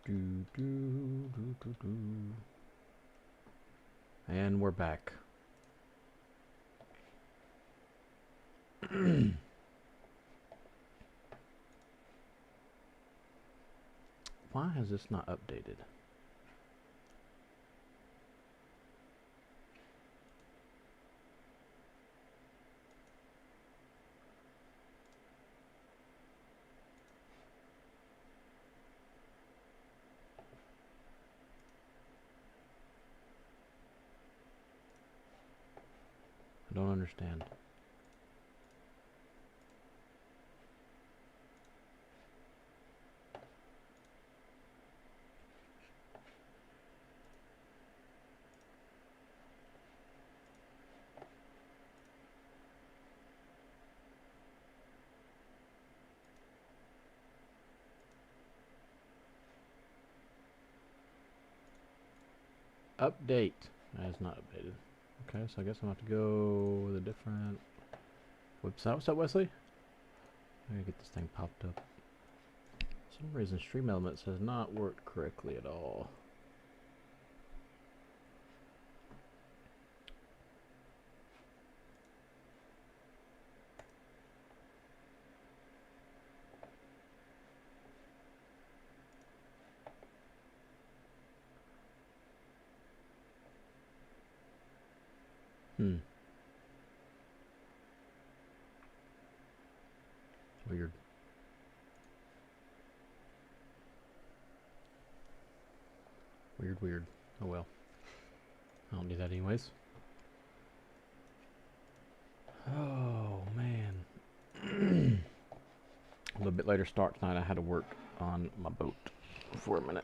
And we're back. Why has this not updated? I don't understand. Update. That is not updated. Okay, so I guess I'm going to have to go with a different website. What's up, Wesley? I gotta get this thing popped up. For some reason, Stream Elements has not worked correctly at all. Weird. Weird. Oh well. I don't do that anyways. Oh man. A little bit later start tonight. I had to work on my boat for a minute.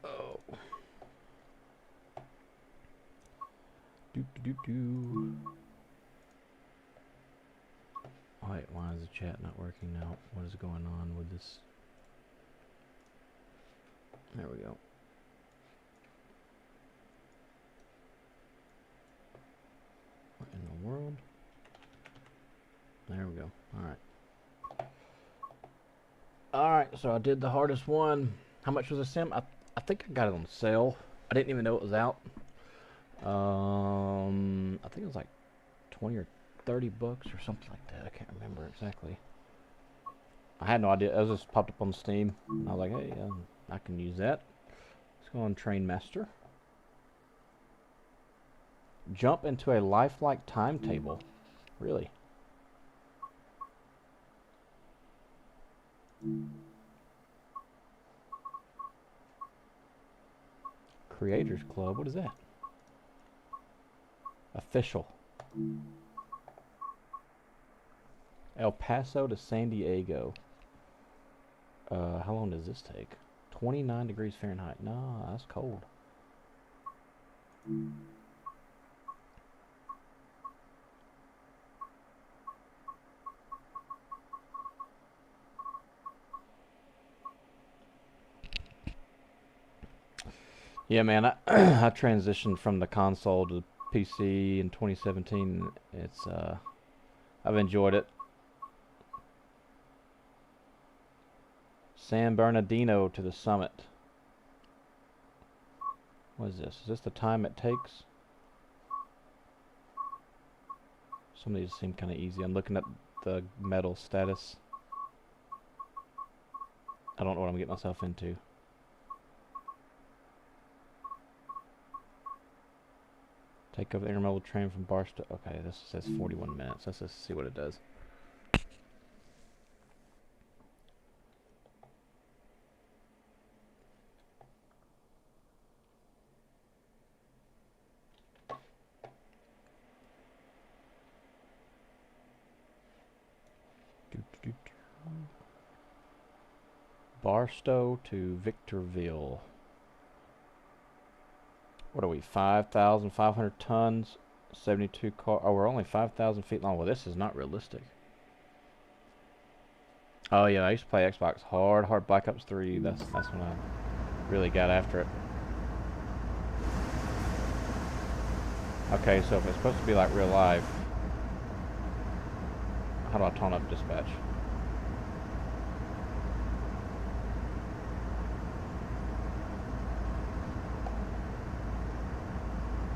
Oh. Wait, why is the chat not working now? What is going on with this? There we go. What in the world? There we go. Alright, so I did the hardest one. How much was the sim? I think I got it on sale. I didn't even know it was out. I think it was like 20 or 30 bucks or something like that. I can't remember exactly. I had no idea. It was just popped up on Steam. And I was like, hey, I can use that. Let's go on Train Master. Jump into a lifelike timetable. Really? Creators Club. What is that? Official. El Paso to San Diego. How long does this take? 29 degrees Fahrenheit. Nah, that's cold. Yeah, man, I transitioned from the console to PC in 2017. It's I've enjoyed it. San Bernardino to the summit. What is this? Is this the time it takes? Some of these seem kind of easy. I'm looking at the medal status. I don't know what I'm getting myself into. Take over the intermodal train from Barstow. Okay, this says 41 minutes. Let's just see what it does. Barstow to Victorville. What are we? 5,500 tons, 72 car. Oh, we're only 5,000 feet long. Well, this is not realistic. Oh yeah, I used to play Xbox hard Black Ops 3. That's when I really got after it. Okay, so if it's supposed to be like real life, how do I tone up dispatch?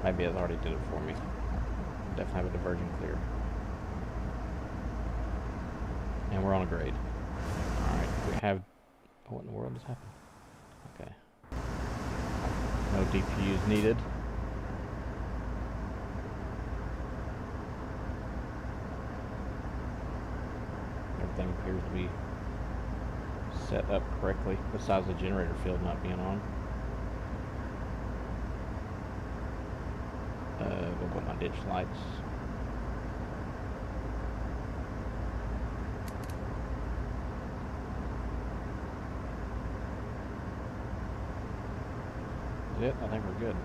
Maybe it already did it for me. Definitely have a diverging clear. And we're on a grade. Alright, we have... Oh, what in the world has happened? Okay. No DPUs needed. Everything appears to be set up correctly, besides the generator field not being on. We'll put my ditch lights. Is it? I think we're good.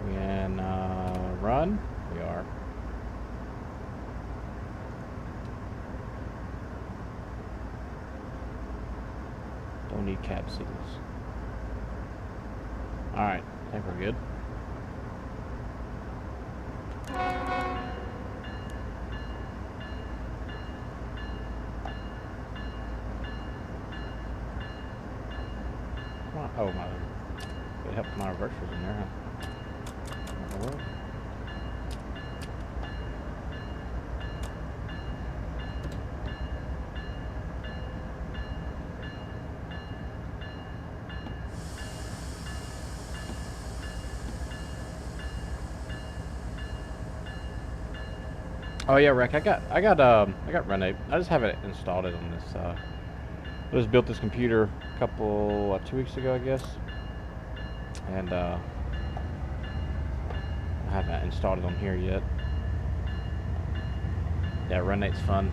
We can run. We are. Don't need cab signals. Alright, I think we're good. Oh my, it helped my reversers in there, huh? What the world? Oh yeah, Rick, I got Run 8. I just haven't installed it on this. I just built this computer a couple 2 weeks ago, I guess, and I haven't installed it on here yet. Yeah, Run 8's fun.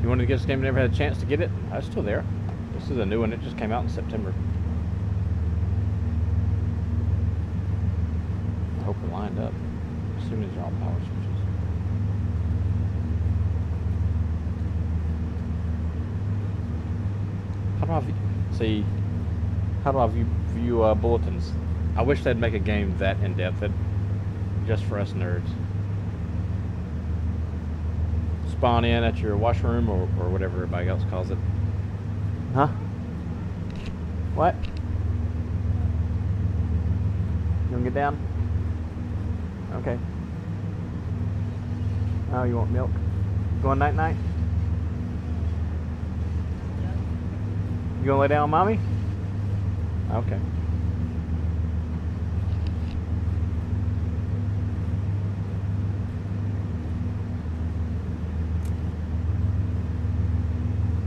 You wanted to get this game, never had a chance to get it? It's still there. This is a new one. It just came out in September. I hope we're lined up. As soon as all power switches. How do I view bulletins? I wish they'd make a game that in depth, just for us nerds. Spawn in at your washroom or whatever everybody else calls it. Huh? What? You wanna get down? Okay. Oh, you want milk? Going night night? You gonna lay down, mommy? Okay.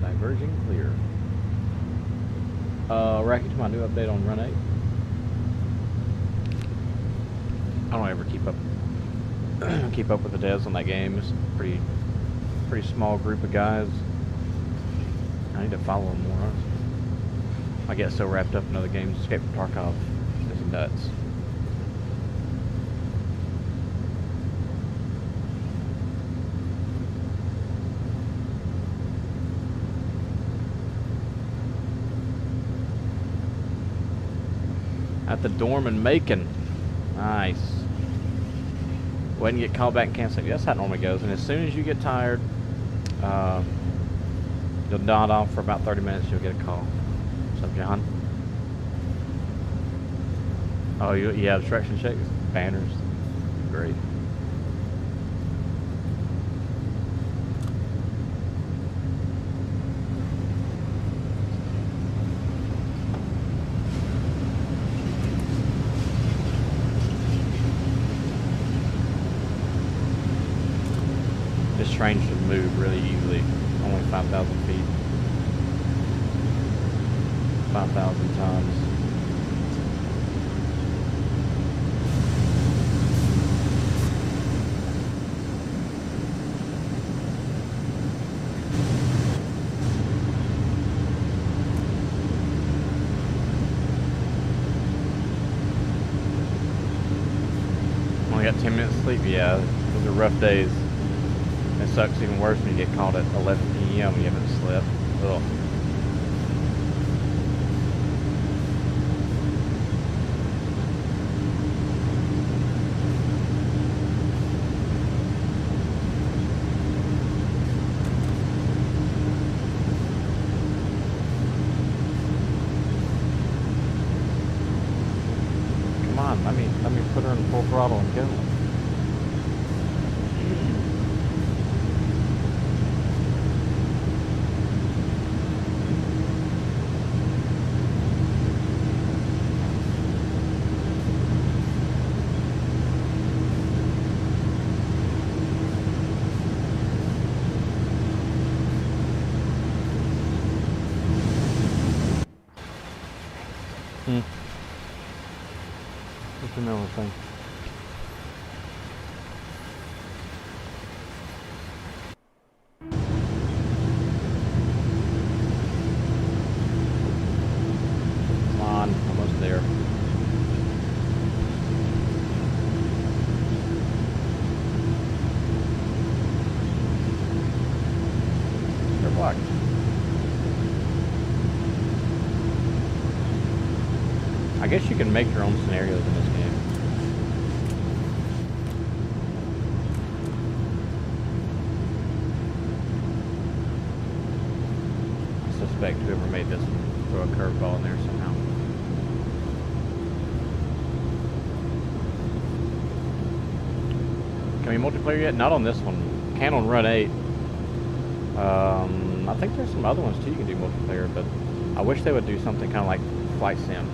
Diverging clear. Racket to my new update on Run 8. I don't ever keep up with the devs on that game. It's a pretty small group of guys. I need to follow them more. I get so wrapped up in other games. Escape from Tarkov is nuts. At the dorm in Macon. Nice. Go ahead and get called back and cancel. That's how it normally goes. And as soon as you get tired, you'll nod off for about 30 minutes. You'll get a call. What's up, John? Oh, you have instruction checks, banners. Great. This train should move really easily. Only 5,000 feet. 5,000 tons. Only got 10 minutes sleep? Yeah, those are rough days. It sucks even worse when you get called at 11 p.m. and you haven't slept. Ugh. full throttle and go. What's another thing? Come on, almost there. They're blocked. I guess you can make your own scenarios in this game. I suspect whoever made this throw a curveball in there somehow. Can we multiplayer yet? Not on this one. Can on Run 8. I think there's some other ones too you can do multiplayer, but I wish they would do something kind of like Flight Sim,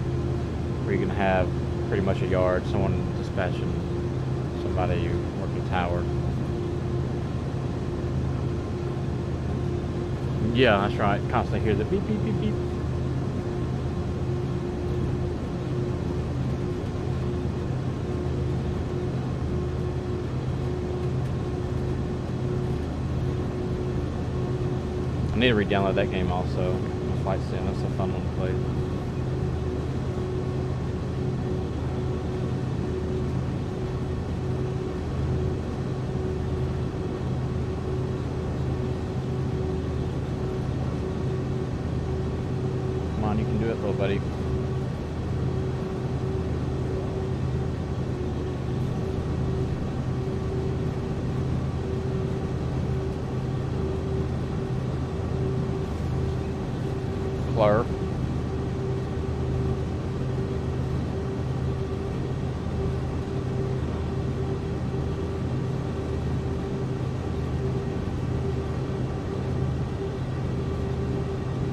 where you can have pretty much a yard, someone dispatching somebody working tower. Yeah, that's right. Constantly hear the beep, beep, beep, beep. I need to re-download that game also. Flight Sim, that's a fun one to play. Come on, you can do it, little buddy. Blur.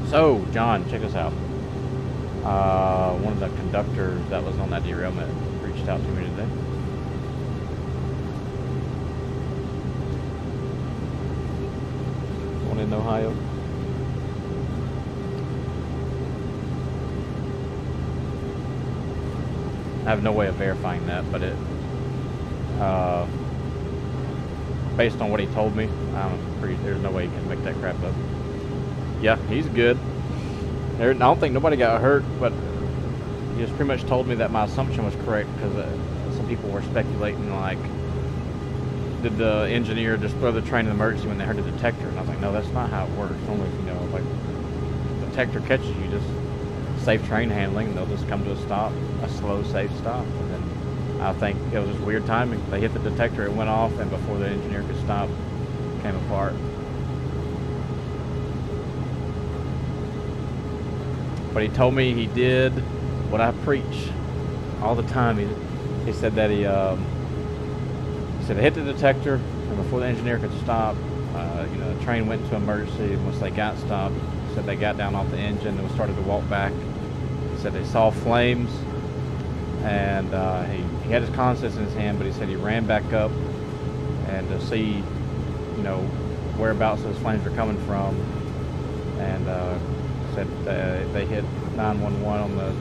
So, John, check us out. One of the conductors that was on that derailment reached out to me today. One in Ohio. I have no way of verifying that, but it, based on what he told me, there's no way he can make that crap up. Yeah, he's good. I don't think nobody got hurt, but he just pretty much told me that my assumption was correct, because some people were speculating, like, did the engineer just throw the train in emergency when they heard the detector? And I was like, no, that's not how it works. Normally, you know, like, the detector catches you, just safe train handling, and they'll just come to a stop, a slow, safe stop. And then I think it was just weird timing. They hit the detector, it went off, and before the engineer could stop, it came apart. But he told me he did what I preach all the time. He said that he said they hit the detector, and before the engineer could stop, you know, the train went into emergency. And once they got stopped, he said they got down off the engine and started to walk back. He said they saw flames, and he had his conscience in his hand, but he said he ran back up and to see, you know, whereabouts those flames were coming from, and said they hit 911 on the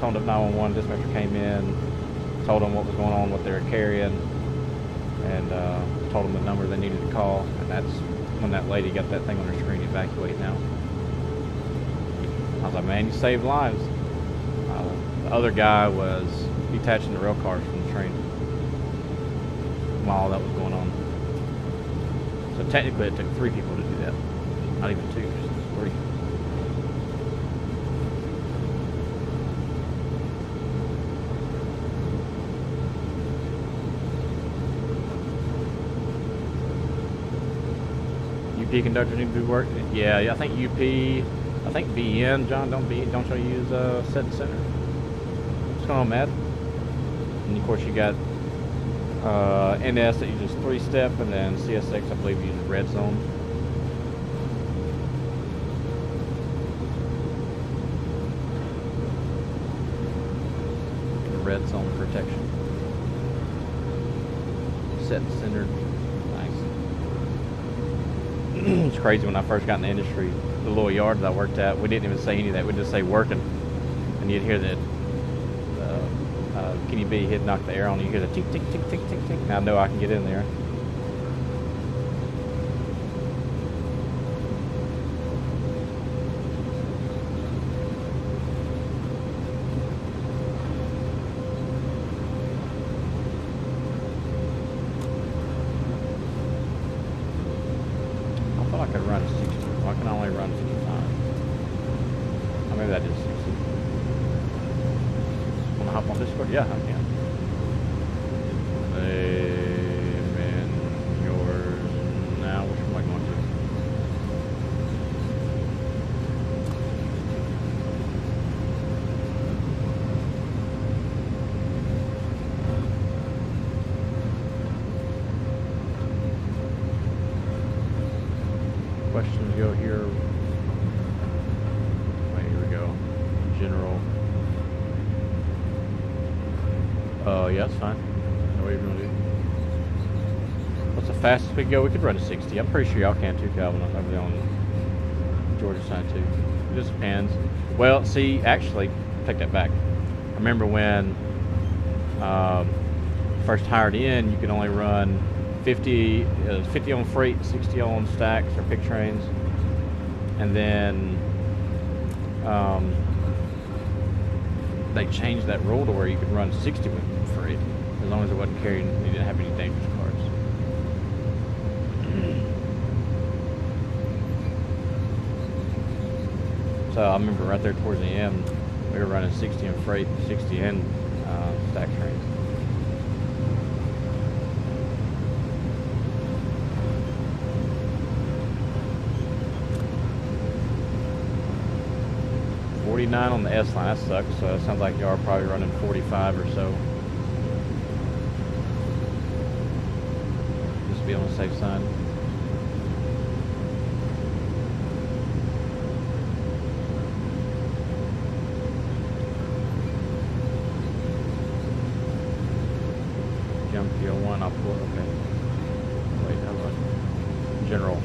toned up 911. Dispatcher came in, told them what was going on, what they were carrying, and told them the number they needed to call. And that's when that lady got that thing on her screen, evacuate now. I was like, man, you saved lives. The other guy was detaching the rail cars from the train while all that was going on. So technically it took 3 people to do that. Not even 2, just 3. UP conductor need to be working. Yeah, I think UP, I think BN, John, don't y'all use set and center? What's going on, Matt? And of course you got NS that uses 3-step, and then CSX I believe uses red zone. Red zone protection. Set and centered. Nice. It's crazy, when I first got in the industry, the little yard that I worked at, we didn't even say any of that. We'd just say working. And you'd hear that Kenny B hit knock the air on, you hear the tick, tick, tick, tick, tick, tick. Now I know I can get in there. I thought I could run 60. Well, I can only run 55. Oh, maybe that is 60. Want to hop on Discord? Yeah, I can. Amen. Yours now. Which one am I going to? Questions go here. Wait, here we go. General. Yeah, that's fine. What are you gonna do? What's the fastest we can go? We could run a 60. I'm pretty sure y'all can too, Calvin. I'm over there on Georgia side too. It just depends. Well, see, actually, take that back. I remember when first hired in, you could only run 50 on freight, 60 on stacks or pick trains, and then they changed that rule to where you could run 60 with freight, as long as it wasn't carrying, you didn't have any dangerous cars. So I remember right there towards the end, we were running 60 in freight, 60 in stack trains. $49 on the S line, that sucks. So it sounds like you are probably running 45 or so. Just to be on the safe side. Jump PO1, I'll pull it, okay. Wait, how about General 1.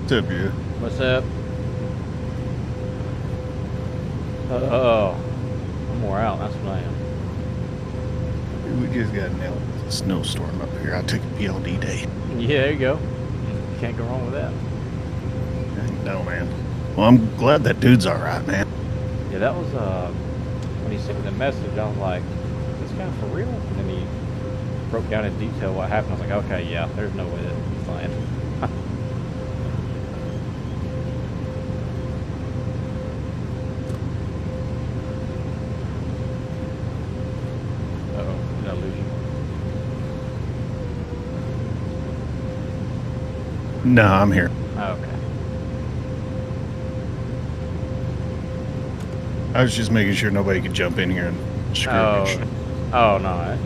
What's up, you? What's up? Oh, I'm wore out. That's what I am. We just got nailed with a snowstorm up here. I took a PLD day. Yeah, there you go. Can't go wrong with that. No, man. Well, I'm glad that dude's all right, man. Yeah, that was when he sent me the message. I was like, "Is this guy for real?" And then he broke down in detail what happened. I was like, "Okay, yeah, there's no way that he's lying." No, I'm here. Oh, okay. I was just making sure nobody could jump in here and screw me. Oh, no.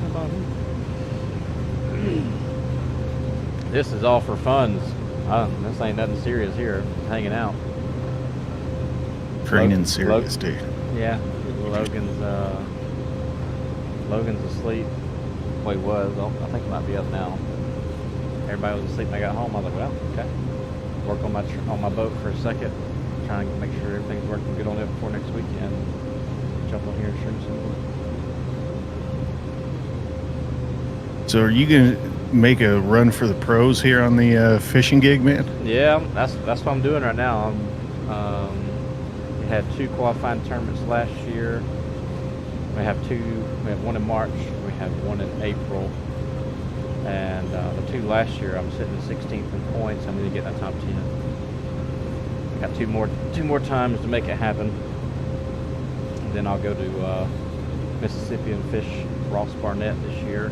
This is all for funds. This ain't nothing serious here. Just hanging out. Training serious, dude. Yeah. Logan's asleep. Well, he was. I think he might be up now. Everybody was asleep when I got home. I was like, well, okay. Work on my boat for a second. Trying to make sure everything's working good on it before next weekend. Jump on here and stream some. So are you going to make a run for the pros here on the fishing gig, man? Yeah, that's what I'm doing right now. We had 2 qualifying tournaments last year. We have 1 in March. We have 1 in April. And the 2 last year, I'm sitting 16th in points. I'm going to get that top 10. I got two more times to make it happen. And then I'll go to Mississippi and fish Ross Barnett this year.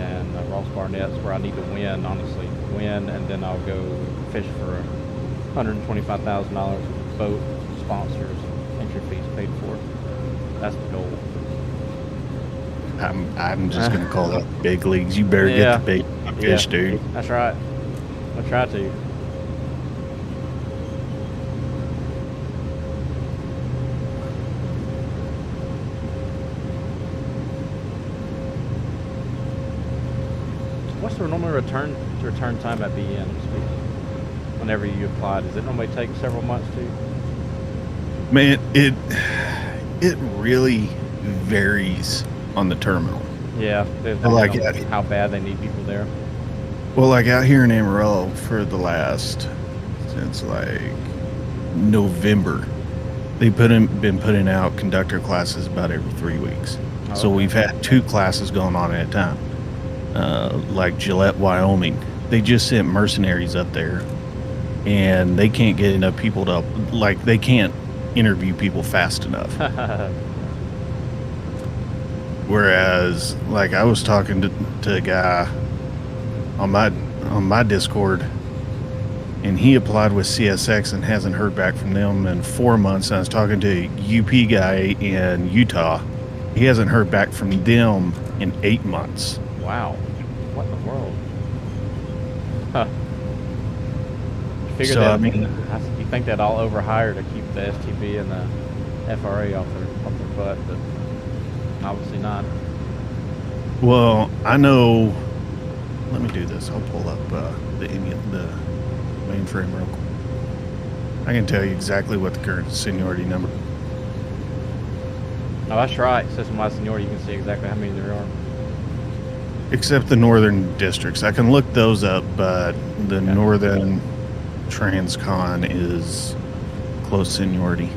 and Ross Barnett's where I need to win, honestly. Win, and then I'll go fish for $125,000 boat, sponsors, entry fees paid for. That's the goal. I'm just gonna call that big leagues. You better get the big fish, dude. That's right. I'll try to. What's the normal return time at BN? Whenever you apply, does it normally take several months too? Man, it really varies on the terminal. Yeah, like how bad they need people there. Well, like out here in Amarillo for the since like November, they've been putting out conductor classes about every 3 weeks. Oh, so we've had 2 classes going on at a time. Like Gillette, Wyoming, they just sent mercenaries up there, and they can't get enough people to they can't interview people fast enough. Whereas, like, I was talking to a guy on my Discord, and he applied with CSX and hasn't heard back from them in 4 months. And I was talking to a UP guy in Utah. He hasn't heard back from them in 8 months. Wow. What in the world? Huh. Figure so, that, I mean, you think that I'll overhire to keep the STB and the FRA off their butt, but obviously not. Well, I know. Let me do this. I'll pull up the mainframe real quick. I can tell you exactly what the current seniority number. Oh, that's right. System-wide seniority, you can see exactly how many there are. Except the northern districts. I can look those up, but the northern Transcon is close seniority.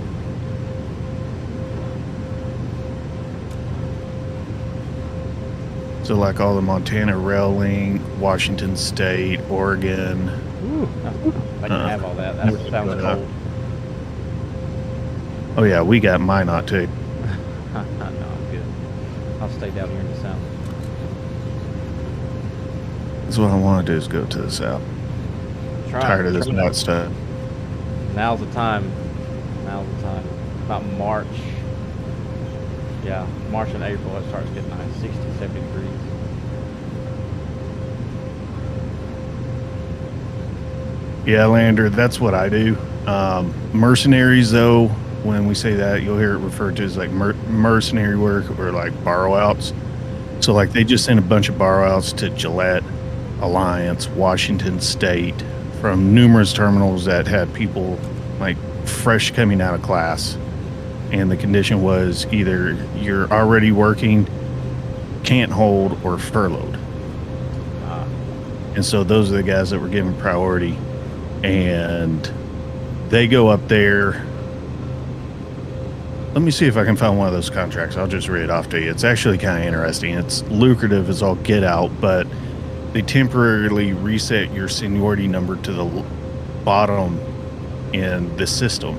So like all the Montana Rail Link, Washington State, Oregon. Ooh, I can have all that. That sounds cold. Oh yeah, we got Minot too. No, I'm good. I'll stay down here in the south. That's what I want to do is go to the south. Tired of this nut stuff. Now's the time. About March. Yeah, March and April it starts getting nice, 60, 70 degrees. Yeah, Lander, that's what I do. Mercenaries, though, when we say that, you'll hear it referred to as like mercenary work or like borrow outs. So like they just sent a bunch of borrow outs to Gillette, Alliance, Washington State from numerous terminals that had people like fresh coming out of class. And the condition was either you're already working, can't hold, or furloughed. And so those are the guys that were given priority. And they go up there. Let me see if I can find one of those contracts. I'll just read it off to you. It's actually kind of interesting. It's lucrative as all get out, but they temporarily reset your seniority number to the bottom in the system.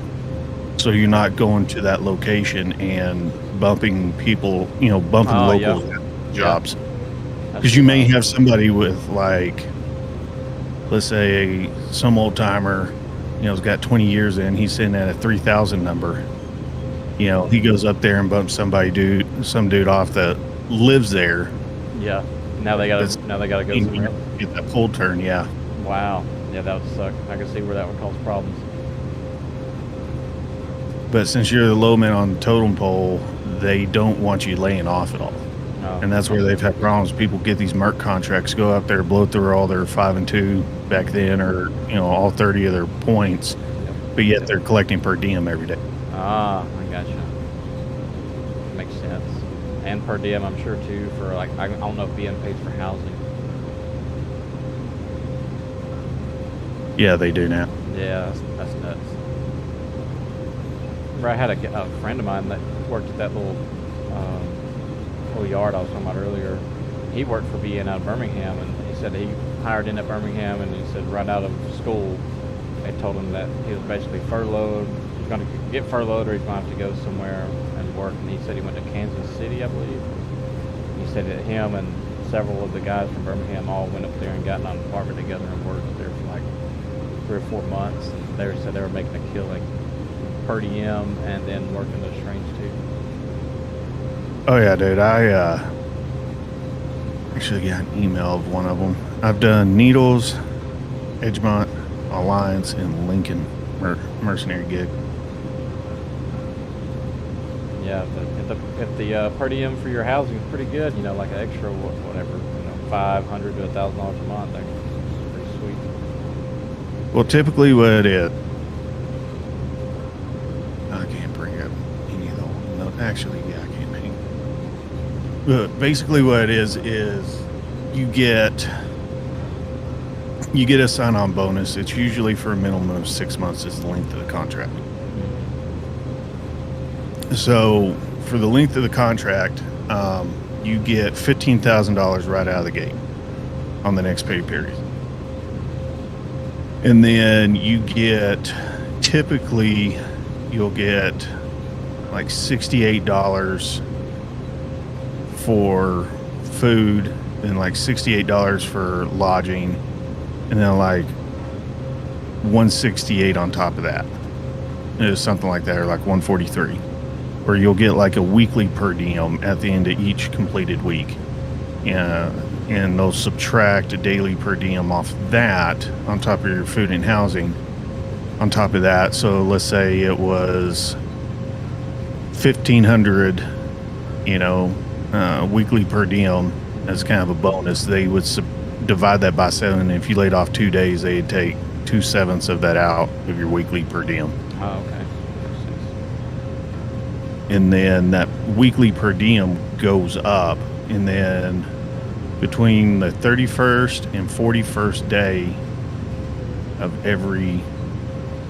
So you're not going to that location and bumping people, bumping local jobs. Because you may have somebody with like, let's say some old timer, has got 20 years in, he's sitting at a 3,000 number. He goes up there and bumps some dude off that lives there. Yeah. Now they gotta go somewhere. Get that full turn, yeah. Wow. Yeah, that would suck. I can see where that would cause problems. But since you're the low man on the totem pole, they don't want you laying off at all. No. And that's where they've had problems. People get these Merc contracts, go out there, blow through all their 5 and 2 back then, or all 30 of their points, but yet they're collecting per diem every day. Ah, I gotcha. Makes sense. And per diem, I'm sure too. For like, I don't know if BN pays for housing. Yeah, they do now. Yeah, that's nuts. I had a friend of mine that worked at that little yard I was talking about earlier. He worked for BN out of Birmingham, and he said he hired in at Birmingham, and he said right out of school, they told him that he was basically furloughed. He's going to get furloughed, or he's going to have to go somewhere and work. And he said he went to Kansas City, I believe. He said that him and several of the guys from Birmingham all went up there and got an apartment together and worked there for like 3 or 4 months. And they said they were making a killing per diem and then working those trains too. Oh yeah, dude. I actually got an email of one of them. I've done Needles, Edgemont, Alliance, and Lincoln mercenary gig. Yeah, if the per diem for your housing is pretty good, you know, like an extra whatever, you know, $500 to $1,000 a month, that's pretty sweet. Well, typically what it is, I can't bring up any of those. No, actually, yeah, I can't make. But basically, what it is you get a sign-on bonus. It's usually for a minimum of 6 months is the length of the contract. So for the length of the contract, you get $15,000 right out of the gate on the next pay period. And then you get, typically, you'll get like $68 for food and like $68 for lodging, and then like $168 on top of that. It is something like that, or like $143. Or you'll get like a weekly per diem at the end of each completed week. And they'll subtract a daily per diem off that on top of your food and housing on top of that. So let's say it was $1,500, you know, weekly per diem as kind of a bonus. They would divide that by 7. If you laid off 2 days, they'd take 2/7 of that out of your weekly per diem. Oh, okay. And then that weekly per diem goes up, and then between the 31st and 41st day of every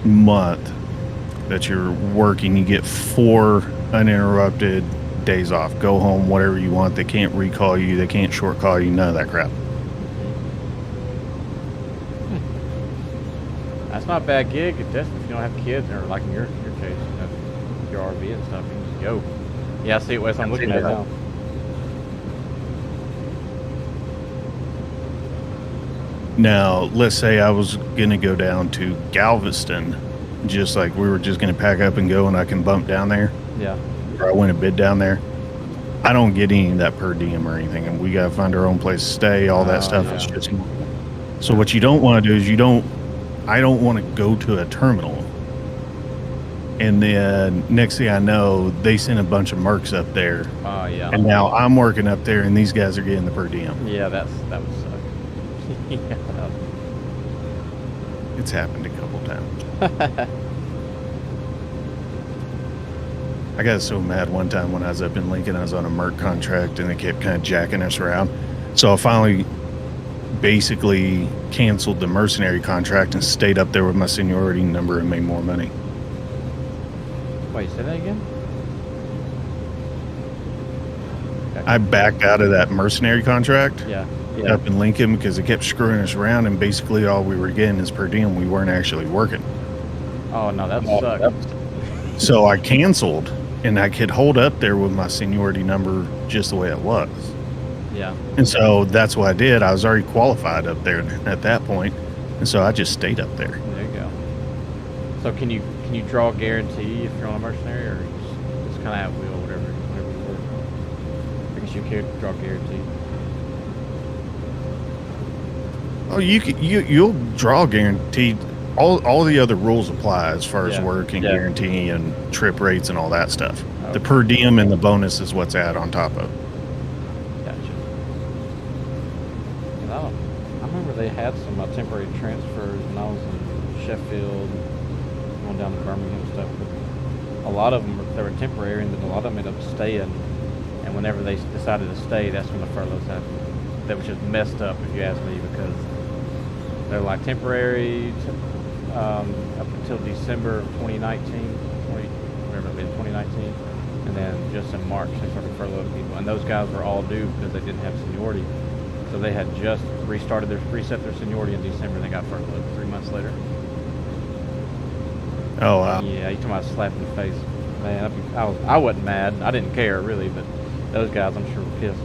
month that you're working, you get 4 uninterrupted days off. Go home, whatever you want. They can't recall you, they can't short call you, none of that crap. That's not a bad gig. If you don't have kids, or like in your case, you know, your RV and stuff, you can just go. Yeah, I see it, Wes. I'm looking at it now. Now, let's say I was going to go down to Galveston, just like we were just going to pack up and go, and I can bump down there. Yeah. Or I win a bid down there. I don't get any of that per diem or anything, and we got to find our own place to stay, all that stuff. Yeah. Is just, so what you don't want to do is I don't want to go to a terminal, and then next thing I know, they send a bunch of mercs up there. Oh, yeah. And now I'm working up there, and these guys are getting the per diem. Yeah, that would suck. Yeah. It's happened a couple times. I got so mad one time when I was up in Lincoln. I was on a merc contract, and they kept kind of jacking us around. So I finally basically canceled the mercenary contract and stayed up there with my seniority number and made more money. Wait, say that again? Okay. I backed out of that mercenary contract up in Lincoln because it kept screwing us around, and basically all we were getting is per diem. We weren't actually working. Oh, no, that sucks. So I canceled, and I could hold up there with my seniority number just the way it was. Yeah. And so that's what I did. I was already qualified up there at that point, and so I just stayed up there. There you go. So can you draw a guarantee if you're on a mercenary, or just kind of at will, whatever you work? I guess you could draw a guarantee. Oh, you'll draw guaranteed. All the other rules apply as far as work and guarantee and trip rates and all that stuff. Okay. The per diem and the bonus is what's added on top of. Gotcha. I remember they had some temporary transfers when I was in Sheffield, going down to Birmingham and stuff. But a lot of them they were temporary, and then a lot of them ended up staying. And whenever they decided to stay, that's when the furloughs happened. That was just messed up, if you ask me, because they're like temporary up until December of 2019, 2019, and then just in March they started furloughing people, and those guys were all due because they didn't have seniority, so they had just reset their seniority in December, and they got furloughed 3 months later. Oh wow! Yeah, you talking about a slap in the face, man. I wasn't mad, I didn't care really, but those guys I'm sure were pissed.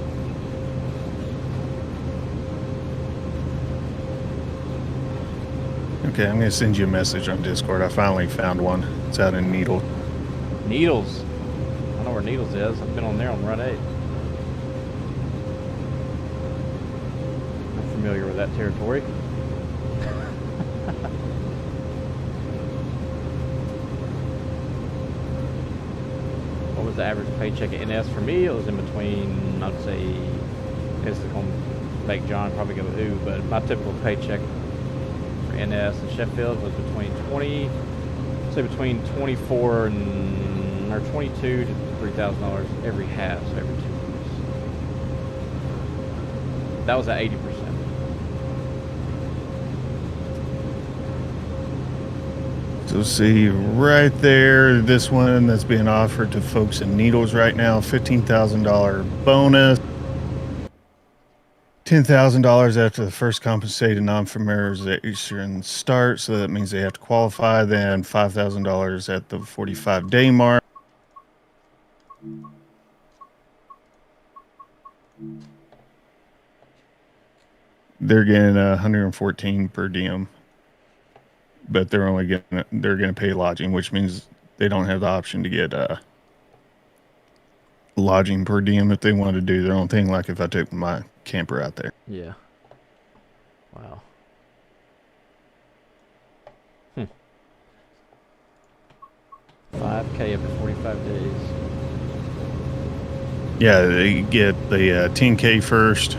Okay, I'm gonna send you a message on Discord. I finally found one. It's out in Needle. Needles. I know where Needles is. I've been on there on Run 8. I'm familiar with that territory. What was the average paycheck at NS? For me, it was in between, I'd say, this is going to make John probably go ooh, but my typical paycheck for NS and Sheffield was between 20, say between 24 and, or 22 to $3,000 every half, so every 2 weeks. That was at 80%. So see right there, this one that's being offered to folks in Needles right now, $15,000 bonus. $10,000 after the first compensated non-familiarization start, so that means they have to qualify. Then $5,000 at the 45-day mark. They're getting 114 per diem, but they're gonna pay lodging, which means they don't have the option to get lodging per diem if they want to do their own thing. Like if I took my camper out there. Yeah. Wow. 5K every 45 days. Yeah, they get the 10K first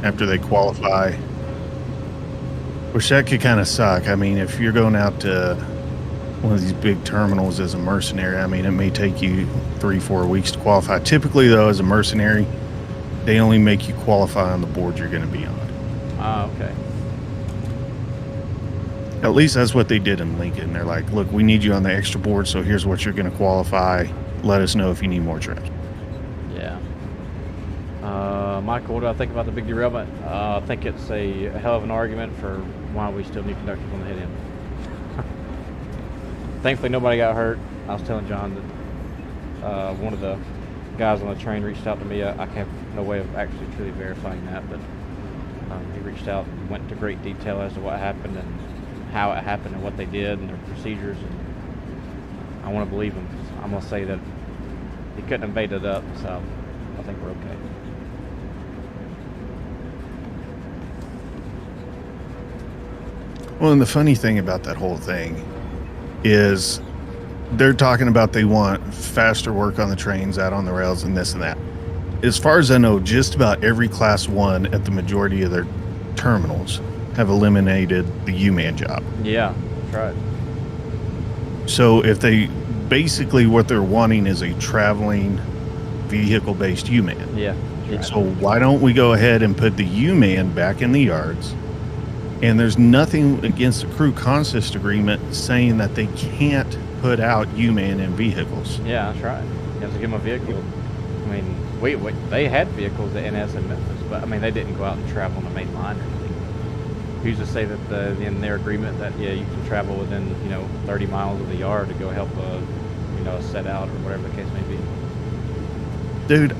after they qualify. Which that could kind of suck. I mean, if you're going out to one of these big terminals as a mercenary, I mean, it may take you 3-4 weeks to qualify. Typically, though, as a mercenary, they only make you qualify on the board you're going to be on. Ah, okay. At least that's what they did in Lincoln. They're like, look, we need you on the extra board, so here's what you're going to qualify. Let us know if you need more trips. Yeah. Michael, what do I think about the big derailment? I think it's a hell of an argument for why we still need conductors on the head end. Thankfully, nobody got hurt. I was telling John that one of the guys on the train reached out to me. I have no way of actually truly verifying that, but he reached out and went into great detail as to what happened and how it happened and what they did and their procedures, and I want to believe him. I'm going to say that he couldn't have made it up, so I think we're okay. Well, and the funny thing about that whole thing is they're talking about they want faster work on the trains, out on the rails, and this and that. As far as I know, just about every Class 1 at the majority of their terminals have eliminated the U-Man job. Yeah, that's right. So if they basically what they're wanting is a traveling vehicle-based U-Man. Yeah. Right. So why don't we go ahead and put the U-Man back in the yards? And there's nothing against the crew consist agreement saying that they can't put out U-Man in vehicles. Yeah, that's right. You have to give them a vehicle. I mean, they had vehicles at NS in Memphis, but I mean, they didn't go out and travel on the main line or anything. Who's to say that in their agreement that, yeah, you can travel within, 30 miles of the yard to go help a set out or whatever the case may be. Dude,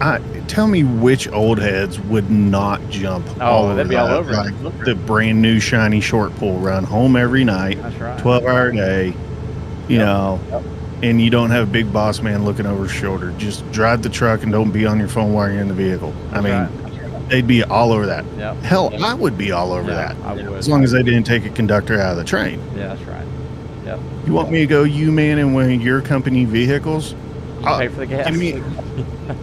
tell me which old heads would not jump all over they'd be all over like the brand new shiny short pull run home every night. That's right. 12-hour day, you know, and you don't have a big boss man looking over his shoulder. Just drive the truck and don't be on your phone while you're in the vehicle. That's right. They'd be all over that. Yep. Hell, I would be all over that. I would. As long as they didn't take a conductor out of the train. Yeah, that's right. Yep. You want me to go U-Man in one of your company vehicles? Pay for the gas.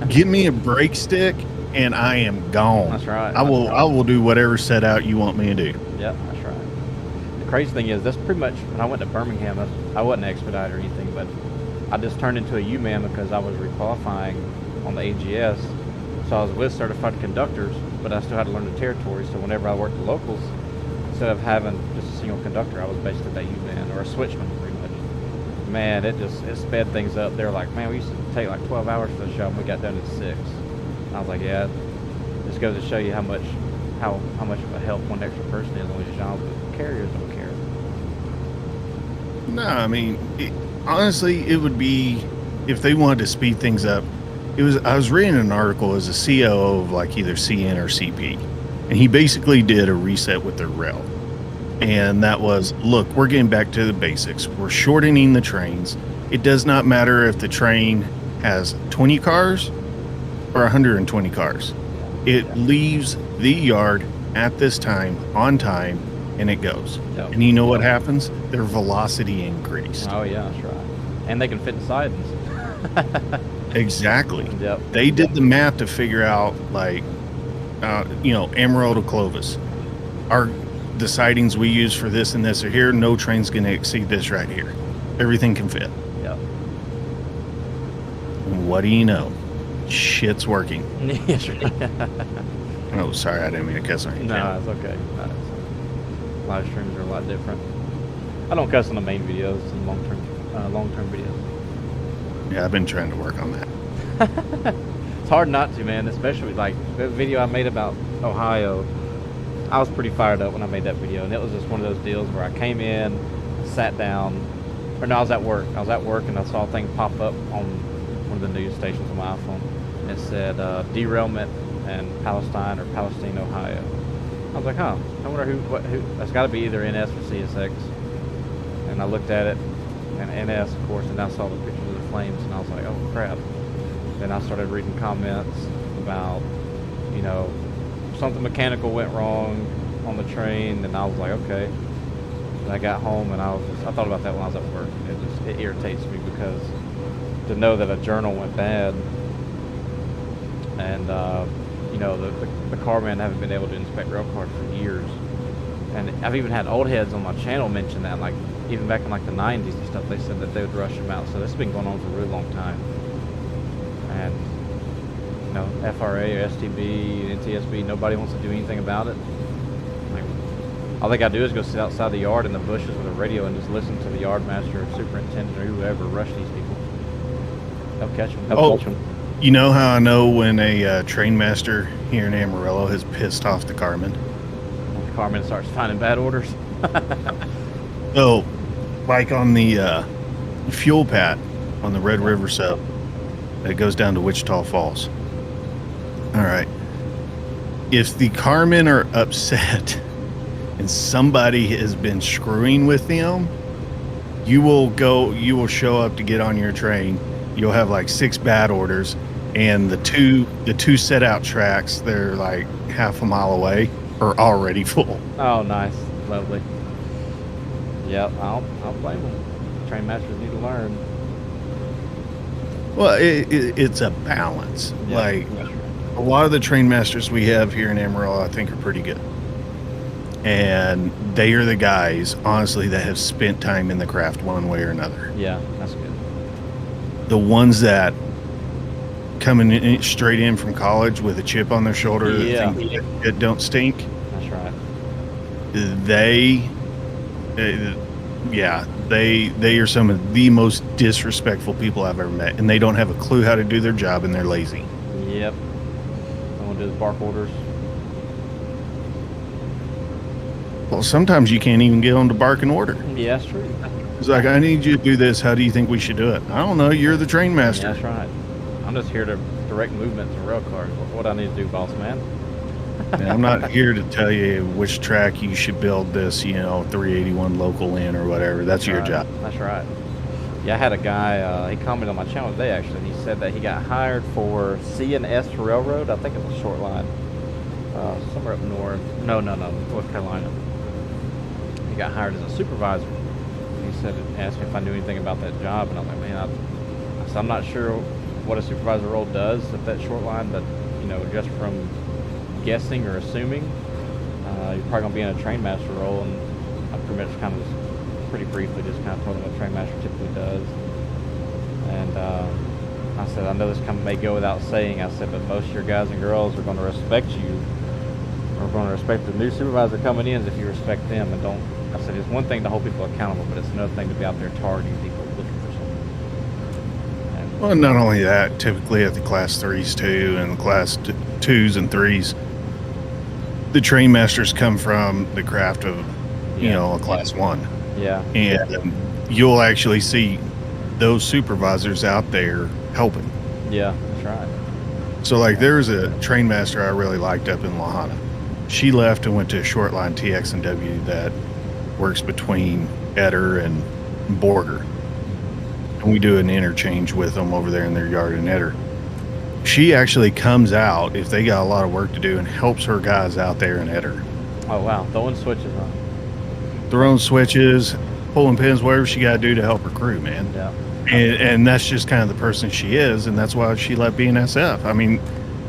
Give me a brake stick, and I am gone. That's right. I will do whatever set out you want me to do. Yep, that's right. The crazy thing is, that's pretty much when I went to Birmingham. I wasn't an expediter or anything, but I just turned into a U-Man because I was requalifying on the AGS. So I was with certified conductors, but I still had to learn the territory. So whenever I worked the locals, instead of having just a single conductor, I was basically that U-Man or a switchman pretty much. Man, it sped things up. They were like, man, we used to take like 12 hours for the job, and we got done at 6. And I was like, yeah, this goes to show you how much of a help one extra person is on these jobs, but carriers don't care. No, I mean, honestly, it would be if they wanted to speed things up. I was reading an article as a COO of like either CN or CP, and he basically did a reset with their rail. And that was, look, we're getting back to the basics. We're shortening the trains. It does not matter if the train has 20 cars or 120 cars. It leaves the yard at this time, on time, and it goes. Yep. And you know what happens? Their velocity increased. Oh yeah, that's right. And they can fit in sidings. Exactly. Yep. They did the math to figure out, like, Amarillo to Clovis. The sidings we use for this and this are here. No train's going to exceed this right here. Everything can fit. Yep. And what do you know? Shit's working. Yes, right. Oh, sorry, I didn't mean to cuss on you. No, it's okay. Live streams are a lot different. I don't cuss on the main videos and long-term videos. Yeah, I've been trying to work on that. It's hard not to, man. Especially like the video I made about Ohio. I was pretty fired up when I made that video, and it was just one of those deals where I came in, sat down, or no, I was at work. And I saw a thing pop up on one of the news stations on my iPhone. It said derailment in Palestine, Ohio. I was like, huh, I wonder who that's got to be either NS or CSX. And I looked at it, and NS, of course, and I saw the pictures of the flames, and I was like, oh crap. Then I started reading comments about, something mechanical went wrong on the train, and I was like, okay. And I got home, and I thought about that when I was at work. It irritates me because to know that a journal went bad, and the carmen haven't been able to inspect rail cars for years, and I've even had old heads on my channel mention that, like even back in like the 90s and stuff, they said that they would rush them out. So this has been going on for a really long time, and FRA or STB, NTSB, nobody wants to do anything about it. Like, all they gotta do is go sit outside the yard in the bushes with a radio and just listen to the yard master or superintendent or whoever rush these people. They'll catch them. They'll catch them. You know how I know when a train master here in Amarillo has pissed off the carmen? When the carman starts finding bad orders. So, like on the fuel pad on the Red River sub that goes down to Wichita Falls. All right. If the carmen are upset and somebody has been screwing with them, you will show up to get on your train. You'll have like 6 bad orders, and the two set out tracks, they're like half a mile away, are already full. Oh, nice. Lovely. Yep, I'll blame them. Train masters need to learn. Well, it's a balance. Yeah, like, that's right. a lot of the train masters we have here in Amarillo, I think, are pretty good. And they are the guys, honestly, that have spent time in the craft one way or another. Yeah, that's good. The ones that coming in straight in from college with a chip on their shoulder that think it don't stink. That's right. They are some of the most disrespectful people I've ever met, and they don't have a clue how to do their job, and they're lazy. Yep. I want to do the bark orders. Well, sometimes you can't even get them to bark an order. Yeah, that's true. It's like, I need you to do this. How do you think we should do it? I don't know. You're the train master. Yeah, that's right. I'm just here to direct movements of rail cars. What I need to do, boss man? And I'm not here to tell you which track you should build this, 381 local in or whatever. That's your job. That's right. Yeah, I had a guy, he commented on my channel today, actually. He said that he got hired for C&S Railroad. I think it was a short line. Somewhere up north. No, North Carolina. He got hired as a supervisor. He said, asked me if I knew anything about that job, and I'm like, man, I'm not sure what a supervisor role does at that short line, but just from guessing or assuming, you're probably gonna be in a train master role, and I pretty much kind of pretty briefly just kind of told him what a train master typically does. And I said, I know this may go without saying. I said, but most of your guys and girls are going to respect you, or going to respect the new supervisor coming in if you respect them, and don't. I said, it's one thing to hold people accountable, but it's another thing to be out there targeting people looking for something. And, well, not only that, typically at the class 3s too, and the class 2s and 3s, the train masters come from the craft of, a class 1. Yeah. And you'll actually see those supervisors out there helping. Yeah, that's right. So, like, there was a train master I really liked up in Lahana. She left and went to a short line TX and W that works between Eder and Borger. And we do an interchange with them over there in their yard in Eder. She actually comes out if they got a lot of work to do and helps her guys out there in Eder. Oh, wow. Throwing switches, huh? Throwing switches, pulling pins, whatever she got to do to help her crew, man. Yeah. And that's just kind of the person she is, and that's why she left BNSF. I mean,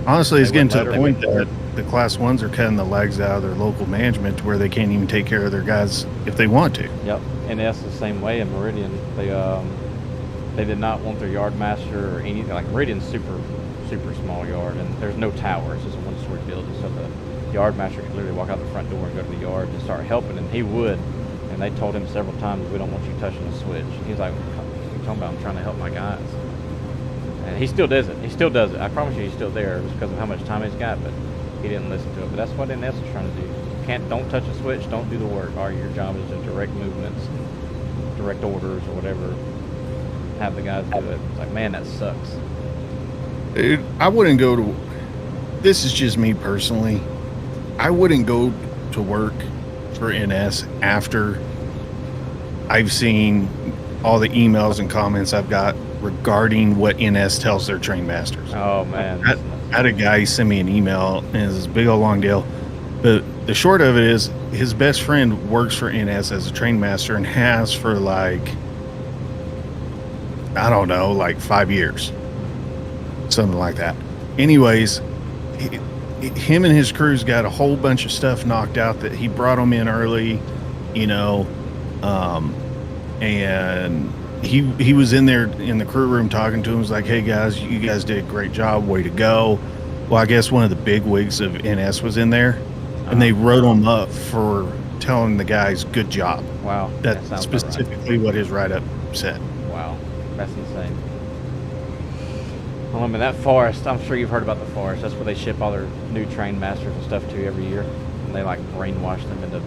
honestly, it's getting to the point that the Class 1s are cutting the legs out of their local management to where they can't even take care of their guys if they want to. Yep, and that's the same way in Meridian. They did not want their yard master or anything. Like Meridian's super small yard, and there's no tower. It's just a one-story building, so the yard master could literally walk out the front door and go to the yard and start helping, and he would. And they told him several times, "We don't want you touching the switch." And he's like, "What are you talking about? I'm trying to help my guys." And he still does it. He still does it. I promise you, he's still there. It was because of how much time he's got, but he didn't listen to it. But that's what NS is trying to do. Don't touch a switch. Don't do the work. All right, your job is to direct movements, direct orders, or whatever. Have the guys do it. It's like, man, that sucks. Dude, I wouldn't go to. This is just me personally. I wouldn't go to work for NS after I've seen all the emails and comments I've got regarding what NS tells their train masters. Oh man, I had a guy send me an email, and it's this big old long deal. But the short of it is, his best friend works for NS as a train master and has for like, I don't know, like 5 years, something like that. Anyways, him and his crew's got a whole bunch of stuff knocked out that he brought them in early, you know, and he was in there in the crew room talking to him. Was like, "Hey guys, you guys did a great job, way to go." Well, I guess one of the big wigs of NS was in there, and they wrote him up for telling the guys, "Good job." Wow, that's specifically what his write-up said. Wow, that's insane. Well, I mean, that forest, I'm sure you've heard about the forest. That's where they ship all their new train masters and stuff to every year. And they like brainwash them into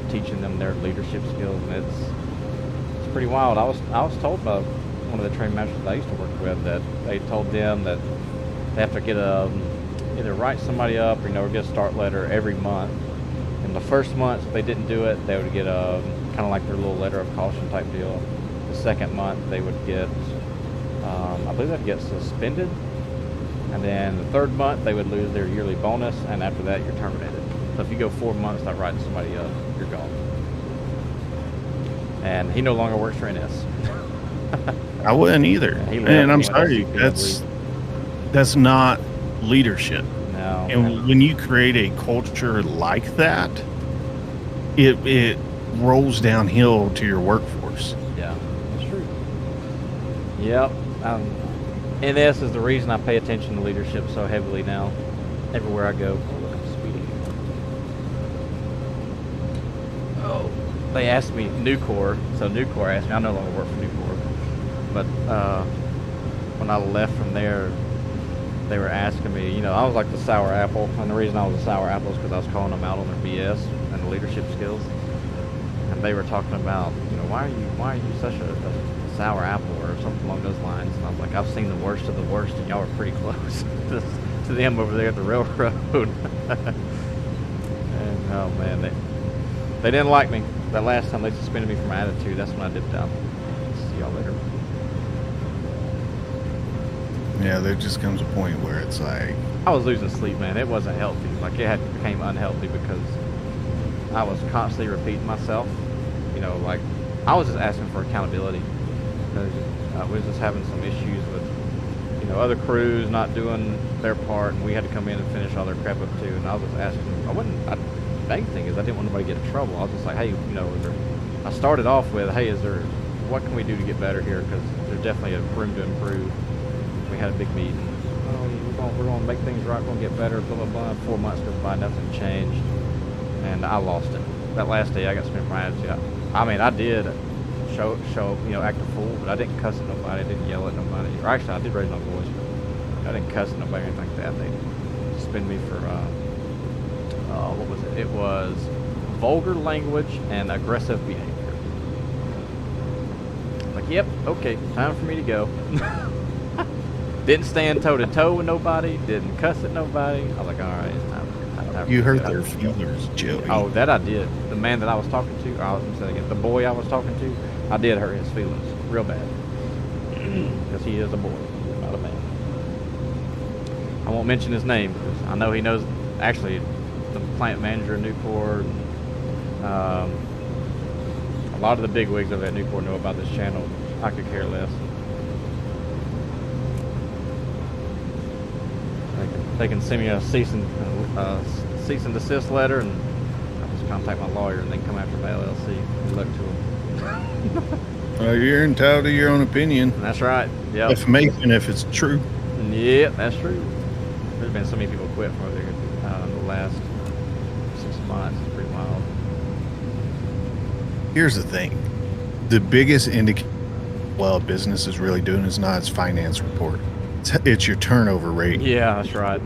teaching them their leadership skills. And it's pretty wild. I was told by one of the train masters that I used to work with that they told them that they have to get either write somebody up or, or get a start letter every month. And the first month, if they didn't do it, they would get kind of like their little letter of caution type deal. The second month, they would get I believe they'd get suspended, and then the third month they would lose their yearly bonus, and after that you're terminated. So if you go 4 months not writing somebody up, you're gone. And he no longer works for NS. I wouldn't either. And I'm sorry, that's not leadership. No. And when you create a culture like that, it rolls downhill to your workforce. Yeah, that's true. Yep. NS is the reason I pay attention to leadership so heavily now, everywhere I go. Oh, look, I'm speeding. Oh, they asked me, Nucor, so Nucor asked me, I no longer work for Nucor, but when I left from there, they were asking me, I was like the sour apple, and the reason I was a sour apple is because I was calling them out on their BS and the leadership skills, and they were talking about, why are you such a sour apple or something along those lines. And I was like, I've seen the worst of the worst, and y'all are pretty close to them over there at the railroad. And oh man, they didn't like me. That last time they suspended me for my attitude, that's when I dipped out. See y'all later. Yeah, there just comes a point where it's like, I was losing sleep, man. It wasn't healthy. Like, it became unhealthy because I was constantly repeating myself. Like, I was just asking for accountability. We was just having some issues with, other crews not doing their part, and we had to come in and finish all their crap up too. And I was just asking. The main thing is I didn't want anybody to get in trouble. I was just like, hey, I started off with, hey, what can we do to get better here? Because there's definitely a room to improve. We had a big meeting. Oh, we're going to make things right. We're going to get better. Blah blah blah. 4 months goes by, nothing changed, and I lost it. That last day, I got spent for my attitude. I mean, I did show act a fool, but I didn't cuss at nobody. I didn't yell at nobody. Or actually, I did raise my voice, but I didn't cuss at nobody or anything like that. They suspended me for what was it? It was vulgar language and aggressive behavior. Like, yep, okay, time for me to go. Didn't stand toe to toe with nobody. Didn't cuss at nobody. I was like, all right, it's time. You hurt their feelers, Joey. Oh, that I did. The man that I was talking to, to, I was going to say again, the boy I was talking to, I did hurt his feelings real bad. Because he is a boy, not a man. I won't mention his name because I know he knows, actually, the plant manager at Newport. A lot of the big wigs over at Newport know about this channel. I could care less. They can send me a cease and desist letter, and I'll just contact my lawyer, and they can come after my LLC. Good luck to them. You're entitled to your own opinion. That's right. Yeah. Defamation if it's true. Yeah, that's true. There's been so many people quit from over there in the last 6 months. It's pretty wild. Here's the thing. The biggest indicator well a business is really doing is not its finance report. It's your turnover rate. Yeah, that's right.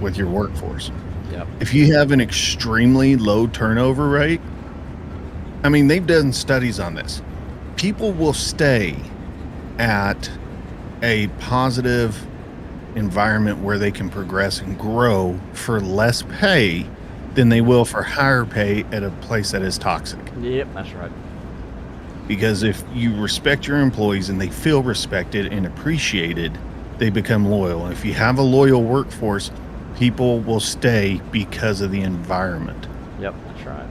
With your workforce. Yep. If you have an extremely low turnover rate, I mean, they've done studies on this. People will stay at a positive environment where they can progress and grow for less pay than they will for higher pay at a place that is toxic. Yep, that's right. Because if you respect your employees and they feel respected and appreciated, they become loyal. And if you have a loyal workforce, people will stay because of the environment. Yep, that's right.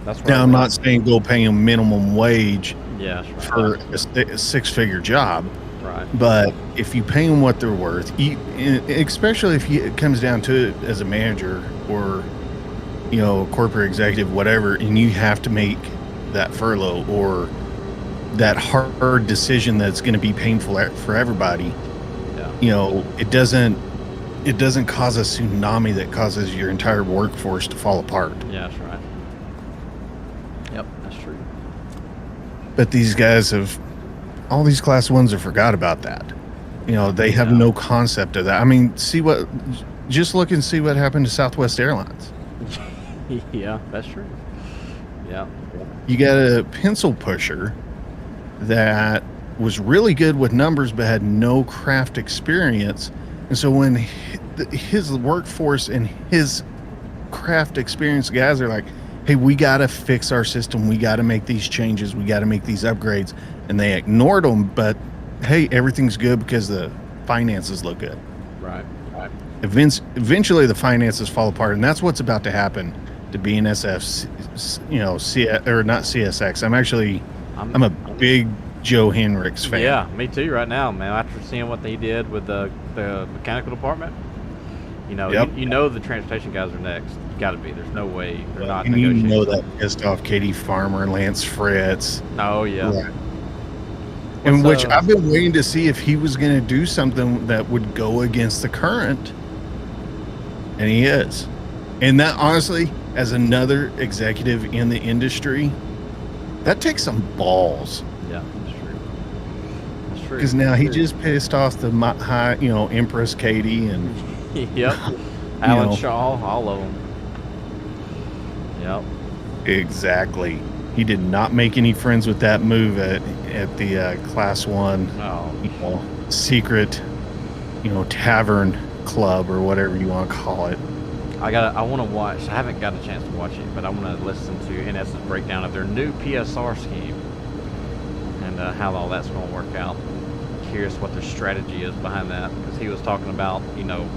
That's right. Now, I'm not saying go pay them minimum wage yeah, that's for a six-figure job. Right. But if you pay them what they're worth, especially if it comes down to it as a manager or, you know, corporate executive, whatever, and you have to make that furlough or that hard decision that's going to be painful for everybody, yeah. You know, it doesn't cause a tsunami that causes your entire workforce to fall apart. Yeah, that's right. Yep, that's true. But these guys all these class ones have forgot about that. You know, they have no concept of that. I mean, just look and see what happened to Southwest Airlines. Yeah, that's true. Yeah. You got a pencil pusher that was really good with numbers but had no craft experience. And so when his workforce and his craft experience guys are like, hey, we got to fix our system. We got to make these changes. We got to make these upgrades. And they ignored them. But, hey, everything's good because the finances look good. Right. Eventually, the finances fall apart. And that's what's about to happen to BNSF, you know, or not CSX. I'm a big Joe Henricks fan. Yeah, me too right now, man. After seeing what they did with the mechanical department, you know, yep. you know the transportation guys are next. Got to be. There's no way they're not. And you know that pissed off Katie Farmer, Lance Fritz. Oh yeah. Yeah. And which I've been waiting to see if he was going to do something that would go against the current, and he is. And that honestly, as another executive in the industry, that takes some balls. Yeah, that's true. That's true. Because now he just pissed off the high, you know, Empress Katie and yep, Alan Shaw, all of them. Yep. Exactly. He did not make any friends with that move at the Class 1, you know, secret, you know, tavern club or whatever you want to call it. I want to watch. I haven't got a chance to watch it, but I want to listen to NS's breakdown of their new PSR scheme and how all that's going to work out. Curious what their strategy is behind that, because he was talking about, you know,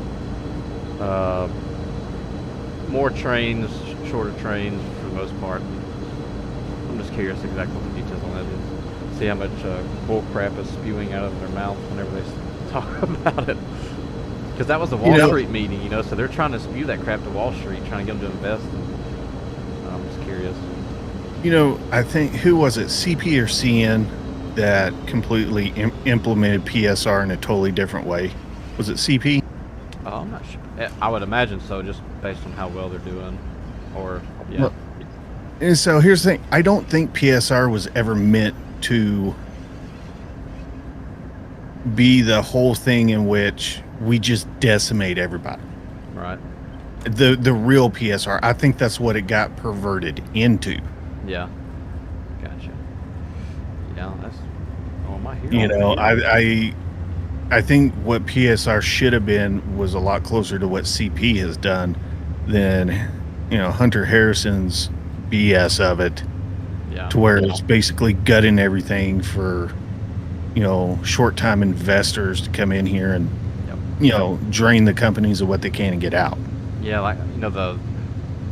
more trains, shorter trains for the most part. I'm just curious exactly what the details on that is. See how much bull crap is spewing out of their mouth whenever they talk about it. Because that was the Wall Street meeting, you know, so they're trying to spew that crap to Wall Street, trying to get them to invest. And I'm just curious. You know, I think, who was it, CP or CN, that completely implemented PSR in a totally different way? Was it CP? Oh, I'm not sure. I would imagine so, just based on how well they're doing. Or, yeah. Well, and so here's the thing. I don't think PSR was ever meant to be the whole thing in which we just decimate everybody. Right. The real PSR. I think that's what it got perverted into. Yeah. Gotcha. Yeah, that's my hero. You know, I think what PSR should have been was a lot closer to what CP has done than, you know, Hunter Harrison's BS of it. Yeah. to where it's basically gutting everything for, short-time investors to come in here and, drain the companies of what they can and get out. Yeah, like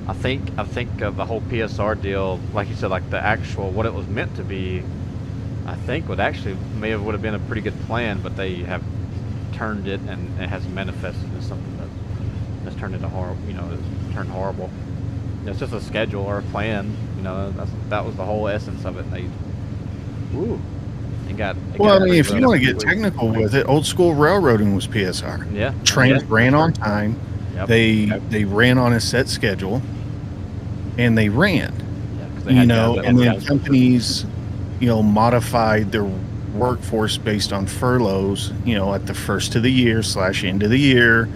I think the whole PSR deal, like you said, like the actual what it was meant to be, I think would have been a pretty good plan, but they have turned it, and it has manifested as something that's turned into horrible. It's turned horrible. It's just a schedule or a plan. That was the whole essence of it. And it got Well, I mean, pretty if you rough. want to get technical with it, old school railroading was PSR. Yeah, Trains ran on time. Yep. They ran on a set schedule, and they ran. Yeah, 'cause they had guys and then guys- companies, modified their workforce based on furloughs, at the first of the year / end of the year.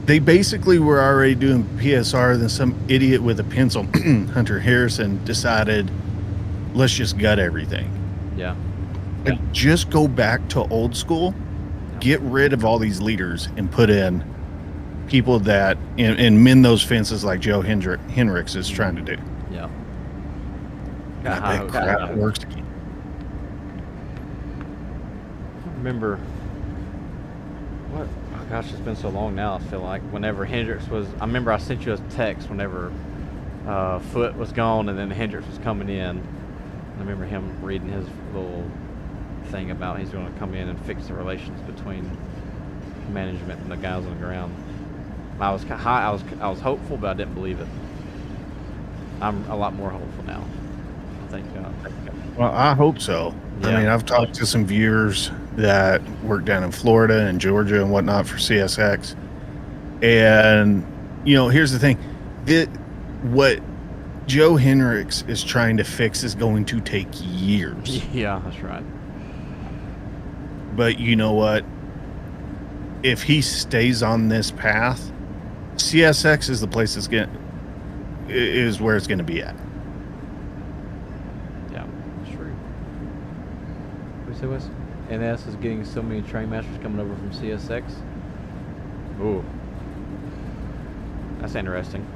They basically were already doing PSR, then some idiot with a pencil, Hunter Harrison, decided, let's just gut everything. Yeah. Like, just go back to old school, get rid of all these leaders, and put in people that and mend those fences like Joe Henricks is trying to do. Yeah. That crap works again. Remember what? Oh gosh, it's been so long now. I feel like whenever Hendricks was, I remember I sent you a text whenever Foote was gone, and then Hendricks was coming in. I remember him reading his little thing about he's going to come in and fix the relations between management and the guys on the ground. I was hopeful, but I didn't believe it. I'm a lot more hopeful now. I think. Well, I hope so. Yeah. I mean, I've talked to some viewers that work down in Florida and Georgia and whatnot for CSX, and here's the thing: what Joe Henricks is trying to fix is going to take years. Yeah, that's right. But you know what? If he stays on this path, CSX is the place is where it's going to be at. Yeah, that's true. What did you say, Wes? NS is getting so many train masters coming over from CSX. Ooh, that's interesting.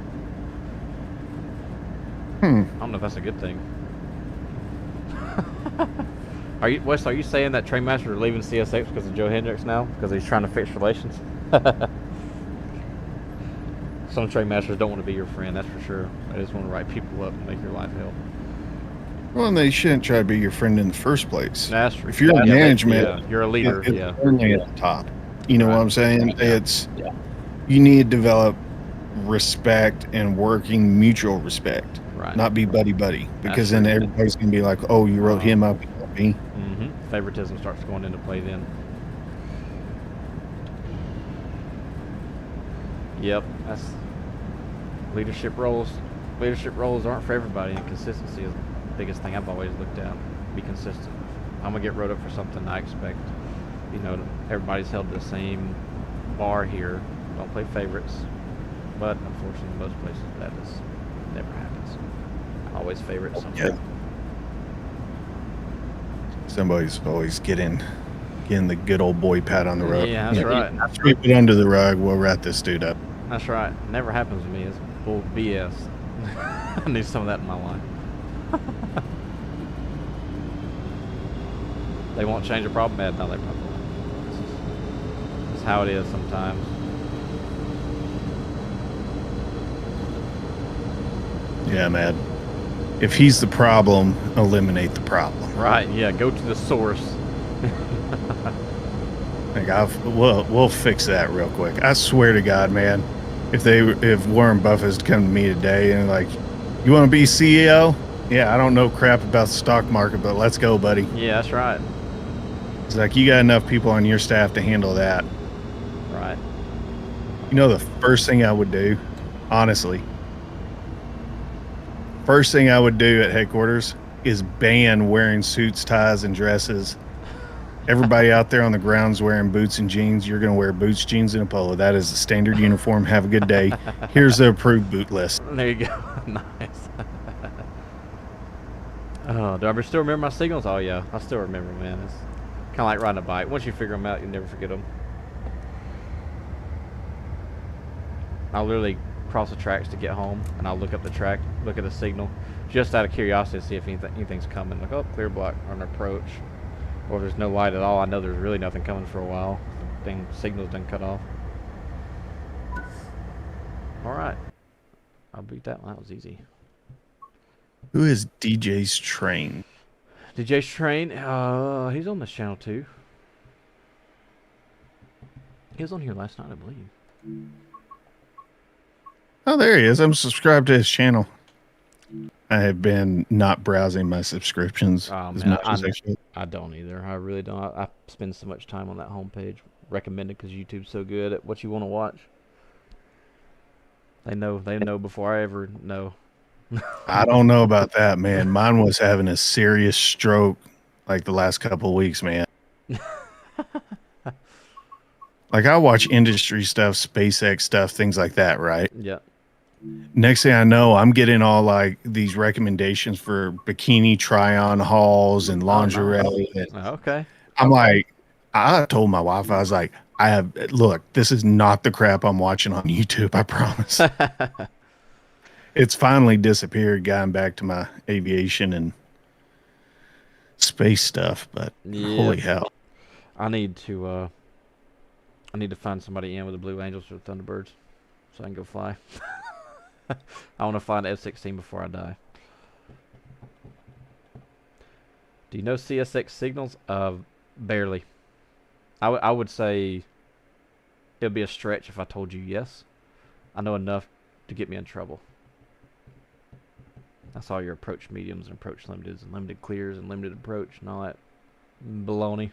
I don't know if that's a good thing. Are you saying that train masters are leaving CSX because of Joe Hendricks now? Because he's trying to fix relations? Some train masters don't want to be your friend, that's for sure. They just want to write people up and make your life hell. Well, and they shouldn't try to be your friend in the first place. That's true. If you're in management, you're a leader. it's Yeah. only at the top. You know Right. what I'm saying? Yeah. It's you need to develop respect and working mutual respect, Right. not be buddy, because That's then true. everybody's gonna be like, "Oh, you wrote him up, not me." Mm-hmm. Favoritism starts going into play then. Yep, that's leadership roles. Leadership roles aren't for everybody, and consistency is the biggest thing I've always looked at. Be consistent. I'm gonna get wrote up for something. I expect, everybody's held to the same bar here. Don't play favorites, but unfortunately, in most places that is never happens. Always favorite something. Yeah. Somebody's always getting the good old boy pat on the rug. Yeah, that's right. Sweep it under the rug. We'll wrap this dude up. That's right. Never happens to me. It's bull BS. I need some of that in my life. They won't change a problem bad. No, they probably won't. This is how it is sometimes. Yeah, man. If he's the problem, eliminate the problem. Right. Yeah. Go to the source. Like we'll fix that real quick. I swear to God, man. If Warren Buffett's to come to me today and like, you want to be CEO? Yeah, I don't know crap about the stock market, but let's go, buddy. Yeah, that's right. It's like you got enough people on your staff to handle that. Right. The first thing I would do, honestly, first thing I would do at headquarters is ban wearing suits, ties, and dresses. Everybody out there on the ground's wearing boots and jeans. You're going to wear boots, jeans, and a polo. That is the standard uniform. Have a good day. Here's the approved boot list. There you go. Nice. Oh, do I still remember my signals? Oh yeah, I still remember, man. It's kind of like riding a bike. Once you figure them out, you never forget them. I literally across the tracks to get home, and I'll look up the track, look at the signal, just out of curiosity to see if anything's coming. Like, oh, clear block on approach, or if there's no light at all, I know there's really nothing coming for a while. Signal's done cut off. All right, I'll beat that one. That was easy. Who is DJ's Train? DJ's Train. He's on this channel too. He was on here last night, I believe. Oh, there he is. I'm subscribed to his channel. I have been not browsing my subscriptions as much as I should. I don't either. I really don't. I spend so much time on that homepage. Recommended because YouTube's so good at what you want to watch. They know before I ever know. I don't know about that, man. Mine was having a serious stroke like the last couple of weeks, man. Like, I watch industry stuff, SpaceX stuff, things like that, right? Yeah. Next thing I know, I'm getting all like these recommendations for bikini try-on hauls and lingerie. Oh, nice. Okay. I'm like, I told my wife, I was like, look, this is not the crap I'm watching on YouTube, I promise. It's finally disappeared, gotten back to my aviation and space stuff, but holy hell. I need to find somebody in with the Blue Angels or the Thunderbirds so I can go fly. I want to fly an F-16 before I die. Do you know CSX signals? Barely. I would say it would be a stretch if I told you yes. I know enough to get me in trouble. That's all your approach mediums and approach limiteds and limited clears and limited approach and all that baloney.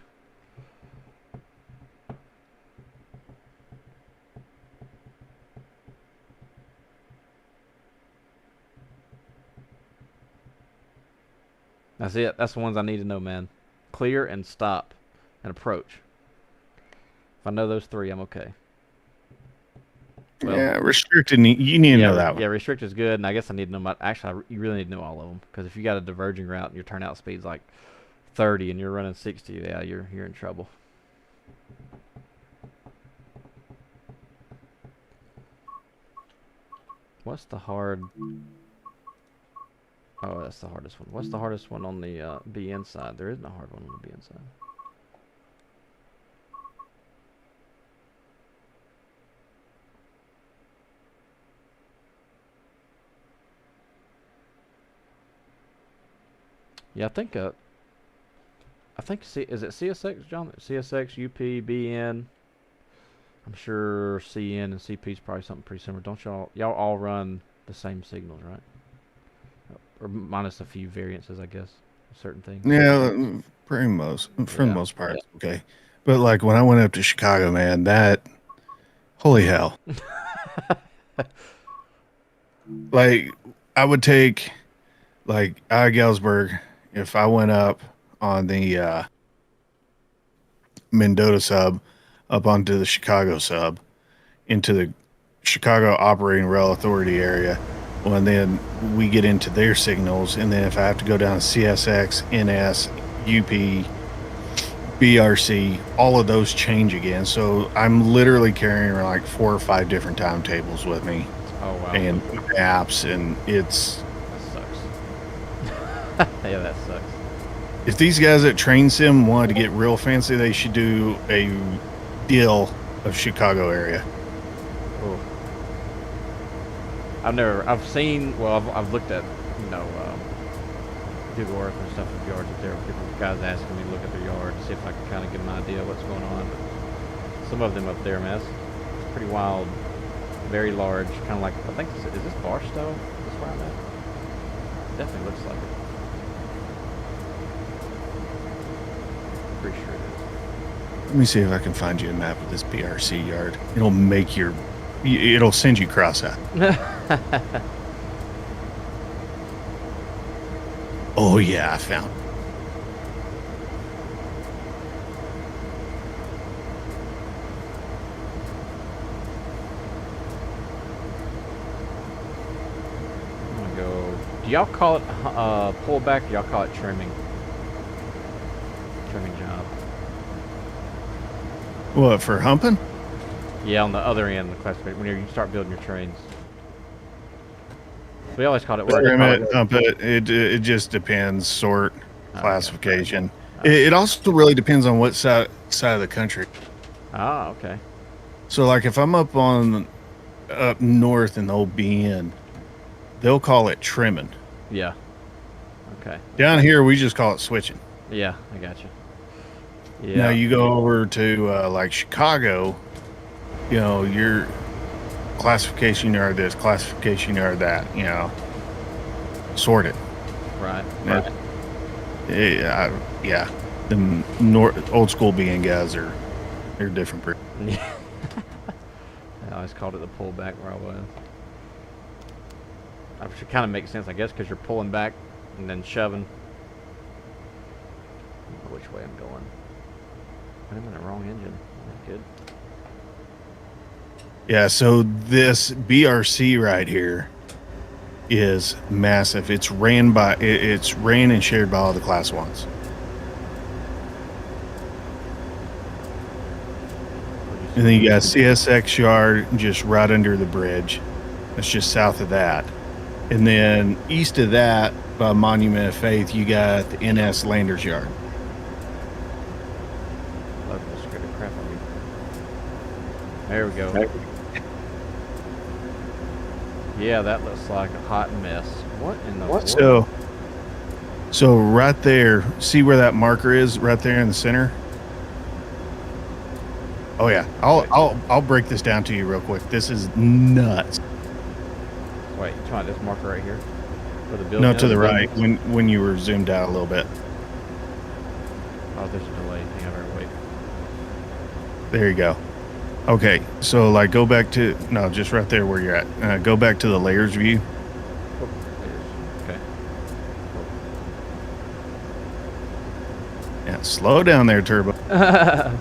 That's it. That's the ones I need to know, man. Clear and stop and approach. If I know those three, I'm okay. Well, yeah, restricted. You need to know that one. Yeah, restricted is good, and I guess I need to know about. Actually, you really need to know all of them because if you got a diverging route and your turnout speed's like 30 and you're running 60, yeah, you're in trouble. What's the hard? Oh, that's the hardest one. What's the hardest one on the BN side? There isn't a hard one on the BN side. Yeah, I think is it CSX, John? CSX, UP, BN. I'm sure CN and CP is probably something pretty similar. Don't y'all all run the same signals, right? Or minus a few variances, I guess. Certain things. Yeah, for the most part, okay. But like when I went up to Chicago, man, that holy hell. Like I would take like out of Galesburg if I went up on the Mendota sub up onto the Chicago sub into the Chicago Operating Rail Authority area. Well, and then we get into their signals, and then if I have to go down CSX, NS, UP, BRC, all of those change again. So I'm literally carrying like 4 or 5 different timetables with me. Oh wow! And apps, and it's that sucks. Yeah, that sucks. If these guys at Train Sim wanted to get real fancy, they should do a deal of Chicago area. Oh. I've seen, well, I've looked at, Google Earth and stuff with yards up there. Guys asking me to look at their yard to see if I can kind of get an idea of what's going on. But some of them up there, man, it's pretty wild, very large, kind of like, I think, is this Barstow? Is this where I'm at? Definitely looks like it. Pretty sure it is. Let me see if I can find you a map of this BRC yard. It'll send you cross-eyed. Oh yeah, I found it. I'm gonna go. Do y'all call it pullback? Or y'all call it trimming? Trimming job. What, for humping? Yeah, on the other end of the classification, when you start building your trains. We always called it But, what? but it just depends, sort, Oh, classification. okay. It also really depends on what side of the country. Oh, okay. So, like, if I'm up north in the old BN, they'll call it trimming. Yeah. Okay. Down here, we just call it switching. Yeah, I got you. Yeah. Now you go over to like Chicago, you know, your classification yard this, classification yard that, you know, sorted. Right. Yeah, the old school BN guys they're different. Yeah. I always called it the pullback where I was. Which kind of makes sense, I guess, because you're pulling back and then shoving. I don't know which way I'm going. But I'm in the wrong engine. That's good. Yeah, so this BRC right here is massive. It's ran and shared by all the class ones. And then you got CSX yard just right under the bridge. It's just south of that. And then east of that, by Monument of Faith, you got the NS Landers yard. Love to scare the crap out of me. There we go. Yeah, that looks like a hot mess. What in the world? So right there, see where that marker is right there in the center? Oh yeah, I'll break this down to you real quick. This is nuts. Wait, you talking about this marker right here? For the building? No, to the right, when you were zoomed out a little bit. Oh, there's a delay. Hang on, wait. There you go. Okay, so like go back to, no, just right there where you're at. Go back to the layers view. Oh, okay. Yeah, slow down there, Turbo. I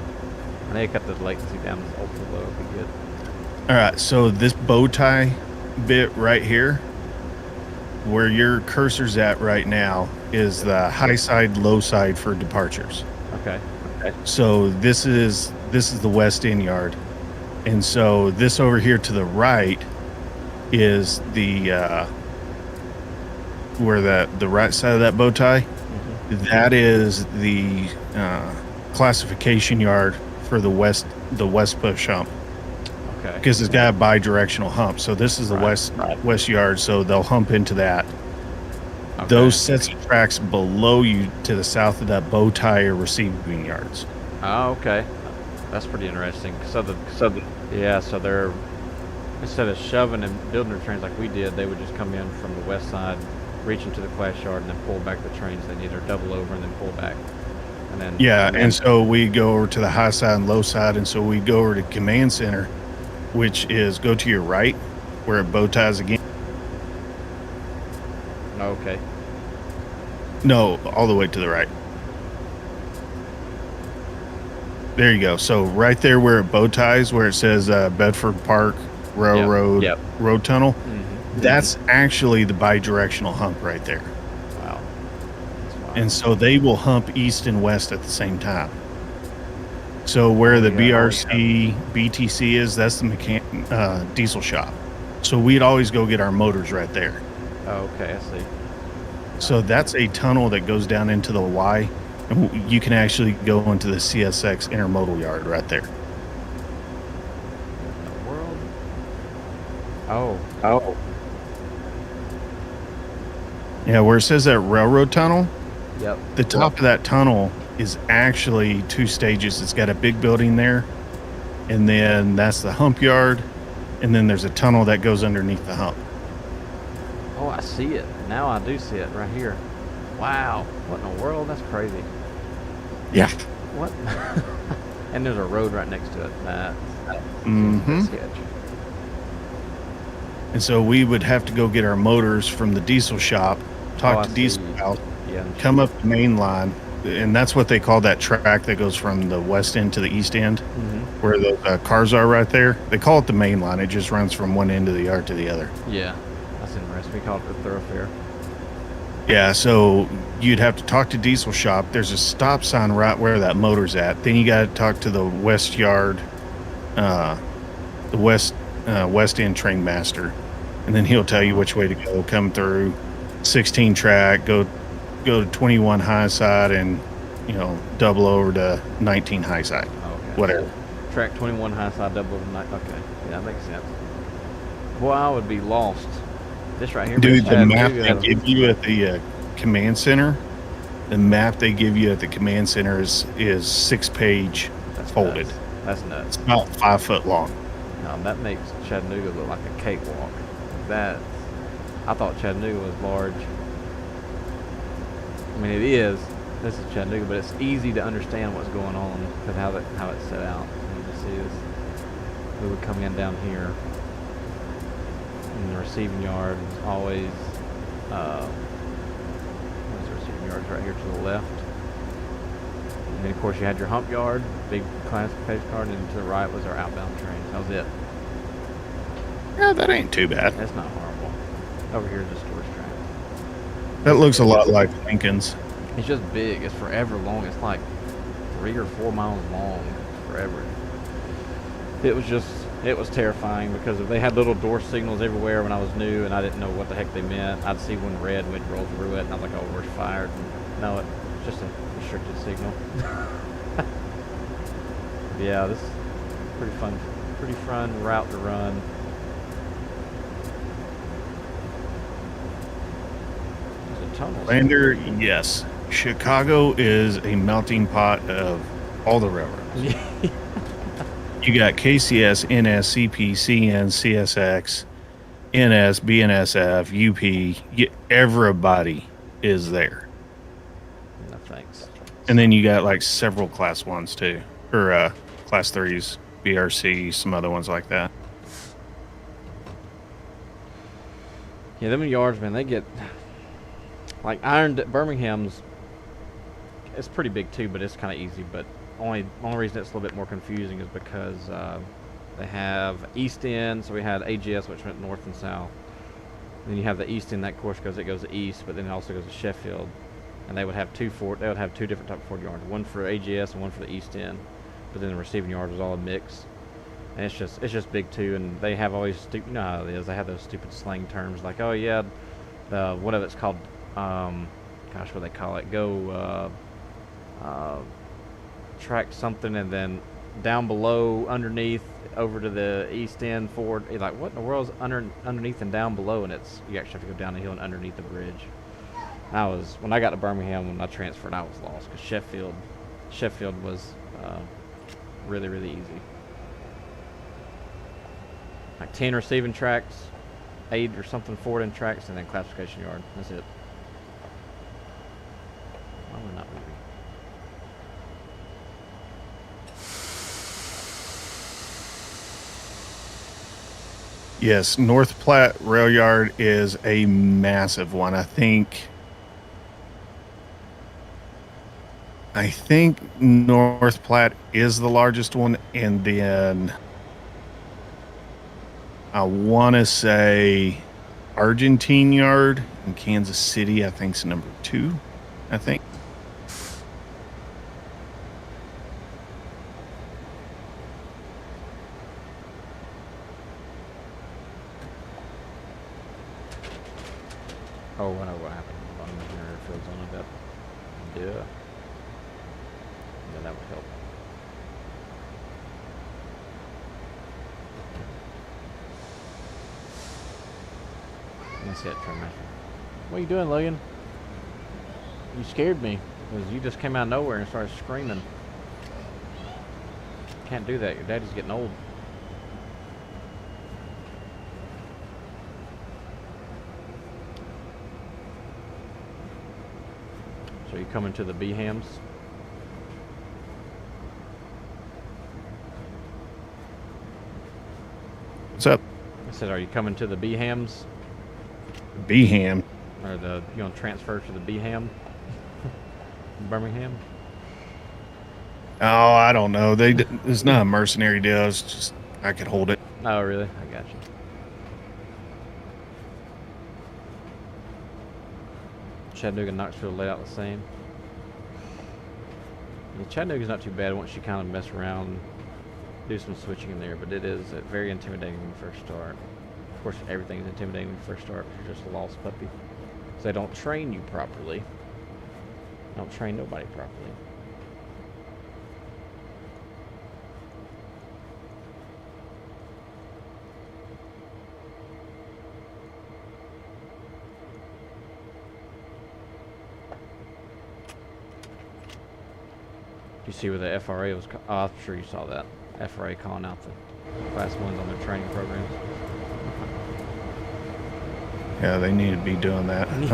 need to cut the latency down to ultra low. It'd be good. All right, so this bow tie bit right here, where your cursor's at right now, is the high side, low side for departures. Okay. So this is the west end yard, and so this over here to the right is the where the right side of that bow tie. Mm-hmm. That is the classification yard for the west push hump. Okay. Because it's got a bi-directional hump, so this is the west yard, so they'll hump into that. Okay. Those sets of tracks below you to the south of that bow tie are receiving yards. Oh, okay. That's pretty interesting. So they're, instead of shoving and building their trains like we did, they would just come in from the west side, reach into the class yard, and then pull back the trains. They either double over and then pull back. And so we go over to the high side and low side, and so we go over to command center, which is go to your right where it bow ties again. Okay. No, all the way to the right. There you go. So right there where it bow ties, where it says Bedford Park Railroad Road Tunnel, that's actually the bi-directional hump right there. Wow. And so they will hump east and west at the same time. So where the BRC BTC is, that's the diesel shop. So we'd always go get our motors right there. Oh, okay, I see. So that's a tunnel that goes down into the Y, and you can actually go into the CSX intermodal yard right there. Oh. Yeah, where it says that railroad tunnel, yep. The top of that tunnel is actually 2 stages. It's got a big building there, and then that's the hump yard, and then there's a tunnel that goes underneath the hump. Oh, I see it. Now I do see it right here. Wow. What in the world? That's crazy. Yeah. What? And there's a road right next to it. That's sketch. And so we would have to go get our motors from the diesel shop, talk to Diesel House, come up the main line, and that's what they call that track that goes from the west end to the east end, where the cars are right there. They call it the main line. It just runs from one end of the yard to the other. Yeah, that's interesting. We call it the thoroughfare. Yeah, so you'd have to talk to Diesel Shop. There's a stop sign right where that motor's at. Then you got to talk to the west yard, the west end train master, and then he'll tell you which way to go. Come through 16 track, go to 21 high side, and double over to 19 high side. Okay. Whatever. Track 21 high side, double over 9. Okay, yeah, that makes sense. Boy, I would be lost. This right here, dude. The map they give you at the command center. The map they give you at the command center is 6-page folded. Nuts. That's nuts. It's about 5 foot long. No, that makes Chattanooga look like a cakewalk. I thought Chattanooga was large. I mean, it is. This is Chattanooga, but it's easy to understand what's going on because how it's set out. You can see this. We would come in down here, and the receiving yard is always. Where's the receiving yard? Right here to the left. And then, of course, you had your hump yard, big classification card, and to the right was our outbound train. That was it. Yeah, that ain't too bad. That's not horrible. Over here is the storage train. That looks a lot like Lincoln's. It's just big. It's forever long. It's like 3 or 4 miles long. Forever. It was terrifying because they had little door signals everywhere when I was new, and I didn't know what the heck they meant. I'd see one red and we'd roll through it, and I was like, oh, we're fired. And no, it's just a restricted signal. Yeah, this is pretty fun route to run. There's a tunnel. Lander, yes. Chicago is a melting pot of all the railroads. You got KCS, NS, CP, CN, CSX, NS, BNSF, UP. Everybody is there. No thanks. And then you got like several class 1s too, or class 3s, BRC, some other ones like that. Yeah, them yards, man, they get like Birmingham's. It's pretty big too, but it's kind of easy. But only reason it's a little bit more confusing is because they have East End, so we had AGS, which went north and south. Then you have the East End, that course goes east, but then it also goes to Sheffield, and they would have two different type of Ford yards, one for AGS and one for the East End. But then the receiving yard was all a mix, and it's just big too. And they have always you know how it is. They have those stupid slang terms like, oh yeah, whatever it's called. Gosh, what they call it? Go. Track something, and then down below, underneath, over to the East End Ford. You're like, what in the world's underneath and down below? And you actually have to go down the hill and underneath the bridge. When I got to Birmingham, when I transferred, I was lost because Sheffield was really, really easy. Like 10 receiving tracks, 8 or something forwarding tracks, and then classification yard. That's it. Why would not moving? Yes, North Platte Rail Yard is a massive one. I think North Platte is the largest one, and then I want to say Argentine Yard in Kansas City, I think, is number 2, I think. Oh, I know what happened. The bottom of the generator fields on it. Yeah, that would help. That's it, Trimmer. What are you doing, Logan? You scared me because you just came out of nowhere and started screaming. Can't do that. Your daddy's getting old. So you coming to the Behams? What's up? I said, are you coming to the Behams? Beham. Or you gonna transfer to the Beham? Birmingham? Oh, I don't know. It's not a mercenary deal. It's just I could hold it. Oh, really? I got you. Chattanooga and Knoxville laid out the same. Chattanooga's not too bad once you kind of mess around, do some switching in there, but it is very intimidating when you first start. Of course, everything's intimidating when you first start. You're just a lost puppy. Because they don't train you properly. They don't train nobody properly. You see where the FRA was, oh, I'm sure you saw that. FRA calling out the class 1s on their training programs. Yeah, they need to be doing that. I've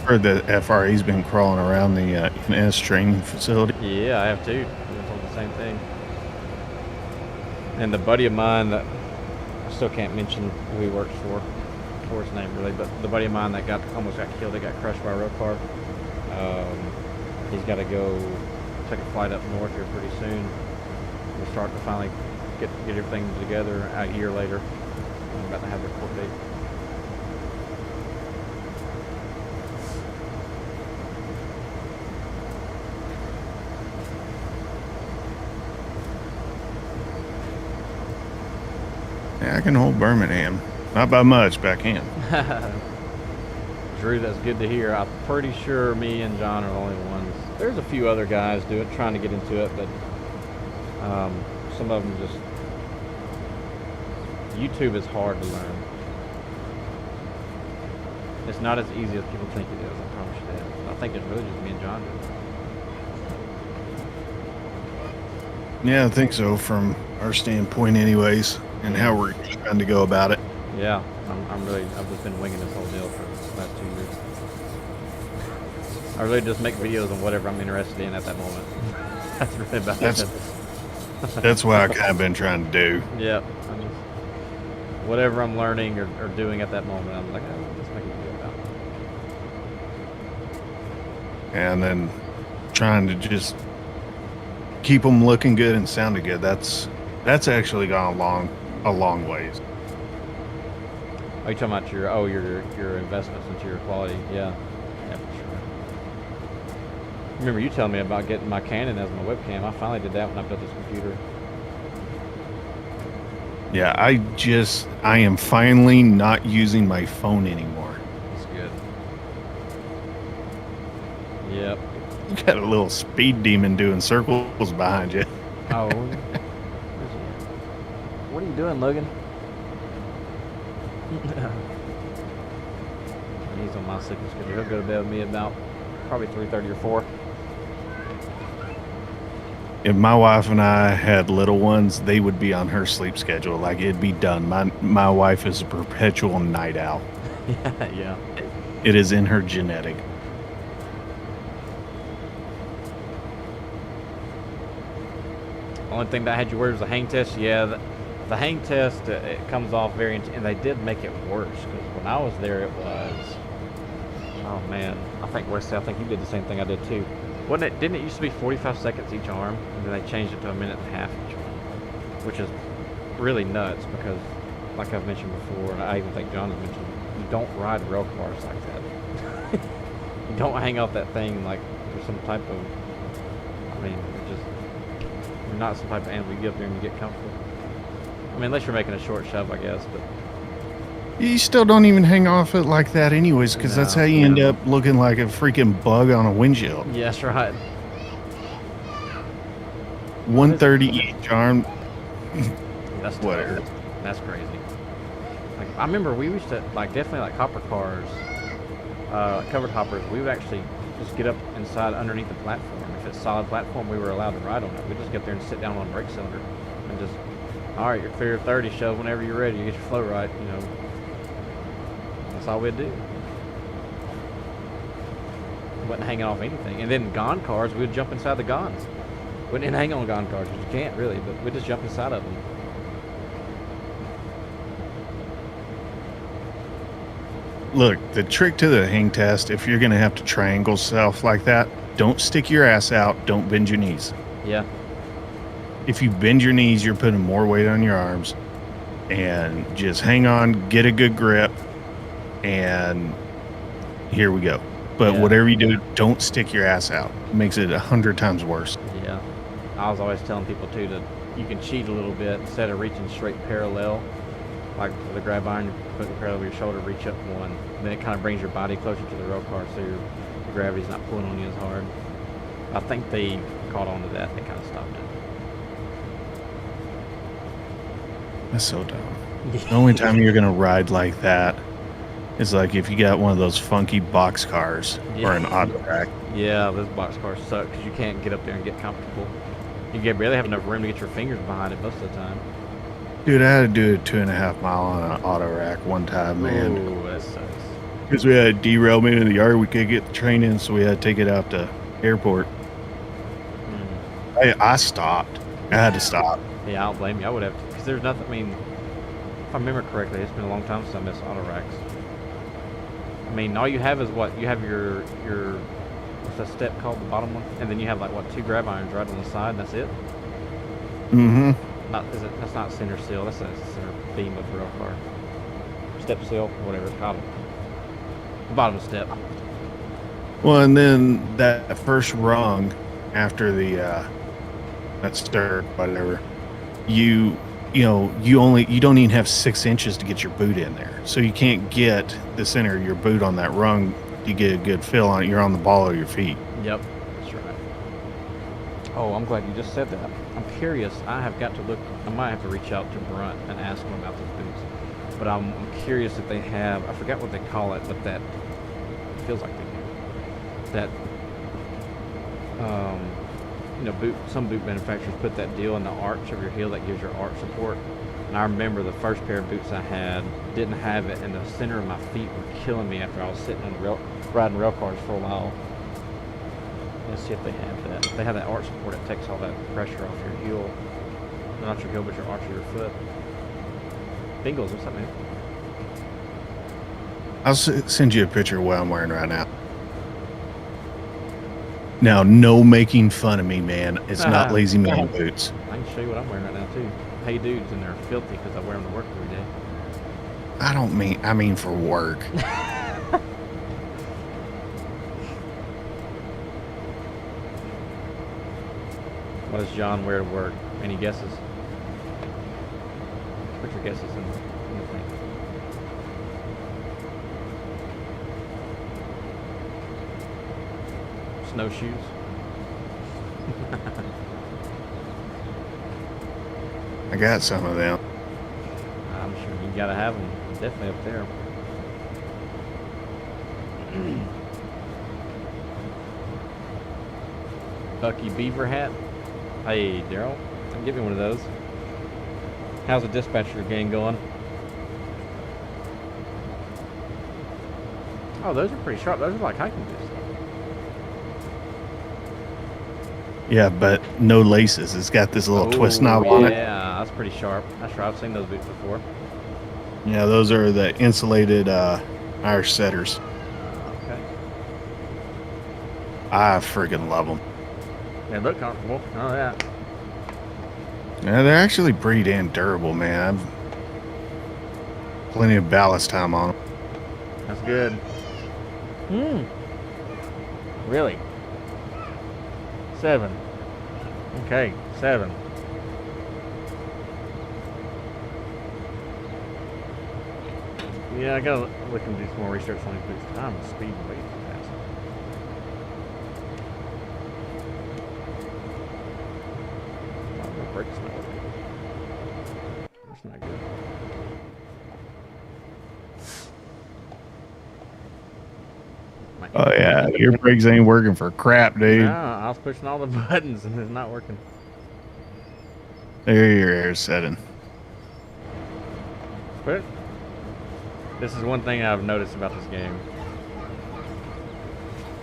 heard that FRA's been crawling around the NS training facility. Yeah, I have too. I was told the same thing. And the buddy of mine that, I still can't mention who he works for his name really, but the buddy of mine that almost got killed, they got crushed by a rail car. He's got to go take a flight up north here pretty soon. We're starting to finally get everything together a year later. I'm about to have their court date. Yeah, I can hold Birmingham. Not by much, but I can. Drew, that's good to hear. I'm pretty sure me and John are the only ones. There's a few other guys trying to get into it, but some of them just... YouTube is hard to learn. It's not as easy as people think it is, I promise you that. I think it's really just me and John doing it. Yeah, I think so, from our standpoint anyways, and how we're trying to go about it. Yeah, I've just been winging this whole deal for the last 2 years. I really just make videos on whatever I'm interested in at that moment. That's really about it. That's what I kind of been trying to do. Yeah, whatever I'm learning or doing at that moment, I'm like, oh, let's make a video about it. And then trying to just keep them looking good and sounding good. That's actually gone a long ways. Are you talking about your investments into your quality? Yeah, for sure. Remember you telling me about getting my Canon as my webcam. I finally did that when I built this computer. Yeah, I am finally not using my phone anymore. That's good. Yep. You got a little speed demon doing circles behind you. Oh. What are you doing, Logan? He's on my sleeping schedule. He'll go to bed with me about probably 3:30 or 4. If my wife and I had little ones, they would be on her sleep schedule. Like, it'd be done. My wife is a perpetual night owl. Yeah. It is in her genetic. Only thing that I had you worried was the hang test. Yeah, the hang test, it comes off very, and they did make it worse, because when I was there, it was, oh man, I think you did the same thing I did too. Didn't it used to be 45 seconds each arm, and then they changed it to 1.5 minutes each arm, which is really nuts, because like I've mentioned before, and I even think John has mentioned, you don't ride rail cars like that. You don't hang out that thing like for some type of, you're not some type of animal. You get up there and you get comfortable. I mean, unless you're making a short shove, I guess, but... You still don't even hang off it like that anyways, because that's how you end up looking like a freaking bug on a windshield. Yeah, that's right. 130 each arm. That's whatever. That's crazy. Like, I remember we used to, definitely hopper cars, covered hoppers, we would actually just get up inside underneath the platform. If it's solid platform, we were allowed to ride on it. We'd just get there and sit down on a brake cylinder and just, all right, you're clear of 30, shove whenever you're ready. You get your float right, That's all we'd do. Wasn't hanging off anything. And then Gone cars, we'd jump inside the Gons. We didn't hang on Gone cars, because you can't really, but we'd just jump inside of them. Look, the trick to the hang test, if you're going to have to triangle self like that, don't stick your ass out, don't bend your knees. Yeah. If you bend your knees, you're putting more weight on your arms. And just hang on, get a good grip, and here we go. But whatever you do, don't stick your ass out. It makes it 100 times worse. Yeah. I was always telling people, too, that you can cheat a little bit. Instead of reaching straight parallel, Like with the grab iron, you put the over your shoulder, reach up one. And then it kind of brings your body closer to the rail car, so your gravity's not pulling on you as hard. I think they caught on to that. They kind of stopped it. That's so dumb. The only time you're gonna ride like that is like if you got one of those funky box cars or an auto rack. Yeah, those box cars suck because you can't get up there and get comfortable. You barely have enough room to get your fingers behind it most of the time. Dude, I had to do a 2.5 mile on an auto rack one time, man. Ooh, that sucks. Because we had a derailment in the yard, we couldn't get the train in, so we had to take it out to airport. I stopped. I had to stop. Yeah, I don't blame you. I would have to, because there's nothing. I mean, if I remember correctly, it's been a long time since I missed auto racks. I mean, all you have is what you have your what's that step called, the bottom one, and then you have like what 2 grab irons right on the side, and that's it. Mm-hmm. That's not center seal. That's a center beam of the rail car. Step seal, whatever it's called. Bottom step. Well, and then that first rung after the that stirred, whatever, you don't even have 6 inches to get your boot in there, so you can't get the center of your boot on that rung. You get a good feel on it. You're on the ball of your feet. Yep, that's right. Oh, I'm glad you just said that. I'm curious. I have got to look. I might have to reach out to Brunt and ask him about those boots. But I'm curious if they have. I forgot what they call it, but that it feels like they do. That some boot manufacturers put that deal in the arch of your heel that gives your arch support. And I remember the first pair of boots I had didn't have it, and the center of my feet were killing me after I was sitting on riding rail cars for a while. Let's see if they have that. If they have that arch support, that takes all that pressure off your heel. Not your heel, but your arch of your foot. Bingles, what's up, man? I'll send you a picture of what I'm wearing right now. Now, no making fun of me, man. It's not lazy man boots. I can show you what I'm wearing right now, too. Hey, dudes, and they're filthy because I wear them to work every day. I mean for work. What does John wear to work? Any guesses? Put your guesses in the thing. Snowshoes. I got some of them. I'm sure you gotta have them. Definitely up there. Bucky Beaver hat. Hey, Daryl, give me one of those. How's the dispatcher gang going? Oh, those are pretty sharp. Those are like hiking boots. Yeah, but no laces. It's got this little twist knob on it. Yeah, that's pretty sharp. That's right. I've seen those boots before. Yeah, those are the insulated Irish setters. Okay. I freaking love them. They look comfortable. Oh, yeah. Yeah, they're actually pretty damn durable, man. I've plenty of ballast time on them. That's good. Really? 7. Okay, 7. Yeah, I gotta look and do some more research on these boots. I'm speeding way too fast. Oh, my brakes not working. That's not good. Oh yeah, your brakes ain't working for crap, dude. No, I was pushing all the buttons and it's not working. There your air's setting. But this is one thing I've noticed about this game.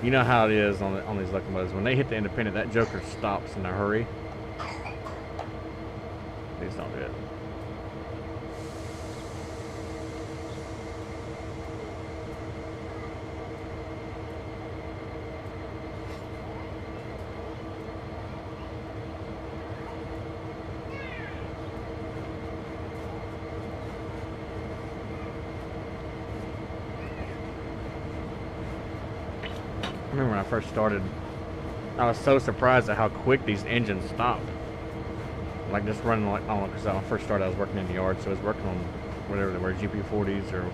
You know how it is on these locomotives. When they hit the independent, that joker stops in a hurry. Please don't do it. I remember when I first started, I was so surprised at how quick these engines stopped. Like just running like, I don't know, because when I first started I was working in the yard, so I was working on whatever they were, GP40s or.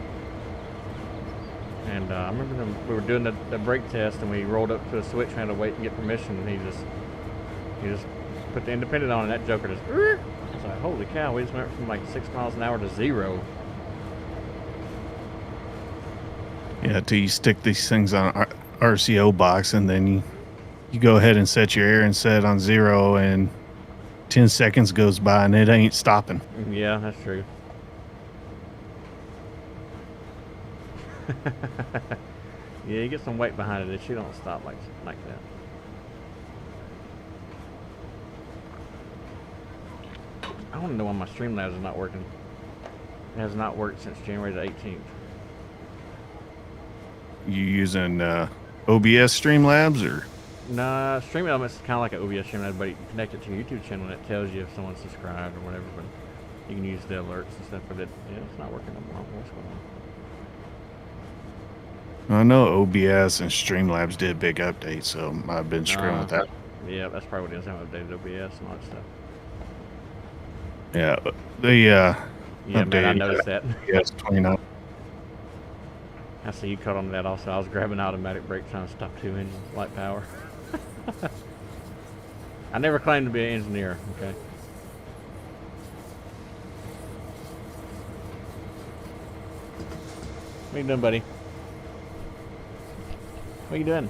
And I remember we were doing the brake test, and we rolled up to a switch, and had to wait and get permission, and he just put the independent on, and that joker just. I was like, holy cow! We just went from like 6 miles an hour to 0. Yeah, till you stick these things on RCO box, and then you go ahead and set your air and set on 0, and 10 seconds goes by, and it ain't stopping. Yeah, that's true. Yeah, you get some weight behind it if you don't stop like that. I want to know why my Streamlabs is not working. It has not worked since January the 18th. You using OBS Streamlabs or? Nah, Stream Elements is kind of like an OBS Streamlabs, but you can connect it to your YouTube channel and it tells you if someone's subscribed or whatever. But you can use the alerts and stuff. But it's not working no more. What's going on? I know OBS and Streamlabs did big updates, so I've been screwing with that. Yeah, that's probably what it is. I haven't updated OBS and all that stuff. Yeah, the yeah, man, I noticed that. Yes, 29. I see you caught on to that also. I was grabbing automatic brake trying to stop 2 engines, light power. I never claimed to be an engineer, okay? What are you doing, buddy? What are you doing?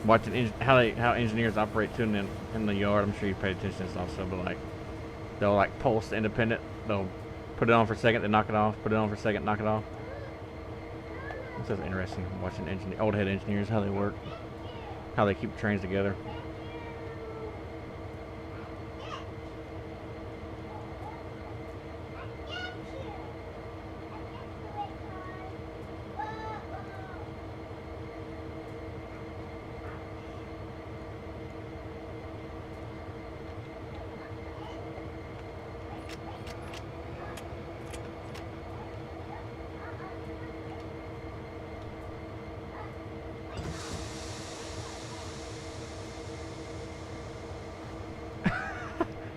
Watching how engineers operate too in the yard. I'm sure you paid attention to this also, but like they'll like pulse the independent. They'll put it on for a second, then knock it off. Put it on for a second, knock it off. This is interesting. Watching old head engineers, how they work, how they keep trains together.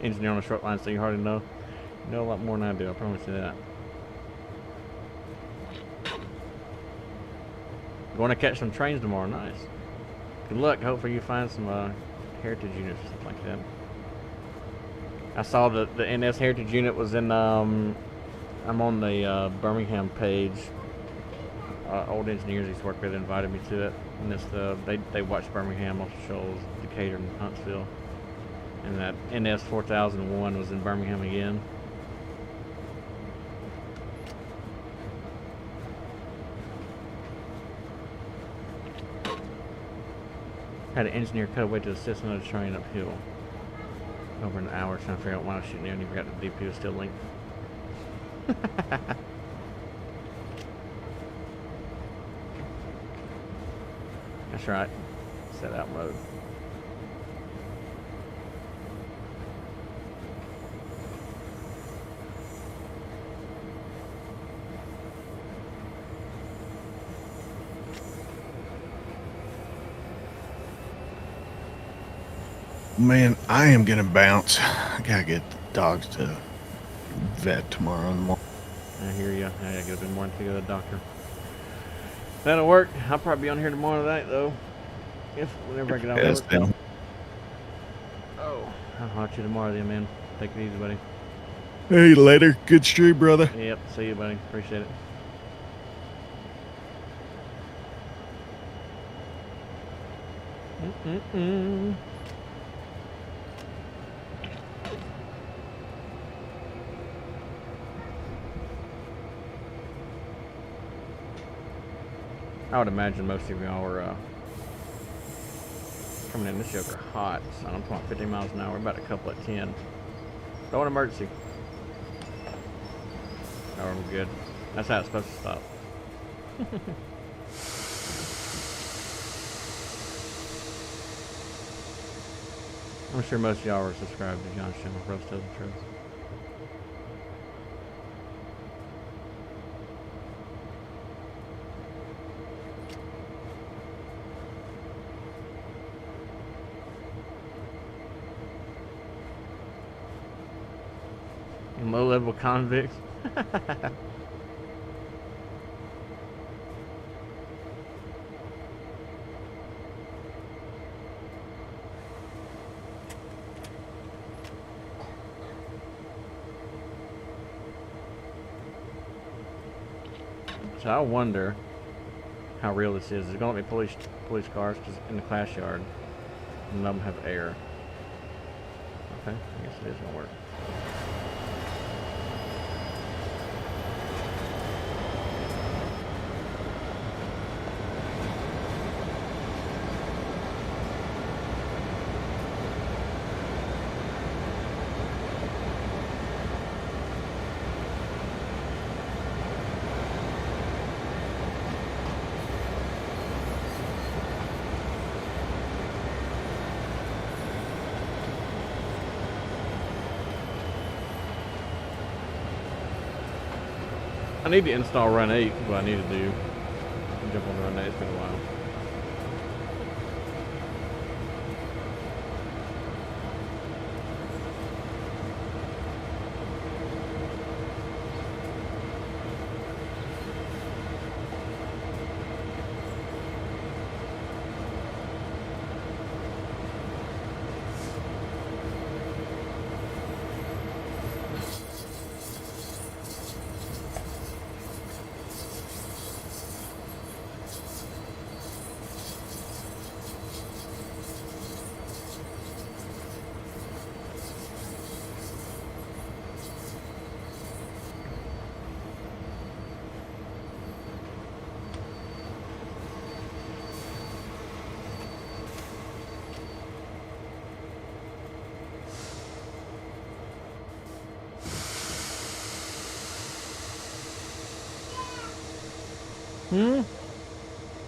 Engineer on a short line, so you hardly know. You know a lot more than I do, I promise you that. Going to catch some trains tomorrow, nice. Good luck, hopefully you find some heritage units or something like that. I saw the NS heritage unit was in, I'm on the Birmingham page. Old engineers he's worked with invited me to it. And this, they watched Birmingham off the Shoals, Decatur, and Huntsville. And that NS 4001 was in Birmingham again. Had an engineer cut away to assist another train uphill. Over an hour trying to figure out why I was shooting there and he forgot the DP was still linked. That's right. Set out mode. Man, I am gonna bounce. I gotta get the dogs to vet tomorrow in the morning. I hear you. I gotta go to the morning to go to the doctor. That'll work. I'll probably be on here tomorrow night though. Whenever I get out of work. Oh, I'll holler at you tomorrow then, man. Take it easy, buddy. Hey, later. Good stream, brother. Yep, see you, buddy. Appreciate it. I would imagine most of y'all are coming in this joker hot. So I'm talking 50 miles an hour. We're about a couple at 10. Throw an emergency. Oh, we're good. That's how it's supposed to stop. I'm sure most of y'all are subscribed to John's channel, Roast of the Truth. Some low-level convicts. So I wonder how real this is. There's going to be police cars just in the class yard. None of them have air. Okay, I guess it is going to work. I need to install Run 8, is what I need to do. Jump on Run 8, it's been a while.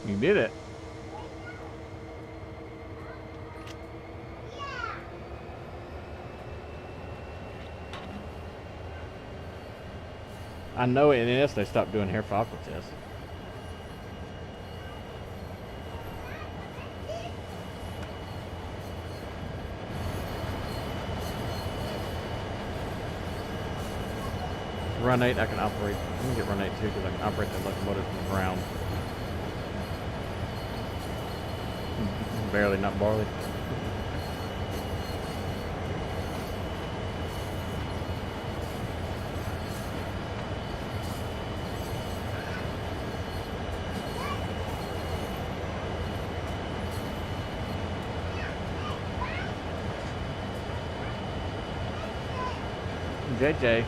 You did it. I know in NS they stopped doing hair follicle tests. Run 8 I can operate. Let me get Run 8 too because I can operate the locomotive from the ground. Barely, not barley. JJ.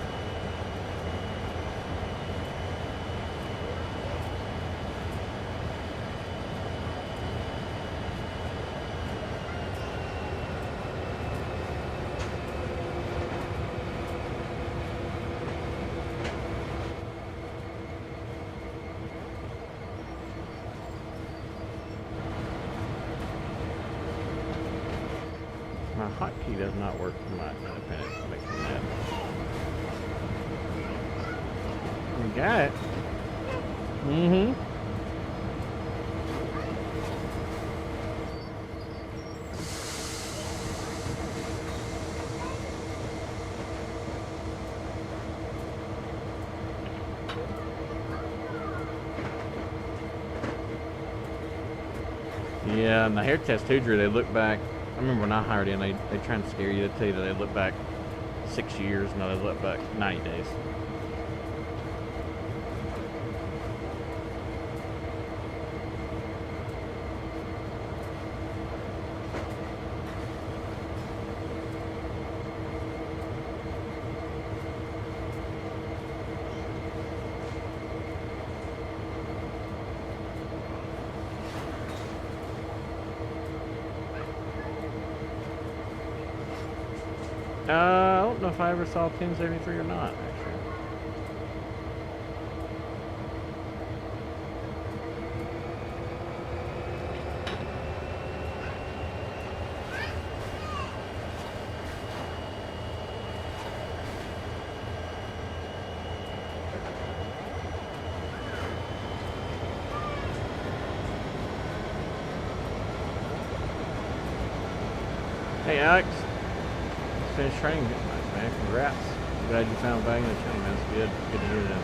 My hotkey does not work for my independent. That makes me mad. You got it. Yeah, and the hair test too, Drew, they look back. I remember when I hired in, they try and scare you. They tell you that they look back 6 years. No, they look back 90 days. I don't know if I ever saw 1073 or not, actually. Hey, Alex. Finished training. Nice, man. Congrats. Glad you found value in the channel, man. It's good. Good to hear that.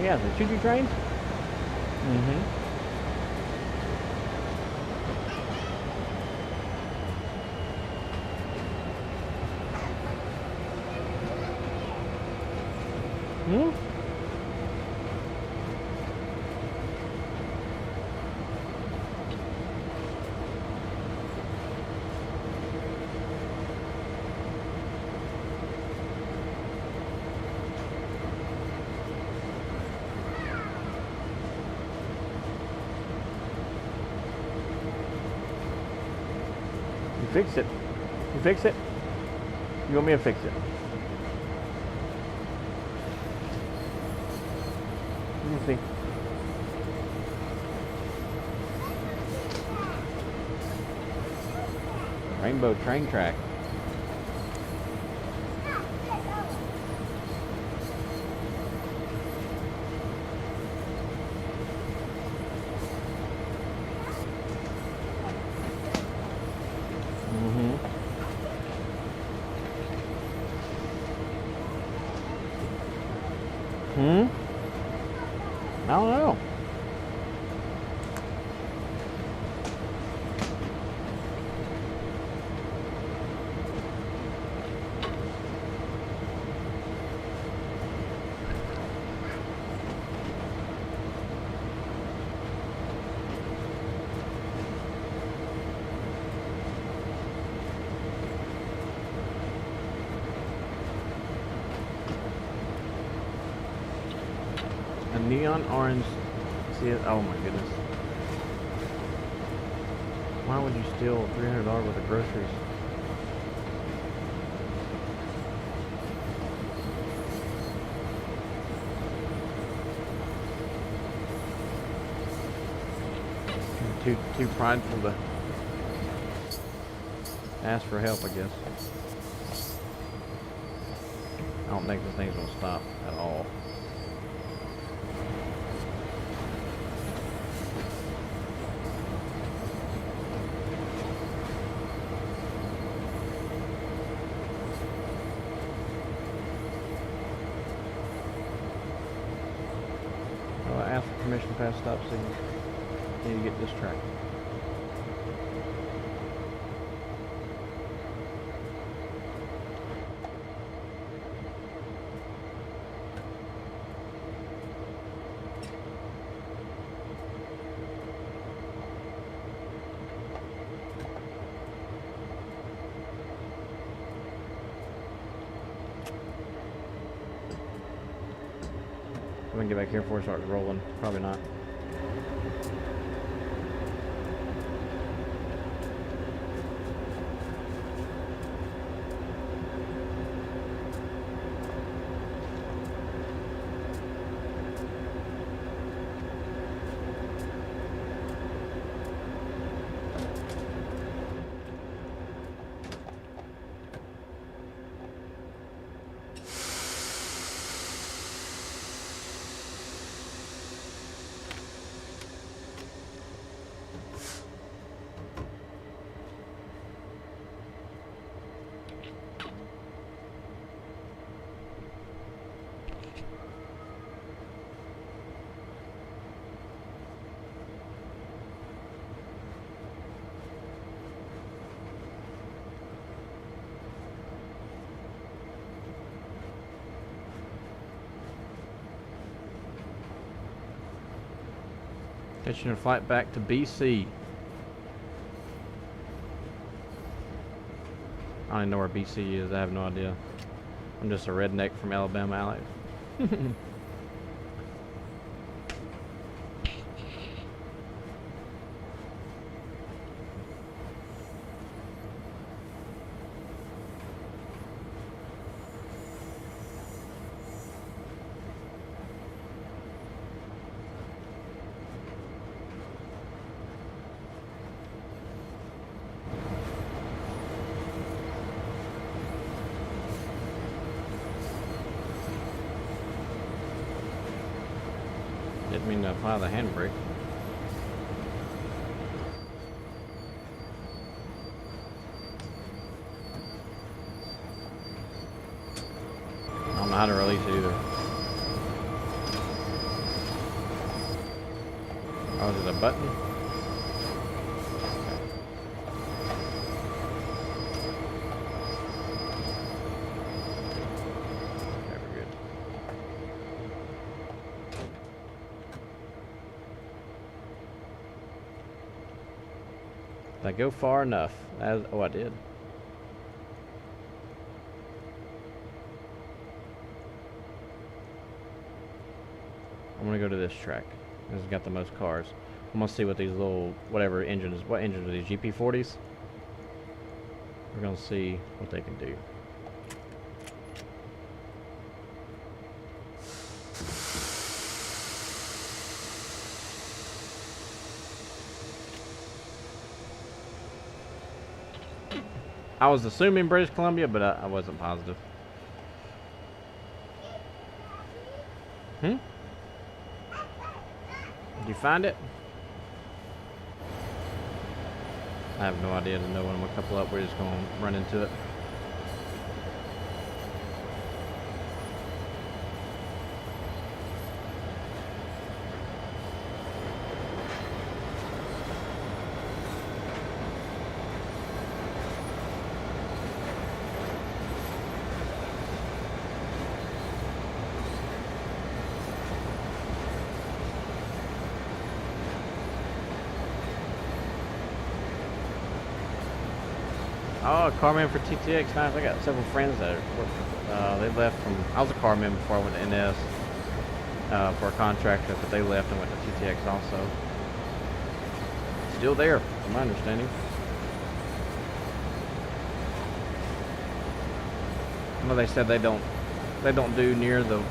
Yeah, the choo-choo train? Mm-hmm. Hmm? You fix it. You fix it? You want me to fix it? Let me see. Rainbow train track. Hmm? I don't know. A neon orange. See it? Oh my goodness. Why would you steal $300 worth of groceries? Too prideful to ask for help, I guess. I don't think this thing's gonna stop at all. Ask for permission to pass stop signal. Need to get this track. I'm gonna get back here before it starts rolling. Probably not. Catching a flight back to BC. I don't even know where BC is. I have no idea. I'm just a redneck from Alabama, Alex. Didn't mean to apply the handbrake. know how to release it either. Oh, is it a button? Okay, we're good. Did I go far enough? Oh, I did. I'm gonna go to this track. This has got the most cars. I'm gonna see what these little, whatever engines, what engines are these, GP40s? We're gonna see what they can do. I was assuming British Columbia, but I wasn't positive. Did you find it? I have no idea to know when I'm gonna couple up. We're just gonna run into it. Oh, a carman for TTX. Nice. I got several friends that work. They left from. I was a carman before I went to NS for a contractor, but they left and went to TTX also. Still there, from my understanding. I know they said they don't do near the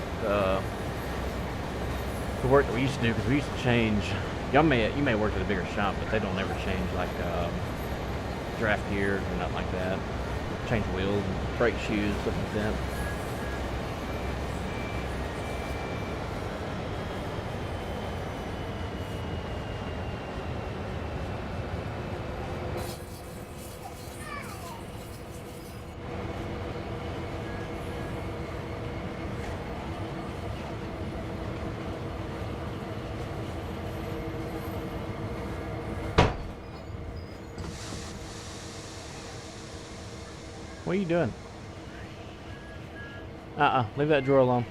work that we used to do, because we used to change. You may have worked at a bigger shop, but they don't ever change like. Draft gears or nothing like that. Change wheels and brake shoes, stuff like that. What are you doing? Leave that drawer alone.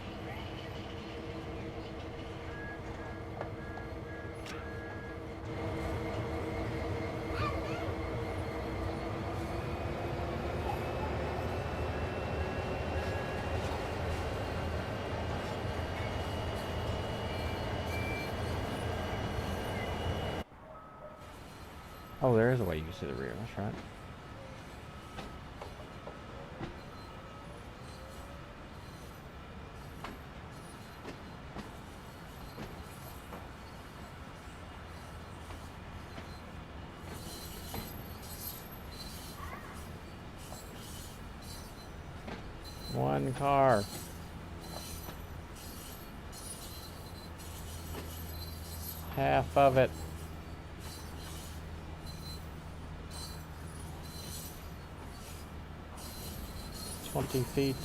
Oh, there is a way you can see the rear. That's right. One car. Half of it. $20 feet.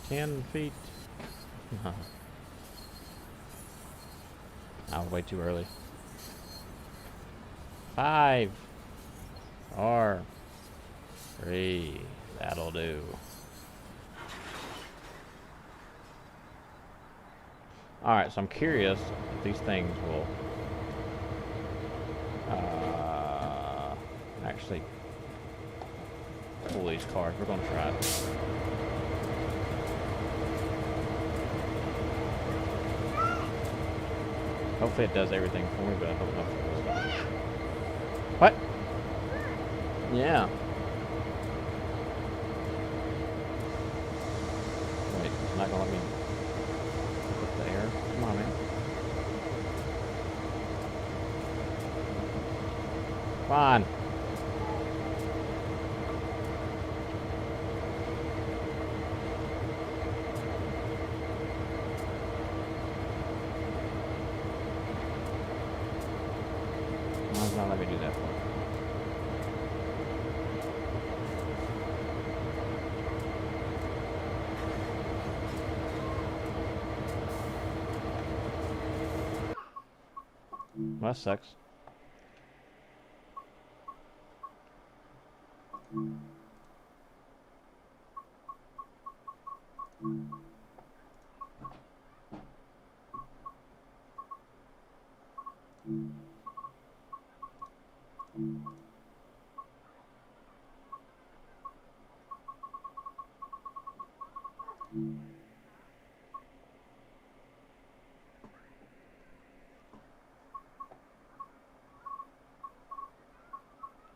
$10 feet. I was way too early. 5, 4, 3. That'll do. Alright, so I'm curious if these things will actually pull these cars. We're gonna try it. Hopefully it does everything for me, but I don't know if it will. What? Yeah. Wait, it's not gonna let me pick up the air. Come on, man. Come on. Why does not let me do that for? Well, that sucks.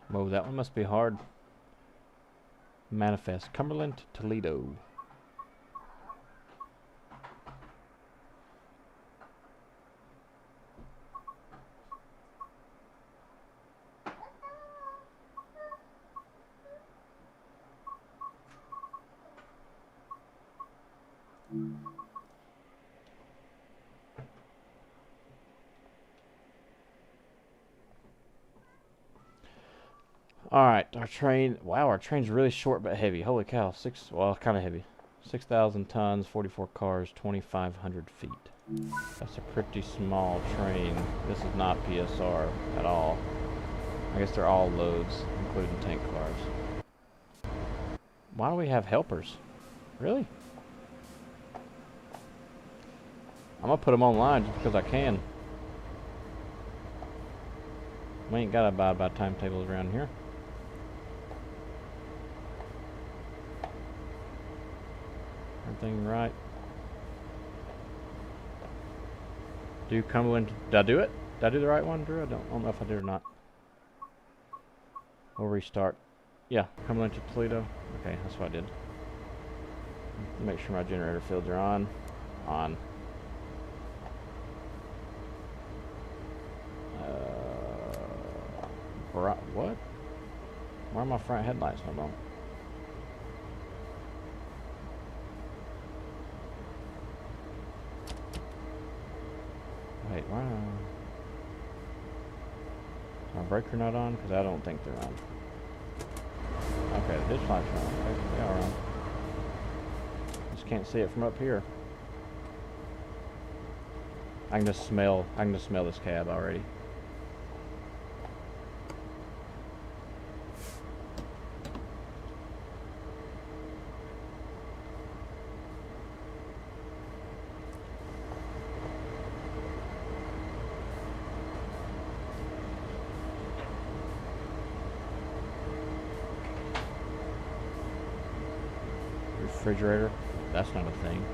Whoa, that one must be hard. Manifest. Cumberland to Toledo. Alright, our train. Wow, our train's really short but heavy. Holy cow. Well, kind of heavy. 6,000 tons, 44 cars, 2,500 feet. That's a pretty small train. This is not PSR at all. I guess they're all loads, including tank cars. Why do we have helpers? Really? I'm gonna put them online just because I can. We ain't gotta abide by timetables around here. Everything right. Do Cumberland? Did I do it? Did I do the right one, Drew? I don't know if I did or not. We'll restart. Yeah, Cumberland to Toledo. Okay, that's what I did. Make sure my generator fields are on. On. What? Why are my front headlights not on? Wait, why? Is my breaker not on? Because I don't think they're on. Okay, the ditch lights are on. Okay, they are on. Just can't see it from up here. I can just smell this cab already. Refrigerator, that's not a thing.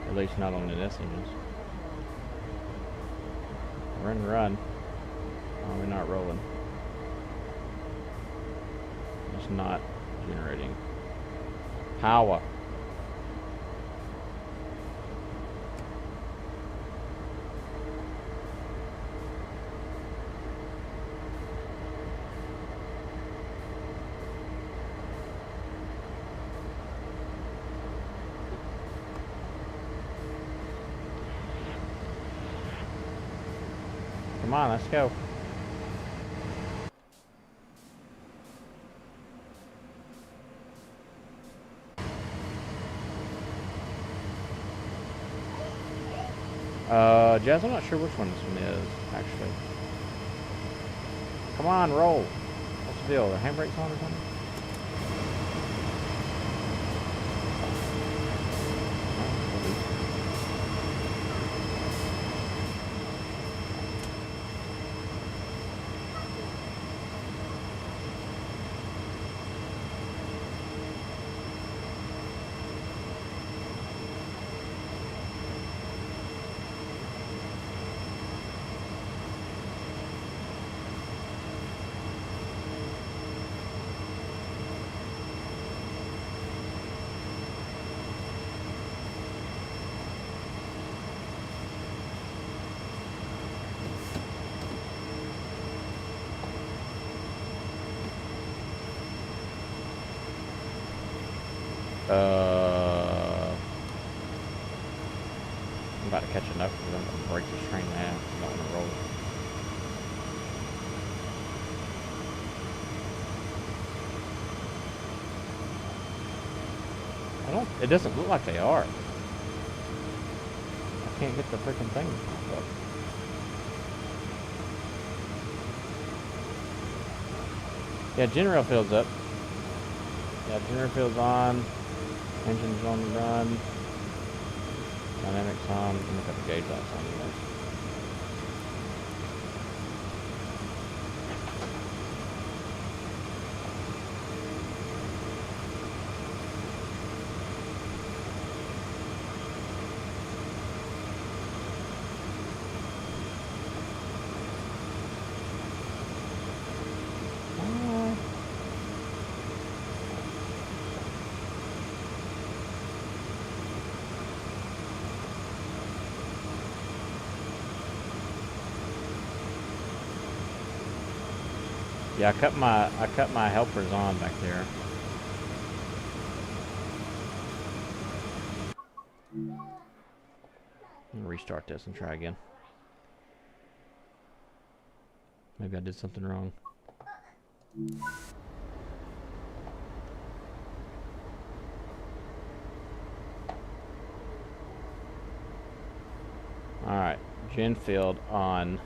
At least not on the NS engines. Run. Oh, we're not rolling. It's not generating power. Come on, let's go. Jazz, I'm not sure which one this one is, actually. Come on, roll. What's the deal? Are the handbrakes on or something? I'm about to catch enough because I'm going to break this train in half. I don't want to roll it. It doesn't look like they are. I can't get the freaking thing up. Yeah, general field's up. Yeah, general field's on. Engine's on the run. Dynamics on. Let me look at the gauge lights on you guys. Yeah, I cut my helpers on back there. I'm gonna restart this and try again. Maybe I did something wrong. Alright, gen field on.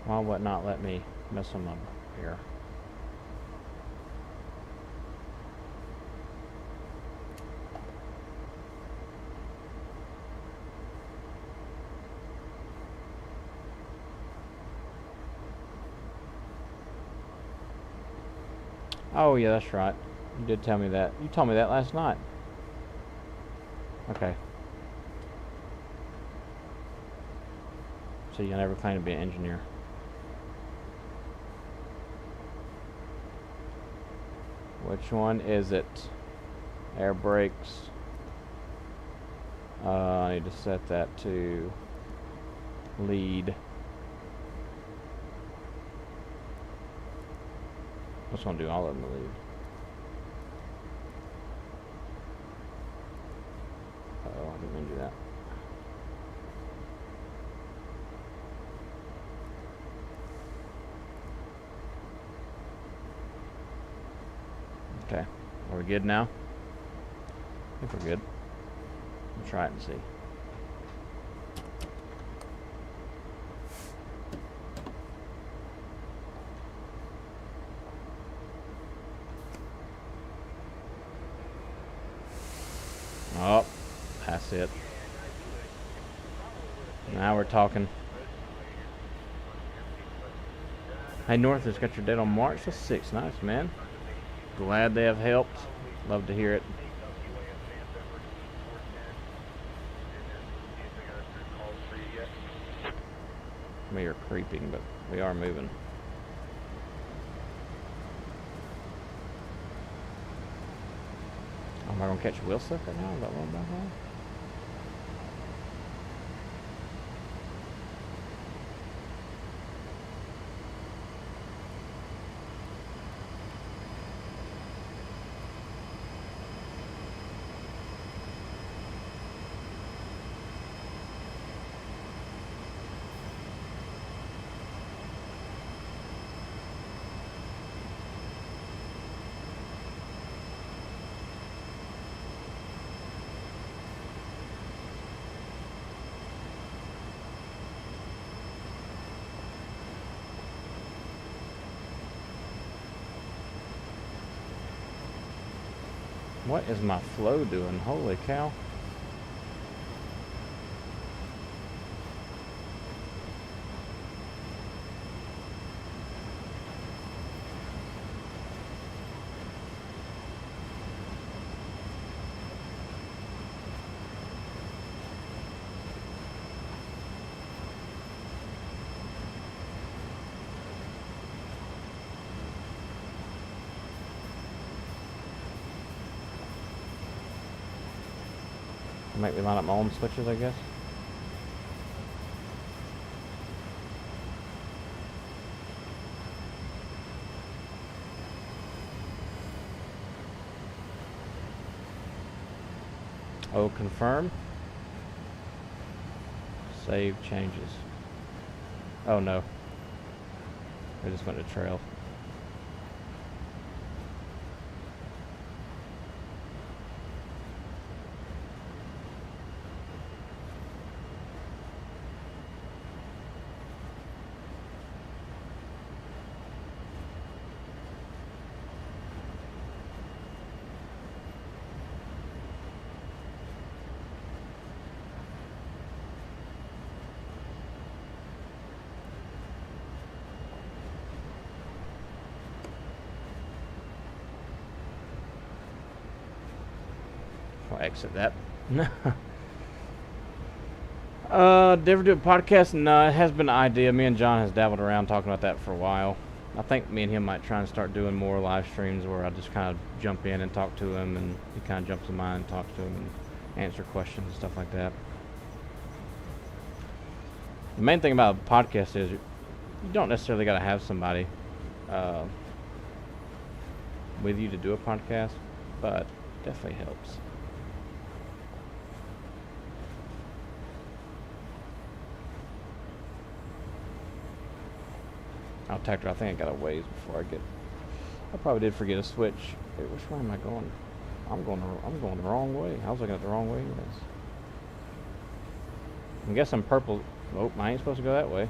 Why would not let me mess them up here? Oh yeah, that's right. You did tell me that. You told me that last night. Okay. So you'll never claim to be an engineer. Which one is it? Air brakes. I need to set that to lead. I just want to do all of them to lead. Oh, I didn't mean to do that. Okay, are we good now? I think we're good. We'll try it and see. Oh, that's it. Now we're talking. Hey, Northern's got your date on March the 6th. Nice, man. Glad they have helped. Love to hear it. We are creeping, but we are moving. Am I going to catch wheel slip right now? Is that what I'm about to have? What is my flow doing? Holy cow. Make me line up my own switches, I guess. Oh, confirm. Save changes. Oh no. I just went to trail. I'll exit that. Did ever do a podcast? No, it has been an idea. Me and John has dabbled around talking about that for a while. I think me and him might try and start doing more live streams where I just kind of jump in and talk to him, and he kind of jumps in mine and talks to him and answer questions and stuff like that. The main thing about a podcast is you don't necessarily got to have somebody with you to do a podcast, but it definitely helps. Oh, Tactor, I think I got a ways before I get. I probably did forget a switch. Wait, which way am I going? I'm going the wrong way. I was looking at the wrong way. Yes. I guess I'm purple. Oh, I ain't supposed to go that way.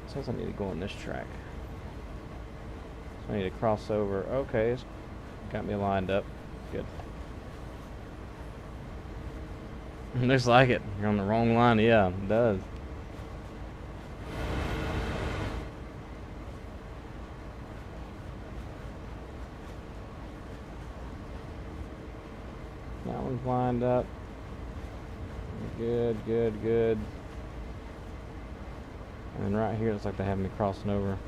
It says I need to go on this track. I need to cross over. Okay, it's got me lined up. Good. Looks like it. You're on the wrong line. Yeah, it does. That one's lined up. Good, good, good. And right here, it's like they have me crossing over.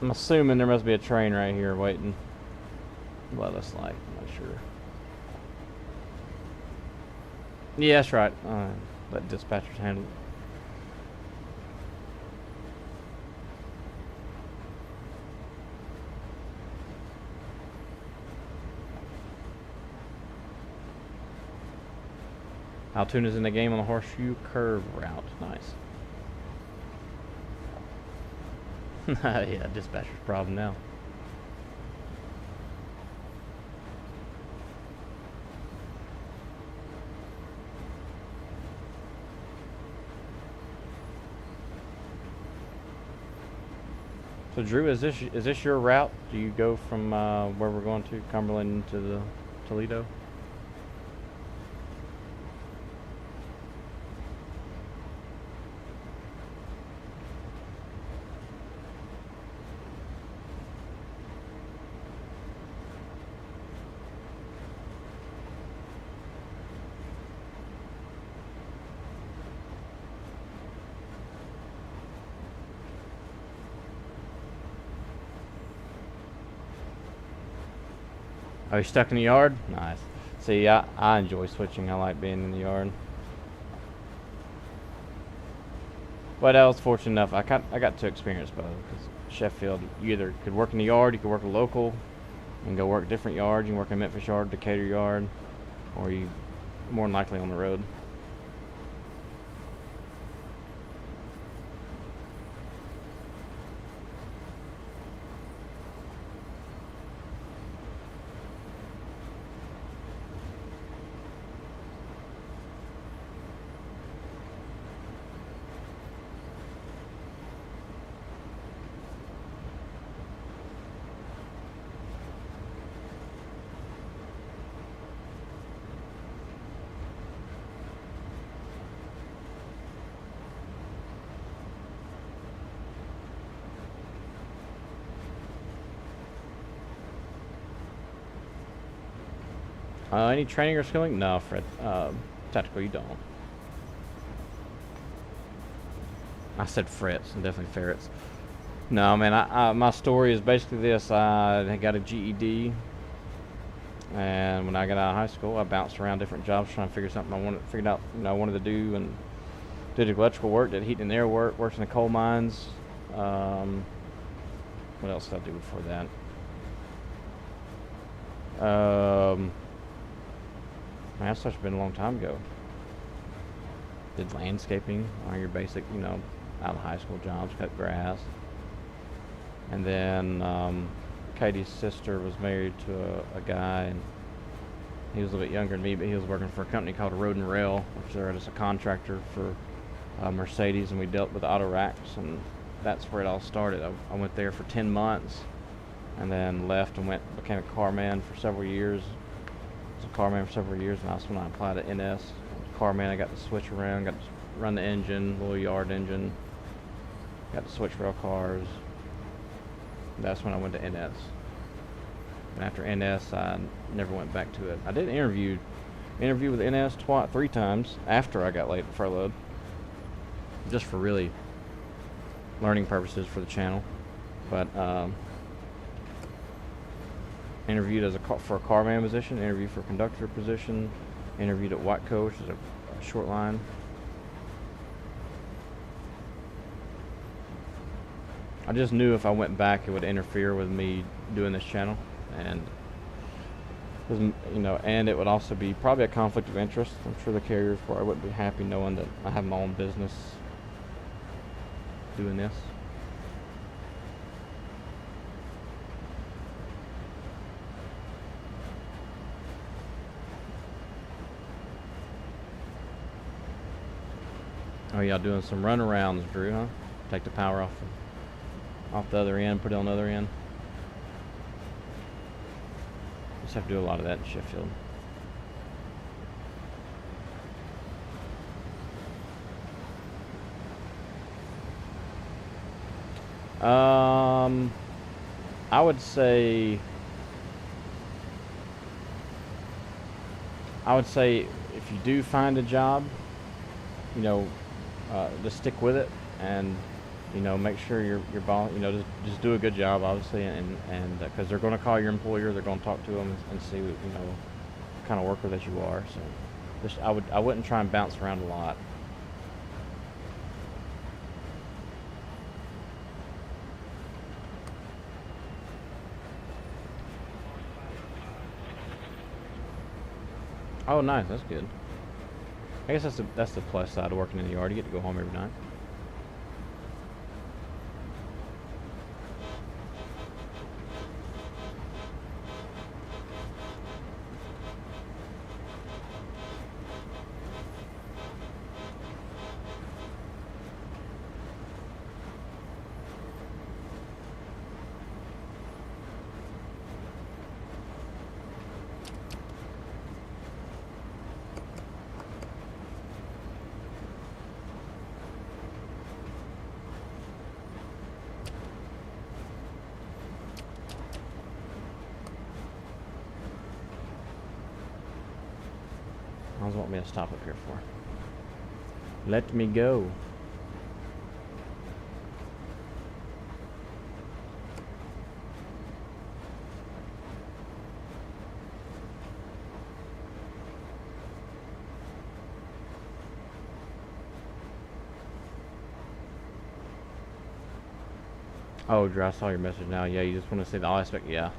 I'm assuming there must be a train right here waiting. What it's like, I'm not sure. Yeah, that's right. Let dispatchers handle it. Altoona's in the game on the horseshoe curve route. Nice. Yeah, dispatcher's problem now. So Drew, is this your route? Do you go from where we're going to Cumberland to the Toledo? Are you stuck in the yard? Nice. See, I enjoy switching. I like being in the yard. But I was fortunate enough. I got to experience both. Because Sheffield, you either could work in the yard, you could work a local, and go work different yards. You can work in Memphis yard, Decatur yard, or you more than likely on the road. Any training or skilling? No, Fred. Tactical, you don't. I said frets, and definitely ferrets. No, man. My story is basically this. I got a GED, and when I got out of high school, I bounced around different jobs trying to figure something figured out I wanted to do, and did electrical work, did heat and air work, worked in the coal mines. What else did I do before that? Man, that's such been a long time ago. Did landscaping on your basic, out of high school jobs, cut grass. And then Katie's sister was married to a guy, and he was a little bit younger than me, but he was working for a company called Road and Rail, which they're just a contractor for Mercedes, and we dealt with auto racks, and that's where it all started. I went there for 10 months, and then left and became a car man for several years. was a carman for several years, and that's when I applied to NS. Carman, I got to switch around, got to run the engine, little yard engine. Got to switch rail cars. That's when I went to NS. And after NS, I never went back to it. I did interview with NS 3 times after I got laid furloughed, just for really learning purposes for the channel. But interviewed for a carman position, interviewed for a conductor position, interviewed at Watco, which is a short line. I just knew if I went back, it would interfere with me doing this channel, and and it would also be probably a conflict of interest. I'm sure the carriers probably wouldn't be happy knowing that I have my own business doing this. Oh, y'all doing some runarounds, Drew, huh? Take the power off the other end, put it on the other end. Just have to do a lot of that in Sheffield. I would say if you do find a job, just stick with it, and make sure your boss, just do a good job, obviously, and because they're going to call your employer, they're going to talk to them and see what kind of worker that you are. So just I wouldn't try and bounce around a lot. Oh, nice, that's good. I guess that's the plus side of working in the yard. You get to go home every night. What does it want me to stop up here for? Let me go. Oh, Drew, I saw your message now. Yeah, you just want to see the aspect. Yeah,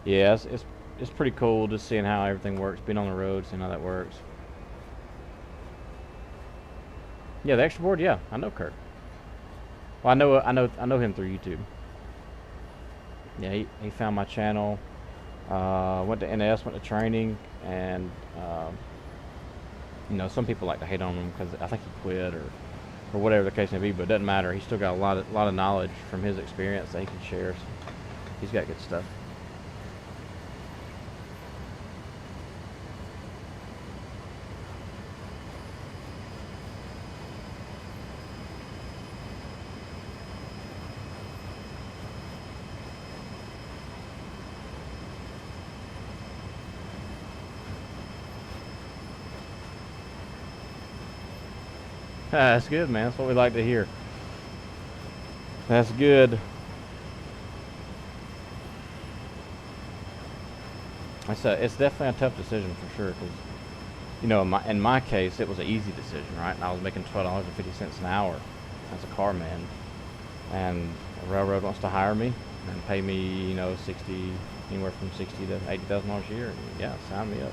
yeah, it's pretty cool just seeing how everything works, being on the road, seeing how that works. Yeah, the extra board. Yeah, I know Kurt. Well, I know him through YouTube. Yeah, he found my channel. Went to NS, went to training, and some people like to hate on him because I think he quit or whatever the case may be. But it doesn't matter. He's still got a lot of knowledge from his experience that he can share. So he's got good stuff. That's good, man. That's what we like to hear. That's good. It's definitely a tough decision for sure, because in my case it was an easy decision, right? And I was making $12.50 an hour as a carman, and a railroad wants to hire me and pay me, anywhere from $60,000 to $80,000 a year. Yeah, sign me up.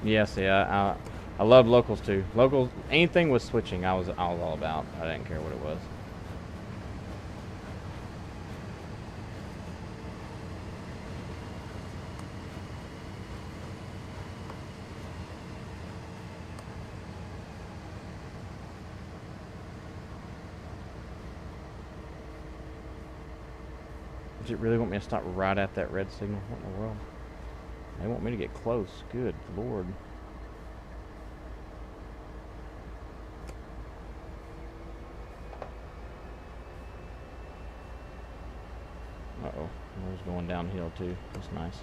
Yes, yeah, I love locals too. Locals, anything with switching, I was all about. I didn't care what it was. Does it really want me to stop right at that red signal? What in the world? They want me to get close. Good lord. Uh-oh. I was going downhill too. That's nice.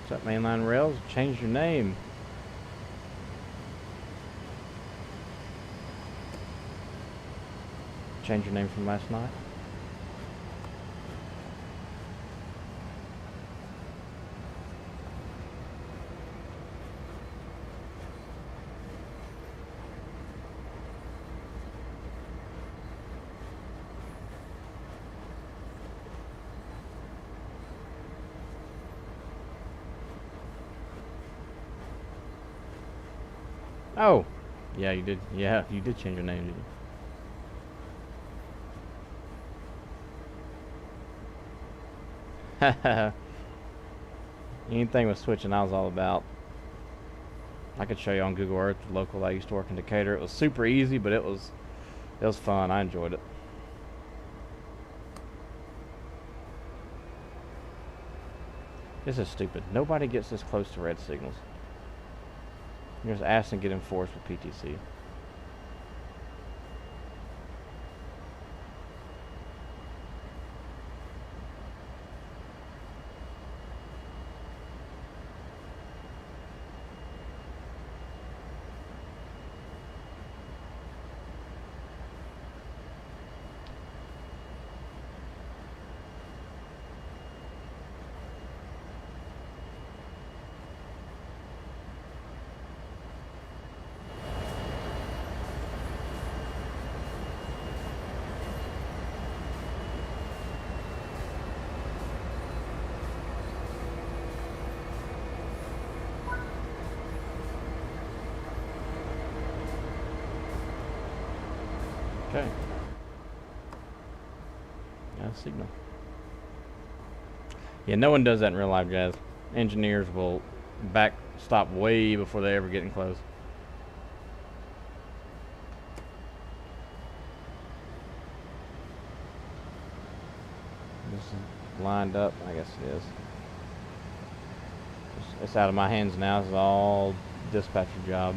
What's up, mainline rails? Change your name. Change your name from last night. Oh, yeah, you did. Yeah, you did change your name, didn't you? Anything with switching, I was all about. I could show you on Google Earth the local I used to work in Decatur. It was super easy, but it was fun. I enjoyed it. This is stupid. Nobody gets this close to red signals. You're just asking to get enforced with PTC. Okay. Got a signal. Yeah, no one does that in real life, guys. Engineers will stop way before they ever get in close. This is lined up, I guess it is. It's out of my hands now. It's all dispatcher job.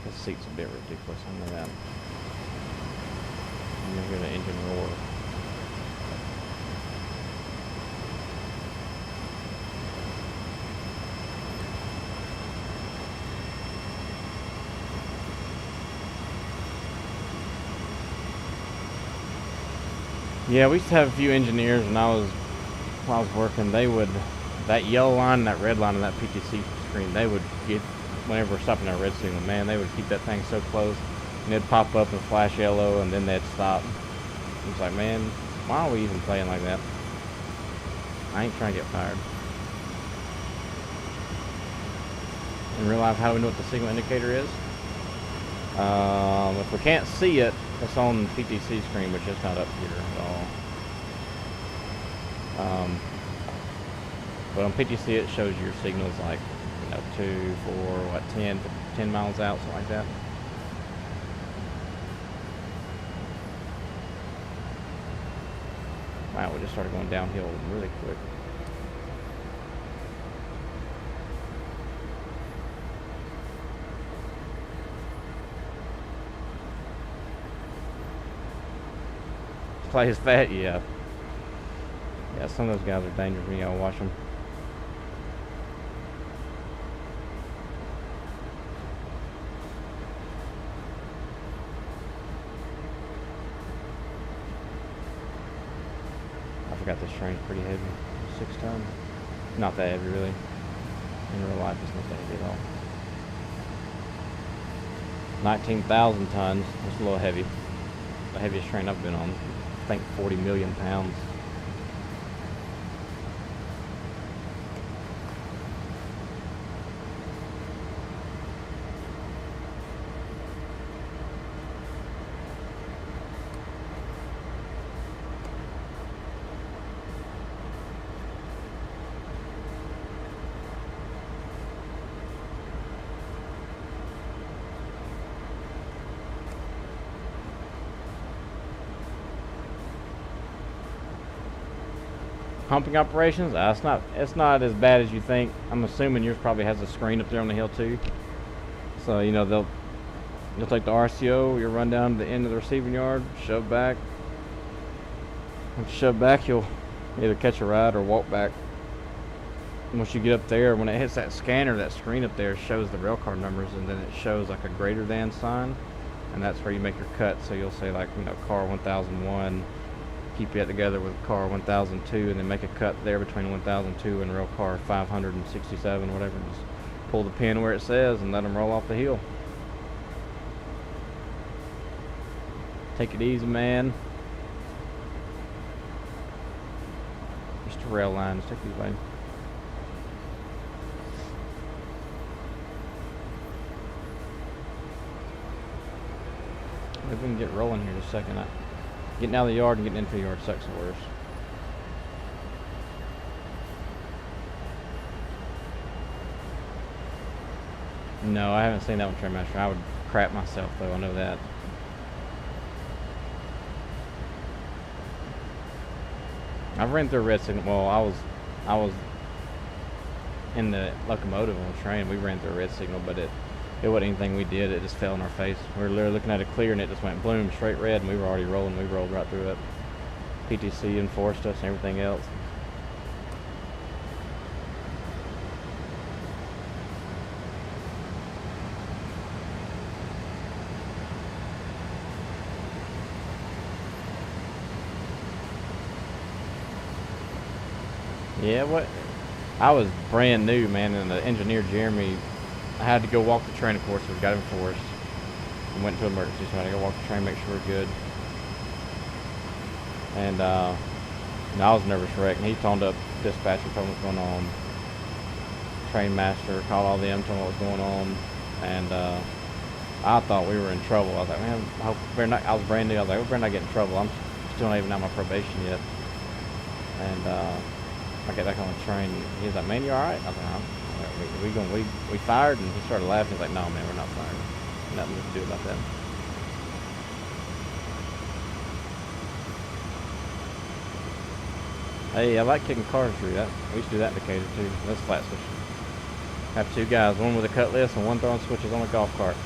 This seat's a bit ridiculous. I know that. I'm gonna hear the engine roar. Yeah, we used to have a few engineers when I was working. They would, that yellow line and that red line on that PTC screen, they would get, whenever we're stopping at red signal, man, they would keep that thing so close, and it'd pop up and flash yellow, and then they'd stop. It's like, man, why are we even playing like that? I ain't trying to get fired. In real life, how do we know what the signal indicator is? If we can't see it, it's on the PTC screen, which is not up here at all. But on PTC, it shows your signals like, 2, 4, 10 miles out, something like that. Wow, we just started going downhill really quick. Plays fat, yeah. Yeah, some of those guys are dangerous when you gotta watch them. I forgot this train's pretty heavy. 6 tons. Not that heavy, really. In real life, it's not that heavy at all. 19,000 tons. That's a little heavy. The heaviest train I've been on. I think 40 million pounds. Pumping operations, it's not as bad as you think. I'm assuming yours probably has a screen up there on the hill too. So you know you'll take the RCO, you'll run down to the end of the receiving yard, shove back. Once you shove back, you'll either catch a ride or walk back. And once you get up there, when it hits that scanner, that screen up there shows the rail car numbers, and then it shows like a greater than sign, and that's where you make your cut. So you'll say like, you know, car 1001, keep that together with car 1002, and then make a cut there between 1002 and rail car 567, whatever. Just pull the pin where it says and let them roll off the hill. Take it easy, man. Just a rail line. Just take it easy, buddy. Maybe we can get rolling here in a second. Getting out of the yard and getting into the yard sucks the worst. No, I haven't seen that one, Trainmaster. I would crap myself though. I know that. I've ran through a red signal. Well, I was in the locomotive on the train. We ran through a red signal, but it wasn't anything we did. It just fell in our face. We were literally looking at it clear, and it just went bloom straight red, and we were already rolling. We rolled right through it. PTC enforced us and everything else. Yeah, what? I was brand new, man, and the engineer, Jeremy, I had to go walk the train, of course, so we got enforced. We went to emergency, so I had to go walk the train, make sure we're good. And I was nervous wreck, and he phoned up dispatcher, told me what's going on. Train master, called all them, told me what was going on. And I thought we were in trouble. I was like, man, I hope we're not, I was brand new. I was like, we better not get in trouble. I'm still not even on my probation yet. And I get back on the train. He was like, man, you all right? I was like, we fired? And he started laughing. He's like, no, man, we're not fired. Nothing to do about that. Hey, I like kicking cars through that. We used to do that in Decatur too. That's flat switch. Have two guys, one with a cutlass and one throwing switches on a golf cart.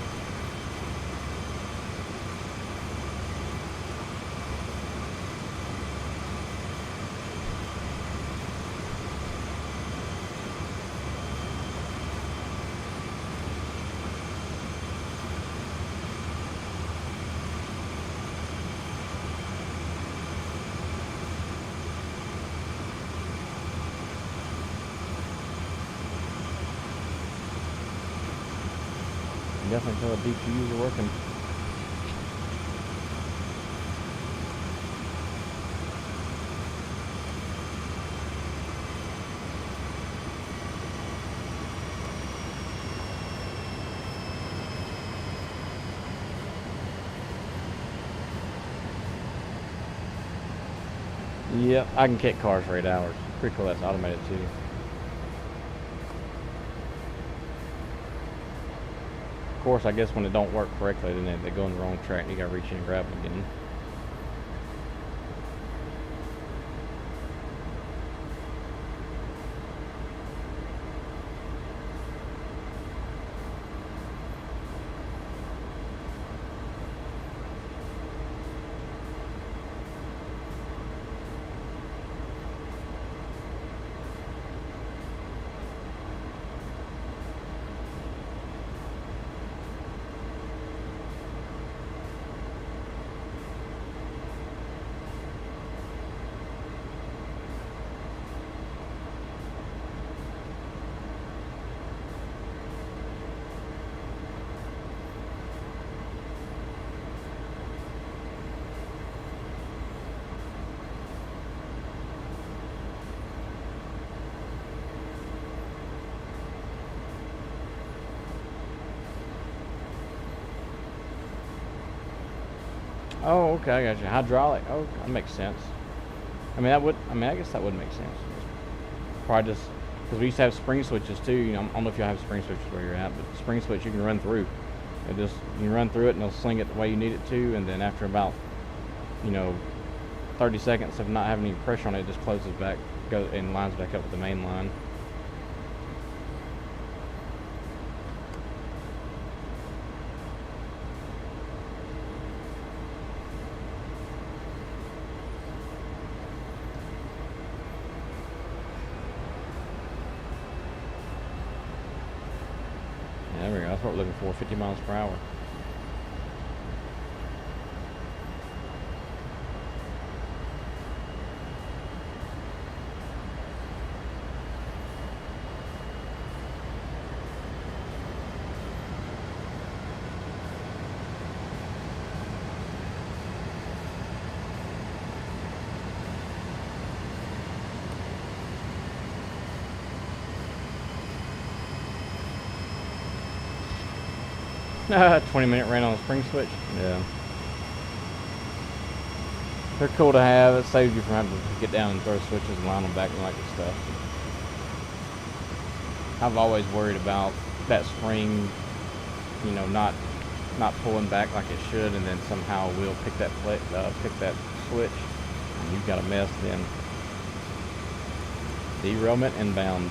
Definitely tell the DPUs are working. Yep, I can kick cars for 8 hours. Pretty cool, that's automated too. Of course, I guess when it don't work correctly, then they go on the wrong track and you gotta reach in and grab them again. Oh, okay, I got you. Hydraulic. Oh, that makes sense. I guess that would make sense. Probably just because we used to have spring switches too. You know, I don't know if you have spring switches where you're at, but spring switch you can run through. You can run through it and it'll sling it the way you need it to, and then after about 30 seconds of not having any pressure on it, it just closes back Go and lines back up with the main line. Yeah, there we go. That's what we're looking for. 50 miles per hour. Ah, 20-minute ran on the spring switch. Yeah. They're cool to have. It saves you from having to get down and throw switches and line them back and like this stuff. I've always worried about that spring, you know, not pulling back like it should, and then somehow we'll pick that switch, and you've got a mess then. Derailment inbound.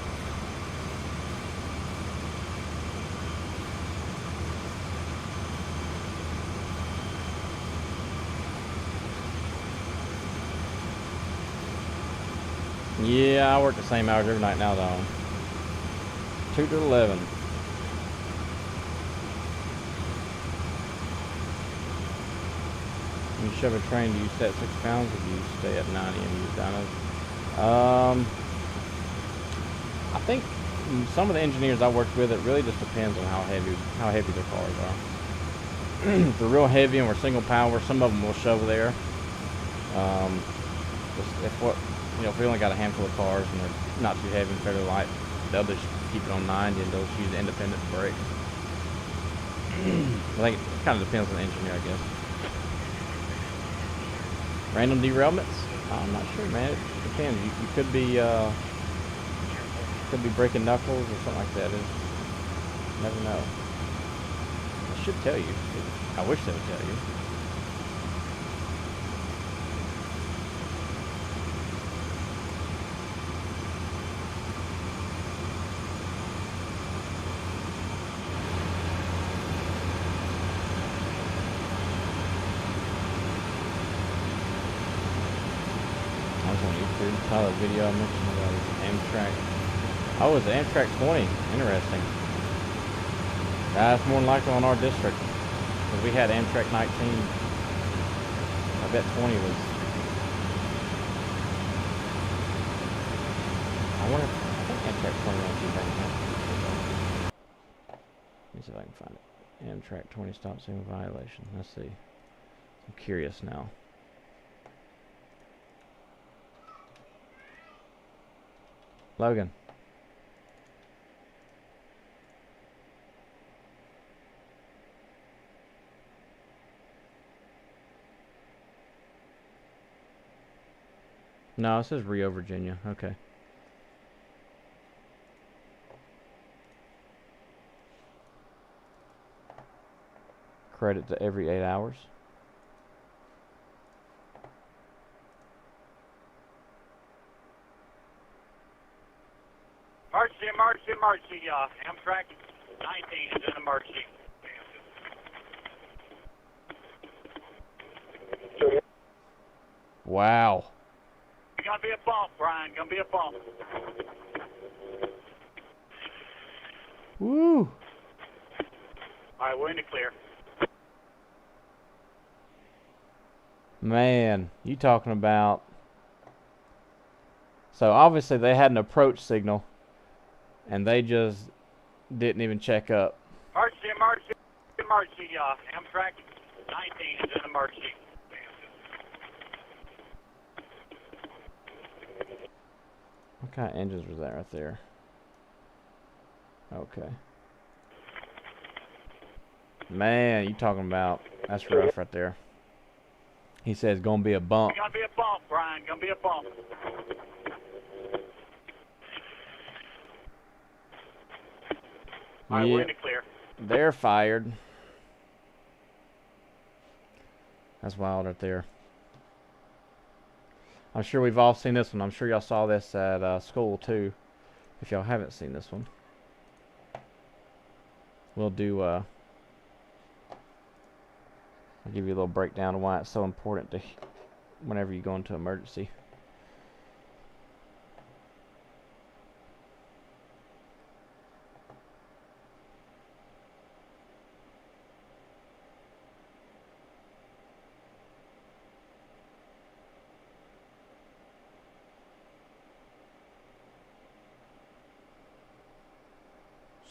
Yeah, I work the same hours every night now, though. 2 to 11. When you shove a train, do you stay at 6 pounds, or do you stay at 90 and use dynos? I think some of the engineers I worked with, it really just depends on how heavy their cars are. If they're real heavy and we're single power, some of them will shove there. If we only got a handful of cars and they're not too heavy and fairly light, they'll just keep it on 90 and they'll just use independent brakes. I think it kind of depends on the engineer, I guess. Random derailments? I'm not sure, man. It depends. You could be breaking knuckles or something like that. You never know. I should tell you. I wish they would tell you. Saw that video I mentioned about Amtrak. Oh, it's the Amtrak 20. Interesting. That's more than likely on our district. Because we had Amtrak 19. I bet 20 was. I think Amtrak 20 ran 2 times. Let me see if I can find it. Amtrak 20 stop signal violation. Let's see. I'm curious now. Logan. No, it says Rio, Virginia. Okay. Credit to every 8 hours. Emergency, Amtrak 19 is an emergency. Wow. Gonna be a bump, Brian. Gonna be a bump. Woo. All right, we're in the clear. Man, you talking about... So obviously they had an approach signal, and they just didn't even check up. Emergency, Amtrak 19 is an emergency. What kind of engines was that right there? Okay. Man, you talking about... That's rough right there. He says gonna be a bump. Gonna be a bump, Brian. Gonna be a bump. All right, we're in the clear. They're fired. That's wild right there. I'm sure we've all seen this one. I'm sure y'all saw this at school too. If y'all haven't seen this one, we'll do. I'll give you a little breakdown of why it's so important to whenever you go into emergency.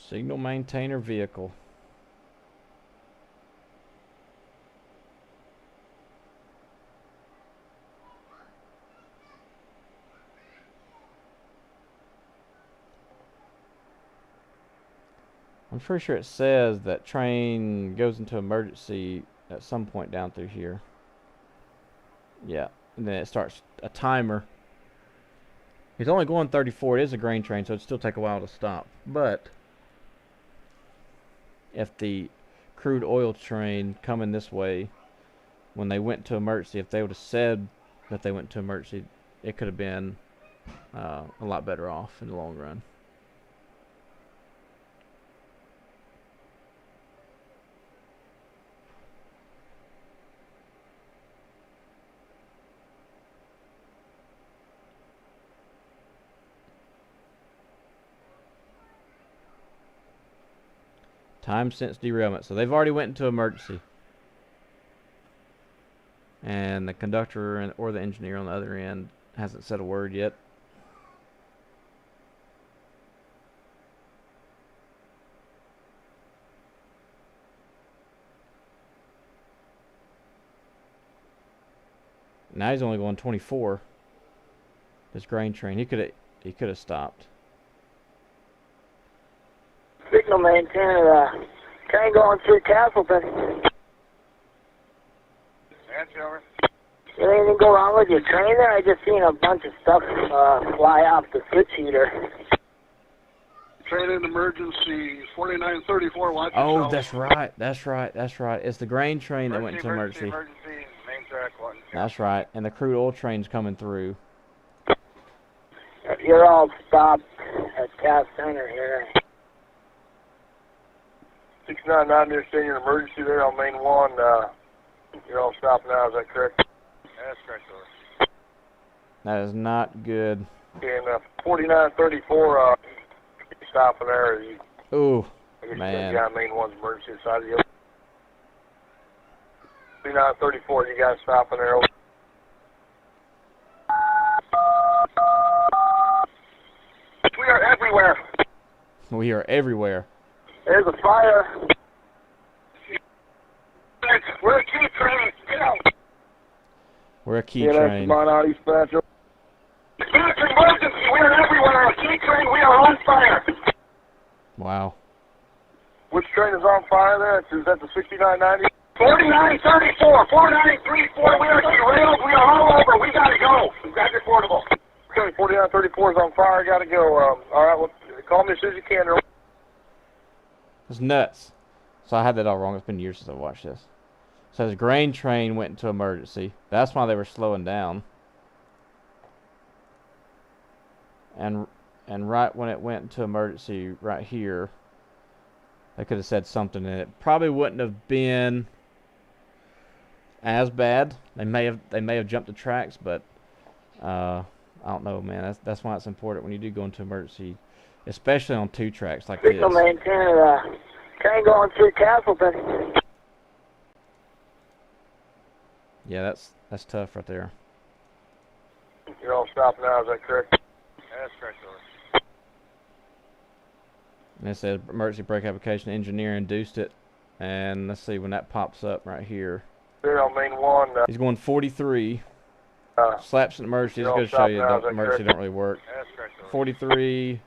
Signal maintainer vehicle. I'm pretty sure it says that train goes into emergency at some point down through here. Yeah, and then it starts a timer. It's only going 34. It is a grain train, so it'd still take a while to stop. But if the crude oil train coming this way, when they went to emergency, if they would have said that they went to emergency, it could have been a lot better off in the long run. Time since derailment. So they've already went into emergency. And the conductor or the engineer on the other end hasn't said a word yet. Now he's only going 24. This grain train. He could have stopped. Signal maintainer, train going through Castleton. That's over. Did anything go wrong with your train there? I just seen a bunch of stuff fly off the switch heater. Train in emergency, 4934, watch Oh, yourself. that's right. That's right. That's right. It's the grain train that went into emergency. Emergency, main track one. That's right. And the crude oil train's coming through. You're all stopped at Cass Center here. 699 near senior emergency there on main one. You're all stopped now, is that correct? That's correct, over. That is not good. And 4934, stopping there. Ooh, I guess man. you got main one's emergency side of the 4934, you guys stopping there. We are everywhere. We are everywhere. There's a fire. We're a key train. Get out. We're a key Yeah, train. come on out, East Metro. It's emergency. We are everywhere. Key train, we are on fire. Wow. Which train is on fire there? Is that the 6990? 4934, 4934, we are derailed. We are all over. We gotta go. Grab your portable. Okay, 4934 is on fire. Gotta go. All right, well, call me as soon as you can. It's nuts. So I had that all wrong. It's been years since I watched this. It says grain train went into emergency. That's why they were slowing down. And right when it went into emergency right here, they could have said something, and it probably wouldn't have been as bad. They may have jumped the tracks, but I don't know, man. That's why it's important when you do go into emergency, especially on two tracks like this. Signal maintainer, train going through Castleton. Yeah, that's tough right there. You're all stopped now, is that correct? That's correct, over. And it says emergency brake application engineer induced it. And let's see when that pops up right here. There on main one. He's going 43. Slaps in emergency. It's you're going all to show you stopped now, is that that emergency correct? don't really work. That's correct, over. 43,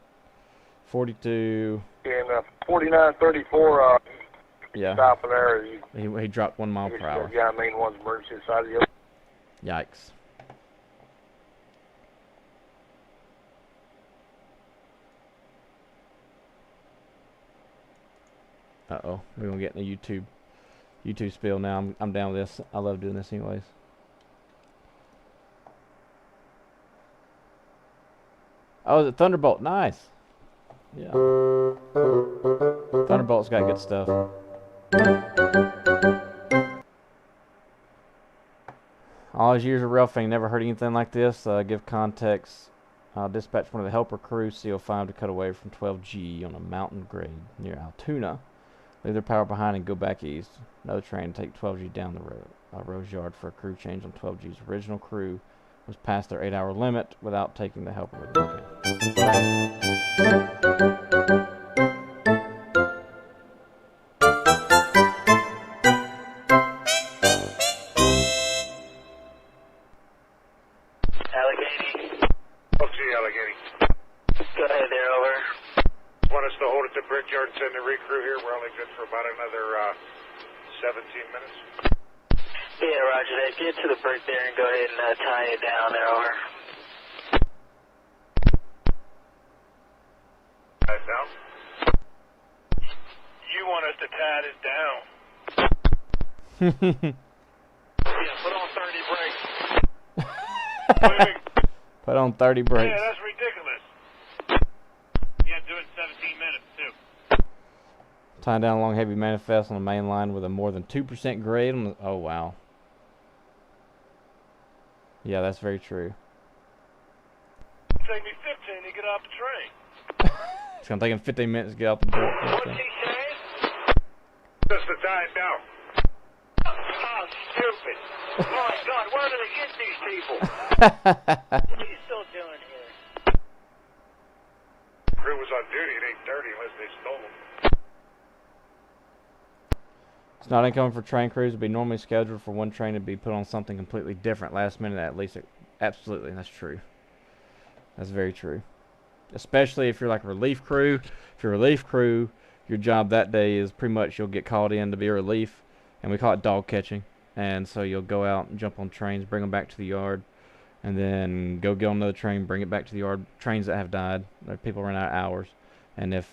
42. And 4934, Yeah, stopping there. he dropped 1 mile per hour. Yeah, main one's emergency side of the Yikes. Uh-oh, we're gonna get in the YouTube spill now. I'm down with this. I love doing this anyways. Oh, the Thunderbolt. Nice. Yeah. Thunderbolt's got good stuff. All his years of roughing, never heard anything like this. Give context. Dispatch one of the helper crew, CO5, to cut away from 12G on a mountain grade near Altoona. Leave their power behind and go back east. Another train to take 12G down the road. Rose Yard for a crew change on 12G's original crew was past their 8-hour limit without taking the helper with them. Allegheny. Oh, gee, Allegheny. Go ahead there, over. Want us to hold at the brickyard and send the recrew here? We're only good for about another 17 minutes. Yeah, roger that. Get to the brick there and go ahead and tie it down there, over. Tie it down? You want us to tie this down? Yeah, put on 30 brakes. Put on 30 brakes. Yeah, that's ridiculous. You have to do it in 17 minutes, too. Tying down a long heavy manifest on the main line with a more than 2% grade on the... Oh, wow. Yeah, that's very true. It'll take me 15 to get off the train. It's going to take him 15 minutes to get out the door. What's he saying? Just to tie it down. Oh, stupid. Oh, my God, where do they get these people? What are you still doing here? Crew was on duty. It ain't dirty unless they stole them. It's not incoming for train crews to be normally scheduled for one train to be put on something completely different last minute at least. Absolutely, that's true. That's very true. Especially if you're like a relief crew. If you're a relief crew, your job that day is pretty much you'll get called in to be a relief, and we call it dog catching. And so you'll go out and jump on trains, bring them back to the yard, and then go get on another train, bring it back to the yard. Trains that have died, people run out of hours, and if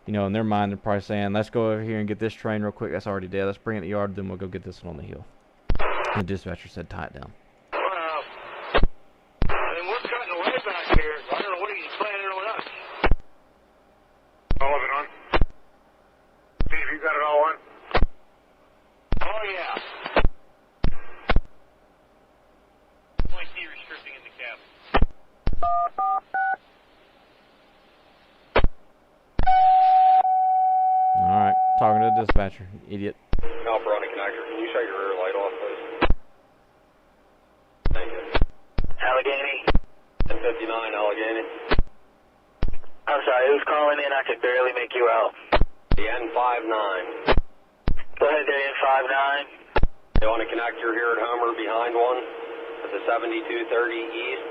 you know, in their mind, they're probably saying, let's go over here and get this train real quick. That's already dead. Let's bring it to the yard, then we'll go get this one on the hill. The dispatcher said, tie it down. Well, and we're cutting away back here. I don't know what he's planning on us. All of it on? Steve, you got it all on? Oh, yeah. Point D restricting in the cabin. Alright, talking to the dispatcher, idiot. Alpha on a connector. Can you shut your rear light off, please? Thank you. Allegheny. 1059 Allegheny. I'm sorry, who's calling in? I could barely make you out. The N59. Go ahead there, N59. You want a connector here at Homer behind one? At the 7230 East,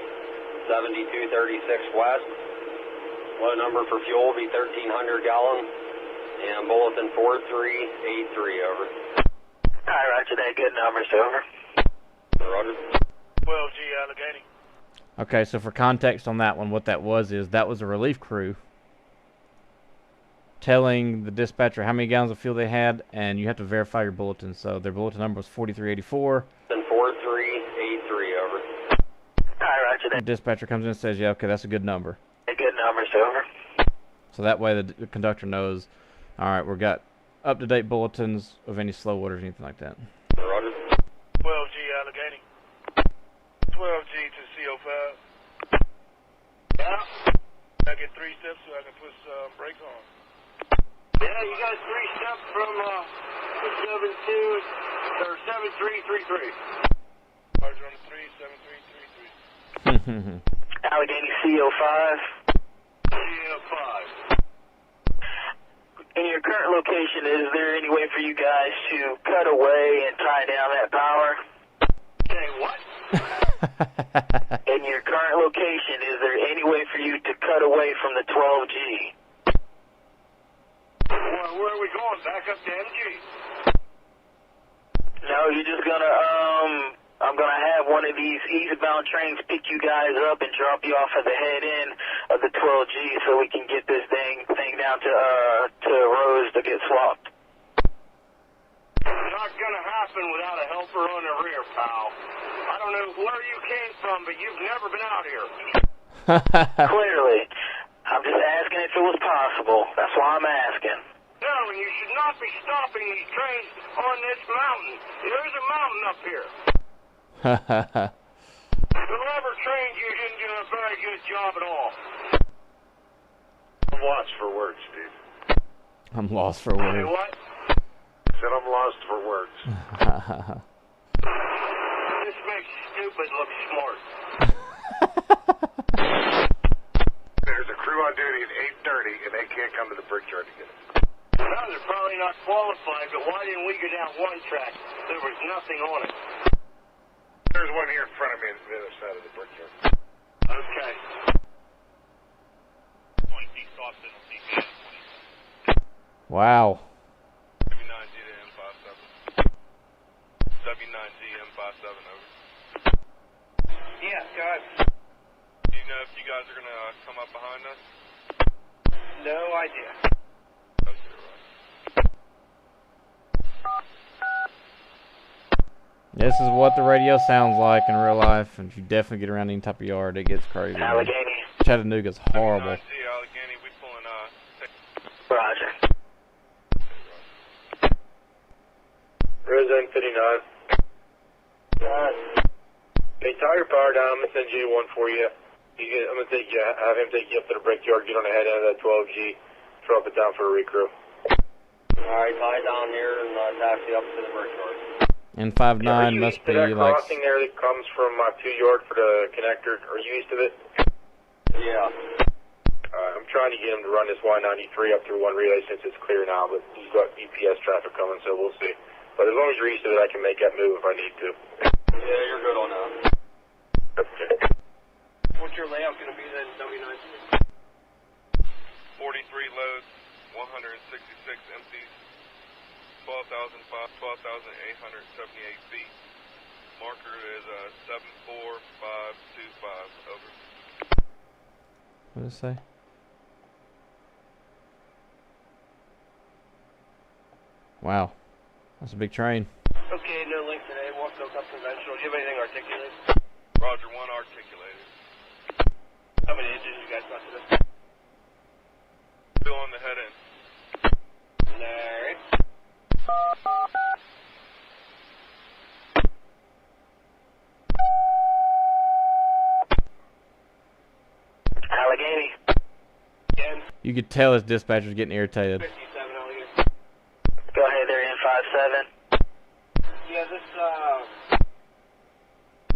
7236 West. Low number for fuel will be 1,300 gallon. And bulletin 4383, over. Alright, roger that. Good numbers, over. Roger. 12G Allegheny. Okay, so for context on that one, what that was is that was a relief crew telling the dispatcher how many gallons of fuel they had, and you have to verify your bulletin. So their bulletin number was 4384. Then 4383, over. Alright, roger The that. dispatcher comes in and says, yeah, okay, that's a good number. Good numbers, over. So that way the conductor knows, alright, we've got up-to-date bulletins of any slow orders or anything like that. Roger. 12G Allegheny. 12G to CO5. Yeah. I get 3 steps so I can put some brakes on. Yeah, you got 3 steps from 72 or 7333. Roger on the 37333. Allegheny CO5. CO5. In your current location, is there any way for you guys to cut away and tie down that power? Okay, what? In your current location, is there any way for you to cut away from the 12G? Well, where are we going? Back up to MG? No, you're just gonna, I'm gonna have one of these eastbound trains pick you guys up and drop you off at the head end of the 12G so we can get this thing down to Rose to get swapped. Not gonna happen without a helper on the rear, pal. I don't know where you came from, but you've never been out here. Clearly. I'm just asking if it was possible. That's why I'm asking. No, and you should not be stopping these trains on this mountain. There's a mountain up here. Whoever trained you didn't do a very good job at all. I'm lost for words, Steve. I'm lost for Say words. what? Said I'm lost for words. This makes stupid look smart. There's a crew on duty at 8:30, and they can't come to the brickyard to get it. Well, they're probably not qualified, but why didn't we go down one track? There was nothing on it. There's one here in front of me on the other side of the brickyard. Okay. Wow. W9G to M57. W9G M57 over. Yeah, guys. Do you know if you guys are going to come up behind us? No idea. This is what the radio sounds like in real life. And if you definitely get around any type of yard, it gets crazy. Allegheny. Chattanooga's horrible. Allegheny, we pulling, Roger. Rose 59. Hey, tie your power down. I'm going to send J1 for you. I'm going to have him take you up to the brickyard, get on the head end of that 12G, drop it down for a recrew. Alright, tie down here and taxi up to the brickyard. And 5'9" must be that like. crossing there that comes from 2 yard for the connector. Are you east of it? Yeah. I'm trying to get him to run this Y93 up through one relay since it's clear now, but he's got EPS traffic coming, so we'll see. But as long as you're east of it, I can make that move if I need to. Yeah, you're good on that. Okay. What's your layout going to be then, W9? 43 loads, 166 empties, 12,878 feet. Marker is 74525, over. What did it say? Wow. That's a big train. Okay, no link today. Walk those up conventional. Do you have anything articulated? Roger, 1 articulated. How many engines you guys got today? Still on the head end. Alright. Allegheny. Again. You could tell his dispatcher's getting irritated. 57 Allegheny. Go ahead there, N57. Yeah, this,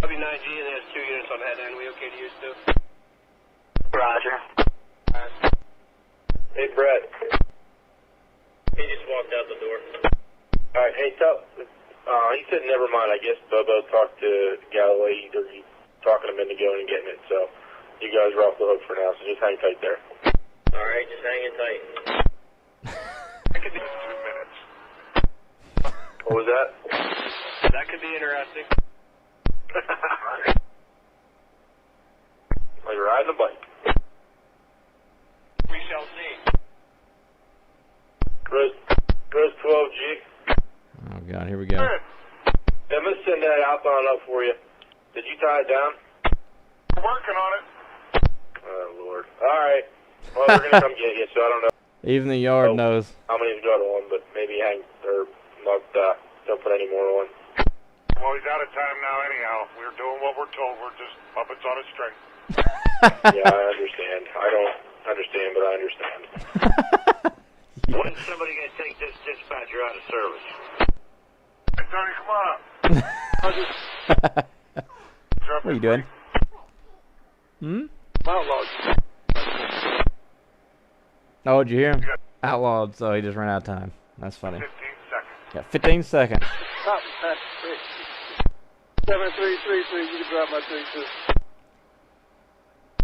W9G, and there's 2 units on the head end. We okay to use too? Roger. Hey, Brett. He just walked out the door. All right, hey, he said never mind. I guess Bobo talked to Galloway, either he talking him into going and getting it, so you guys are off the hook for now, so just hang tight there. Alright, just hanging tight. I could do 2 minutes. What was that? That could be interesting. Like riding a bike. We shall see. Chris 12G. Oh god, here we go. I'm going to send that outbound up for you. Did you tie it down? We're working on it. Oh, Lord. All right. Well, we're going to come get you, so I don't know Even the yard knows. how many's got on, but maybe don't put any more on. Well, he's out of time now anyhow. We're doing what we're told. We're just puppets on a string. Yeah, I understand. I don't understand, but I understand. When's somebody going to take this dispatcher out of service? Hey, Tony, come on up. What are you doing? Hmm? Oh, did you hear him? Outlawed, so he just ran out of time. That's funny. 15 seconds. Yeah, 15 seconds. 7333, you can drop my 32.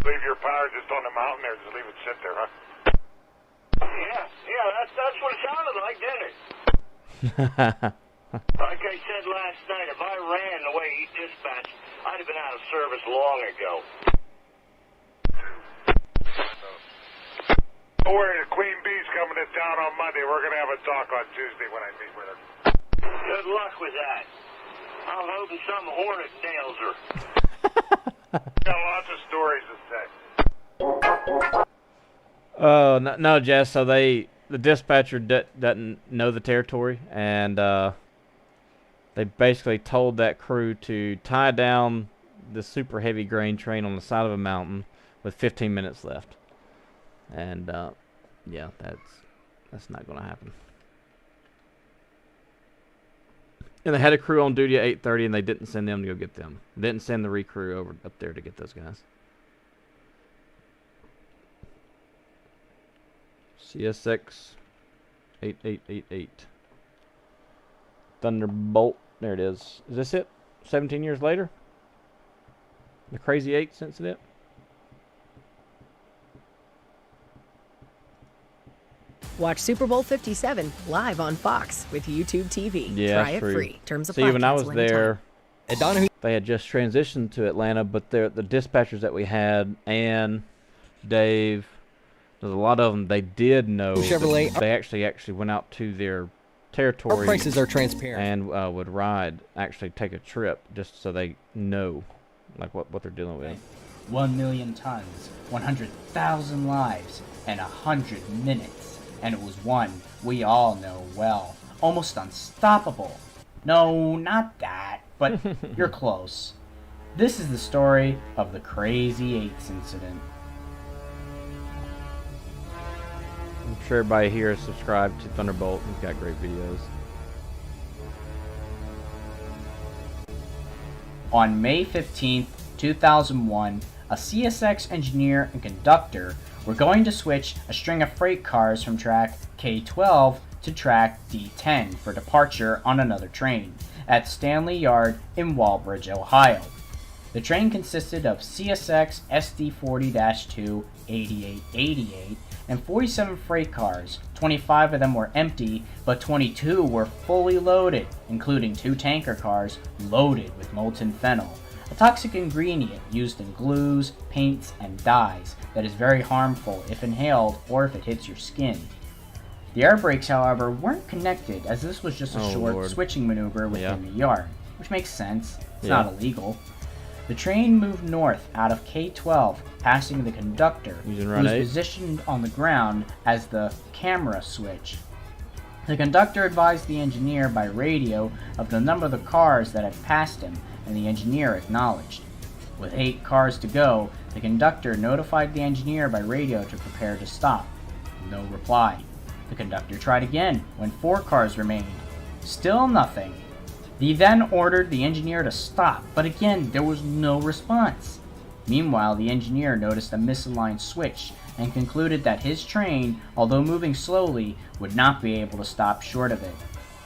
Leave your power just on the mountain there. Just leave it sit there, huh? Yeah, that's what it sounded like, didn't it? Like I said last night, if I ran the way he dispatched, I'd have been out of service long ago. Don't worry, the Queen Bee's coming to town on Monday. We're going to have a talk on Tuesday when I meet with her. Good luck with that. I'm hoping some hornet nails her. lots of stories to say. Oh no, Jess. So the dispatcher doesn't know the territory, and they basically told that crew to tie down the super heavy grain train on the side of a mountain with 15 minutes left. And yeah, that's not going to happen. And they had a crew on duty at 8:30, and they didn't send them to go get them. They didn't send the recrew over up there to get those guys. CSX 8888. Thunderbolt. There it is. Is this it? 17 years later? The Crazy 8 incident? Watch Super Bowl 57 live on Fox with YouTube TV. Yeah, Try it true. free. Terms See, apply. when I was Cancel anytime. there, they had just transitioned to Atlanta, but the dispatchers that we had, Ann, Dave, there's a lot of them, they did know. Chevrolet. They actually went out to their territory. Our prices are transparent. And would actually take a trip just so they know like what they're dealing with. 1 million tons, 100,000 lives, and 100 minutes. And it was one we all know well. Almost unstoppable. No, not that, but you're close. This is the story of the Crazy Eights incident. I'm sure everybody here is subscribed to Thunderbolt. He's got great videos. On May 15th, 2001, a CSX engineer and conductor were going to switch a string of freight cars from track K12 to track D10 for departure on another train at Stanley Yard in Walbridge, Ohio. The train consisted of CSX SD40-2 8888 and 47 freight cars. 25 of them were empty, but 22 were fully loaded, including 2 tanker cars loaded with molten phenol, a toxic ingredient used in glues, paints, and dyes that is very harmful if inhaled or if it hits your skin. The air brakes, however, weren't connected, as this was just a short switching maneuver within the yard, which makes sense. It's not illegal. The train moved north out of K12, passing the conductor, who was positioned on the ground as the camera switch. The conductor advised the engineer by radio of the number of the cars that had passed him, and the engineer acknowledged. With 8 cars to go, the conductor notified the engineer by radio to prepare to stop. No reply. The conductor tried again when 4 cars remained. Still nothing. He then ordered the engineer to stop, but again there was no response. Meanwhile, the engineer noticed a misaligned switch and concluded that his train, although moving slowly, would not be able to stop short of it.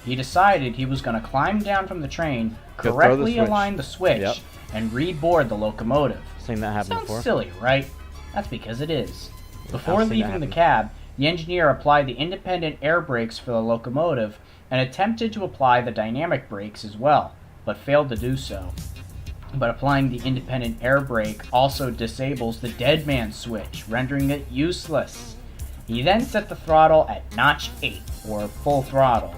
He decided he was going to climb down from the train, correctly align the switch, and reboard the locomotive. Seen that happen before. Sounds silly, right? That's because it is. Before leaving the cab, the engineer applied the independent air brakes for the locomotive and attempted to apply the dynamic brakes as well, but failed to do so. But applying the independent air brake also disables the dead man switch, rendering it useless. He then set the throttle at notch 8, or full throttle.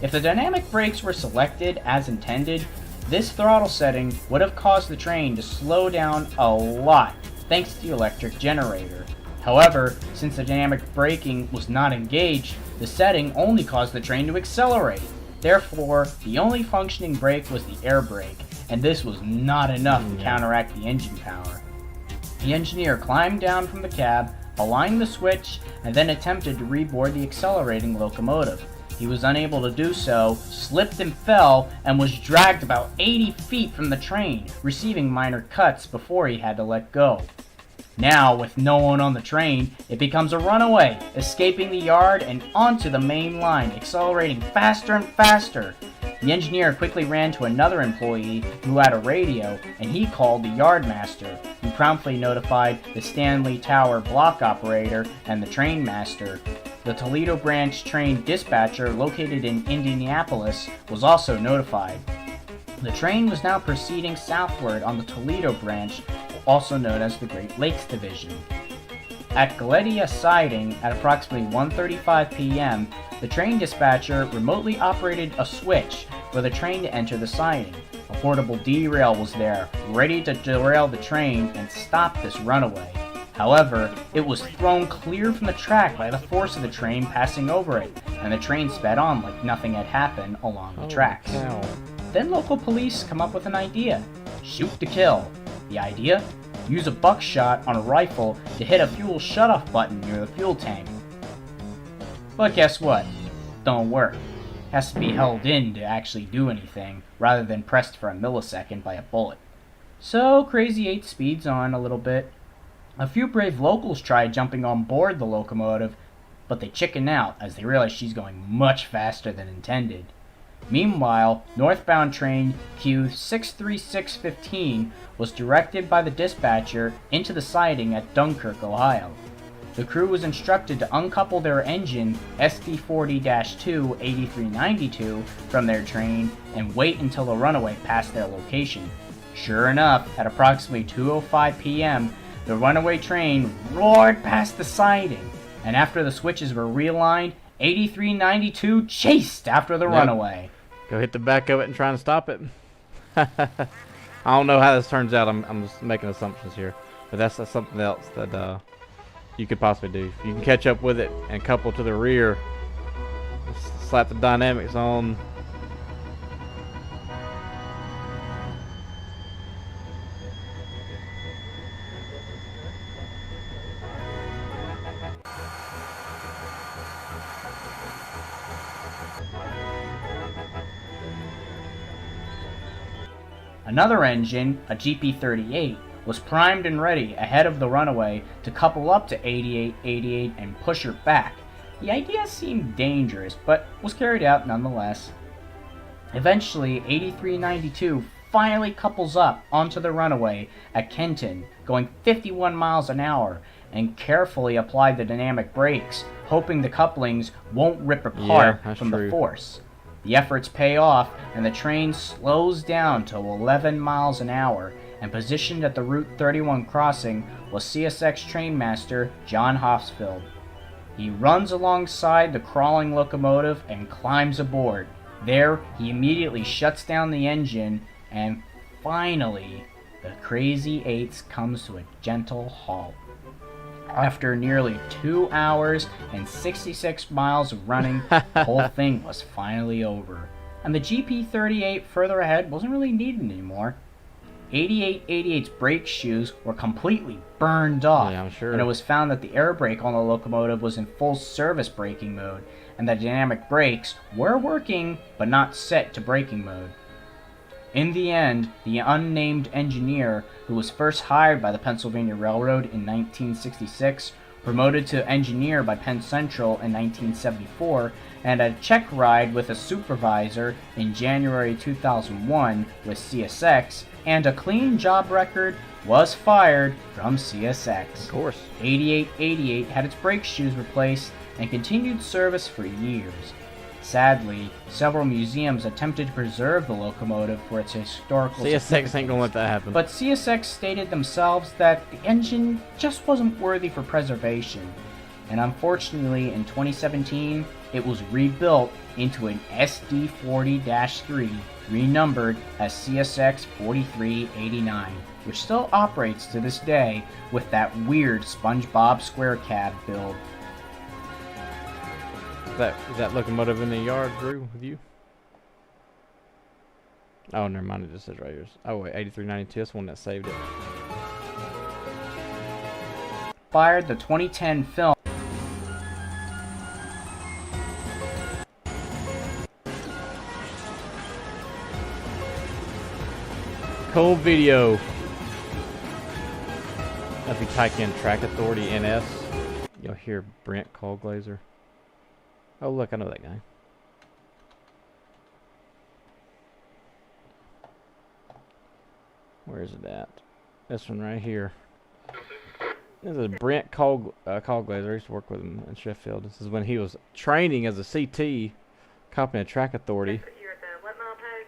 If the dynamic brakes were selected as intended, this throttle setting would have caused the train to slow down a lot, thanks to the electric generator. However, since the dynamic braking was not engaged, the setting only caused the train to accelerate. Therefore, the only functioning brake was the air brake, and this was not enough to counteract the engine power. The engineer climbed down from the cab, aligned the switch, and then attempted to reboard the accelerating locomotive. He was unable to do so, slipped and fell, and was dragged about 80 feet from the train, receiving minor cuts before he had to let go. Now, with no one on the train, it becomes a runaway, escaping the yard and onto the main line, accelerating faster and faster. The engineer quickly ran to another employee who had a radio, and he called the yardmaster, who promptly notified the Stanley Tower block operator and the train master. The Toledo branch train dispatcher, located in Indianapolis, was also notified. The train was now proceeding southward on the Toledo branch, also known as the Great Lakes Division. At Galedia Siding at approximately 1:35 p.m., the train dispatcher remotely operated a switch for the train to enter the siding. A portable derail was there, ready to derail the train and stop this runaway. However, it was thrown clear from the track by the force of the train passing over it, and the train sped on like nothing had happened along the tracks. Cow. Then local police come up with an idea. Shoot to kill. The idea? Use a buckshot on a rifle to hit a fuel shutoff button near the fuel tank. But guess what? Don't work. Has to be held in to actually do anything, rather than pressed for a millisecond by a bullet. So Crazy 8 speeds on a little bit. A few brave locals tried jumping on board the locomotive, but they chickened out as they realized she's going much faster than intended. Meanwhile, northbound train Q63615 was directed by the dispatcher into the siding at Dunkirk, Ohio. The crew was instructed to uncouple their engine SD40-2-8392 from their train and wait until the runaway passed their location. Sure enough, at approximately 2:05 p.m., the runaway train roared past the siding, and after the switches were realigned, 8392 chased after the runaway. Go hit the back of it and try and stop it. I don't know how this turns out. I'm just making assumptions here, but that's something else that you could possibly do. If you can catch up with it and couple to the rear, slap the dynamics on. Another engine, a GP38, was primed and ready ahead of the runaway to couple up to 8888 and push her back. The idea seemed dangerous, but was carried out nonetheless. Eventually, 8392 finally couples up onto the runaway at Kenton, going 51 miles an hour, and carefully applied the dynamic brakes, hoping the couplings won't rip apart from the force. The efforts pay off, and the train slows down to 11 miles an hour, and positioned at the Route 31 crossing was CSX trainmaster John Hofsfield. He runs alongside the crawling locomotive and climbs aboard. There, he immediately shuts down the engine, and finally, the Crazy Eights comes to a gentle halt. After nearly 2 hours and 66 miles of running, the whole thing was finally over. And the GP38 further ahead wasn't really needed anymore. 8888's brake shoes were completely burned off, yeah, I'm sure. And it was found that the air brake on the locomotive was in full service braking mode, and the dynamic brakes were working, but not set to braking mode. In the end, the unnamed engineer, who was first hired by the Pennsylvania Railroad in 1966, promoted to engineer by Penn Central in 1974, and had a check ride with a supervisor in January 2001 with CSX, and a clean job record, was fired from CSX. Of course. 8888 had its brake shoes replaced and continued service for years. Sadly, several museums attempted to preserve the locomotive for its historical CSX ain't gonna let that happen. But CSX stated themselves that the engine just wasn't worthy for preservation. And unfortunately, in 2017, it was rebuilt into an SD40-3, renumbered as CSX 4389, which still operates to this day with that weird SpongeBob square cab build. Is that locomotive in the yard, Drew, with you? Oh, never mind. It just says right here. Oh, wait, 8392. That's the one that saved it. Fired the 2010 film. Cool video. If you type in Track Authority NS, you'll hear Brent Callglazer. Oh, look, I know that guy. Where is it at? This one right here. This is Brent Callglazer. I used to work with him in Sheffield. This is when he was training as a CT, company of Track Authority. You're at the what mile tag?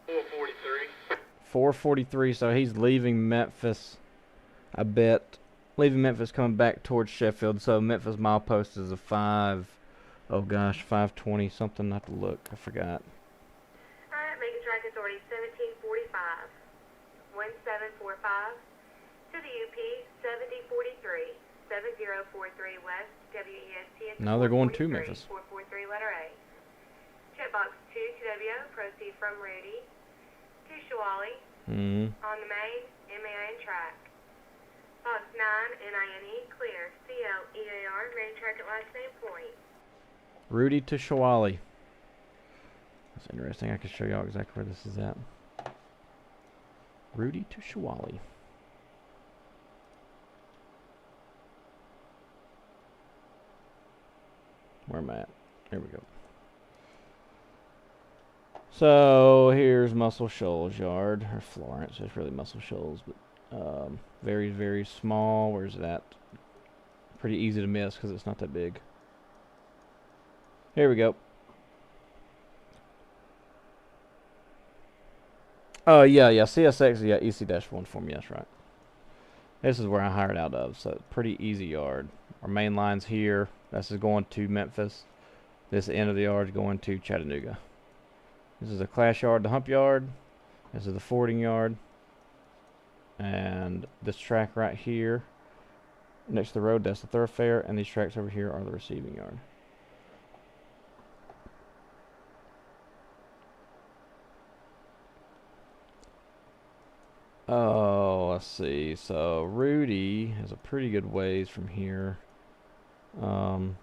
443. 443, so he's leaving Memphis, I bet. Leaving Memphis, coming back towards Sheffield. So Memphis milepost is a 520 something. I have to look. I forgot. Alright, make a track Authority 1745, 1745, to the UP 7043, 7043 West, WEST. Now they're going to Memphis. 443 letter A. Checkbox 2 TWO, proceed from Rudy to Shawali. On the main, MAN track. Box 9, NINE, clear. CLEAR, main track at last name point. Rudy to Shawali. That's interesting. I can show y'all exactly where this is at. Rudy to Shawali. Where am I at? There we go. So here's Muscle Shoals Yard, or Florence. It's really Muscle Shoals, but very, very small. Where's it at? Pretty easy to miss because it's not that big. Here we go. Oh, yeah, CSX, yeah, EC-1 for me, that's right. This is where I hired out of, so pretty easy yard. Our main line's here. This is going to Memphis. This end of the yard is going to Chattanooga. This is the class yard, the hump yard. This is the forwarding yard. And this track right here, next to the road, that's the thoroughfare. And these tracks over here are the receiving yard. Oh, let's see. So Rudy is a pretty good ways from here. The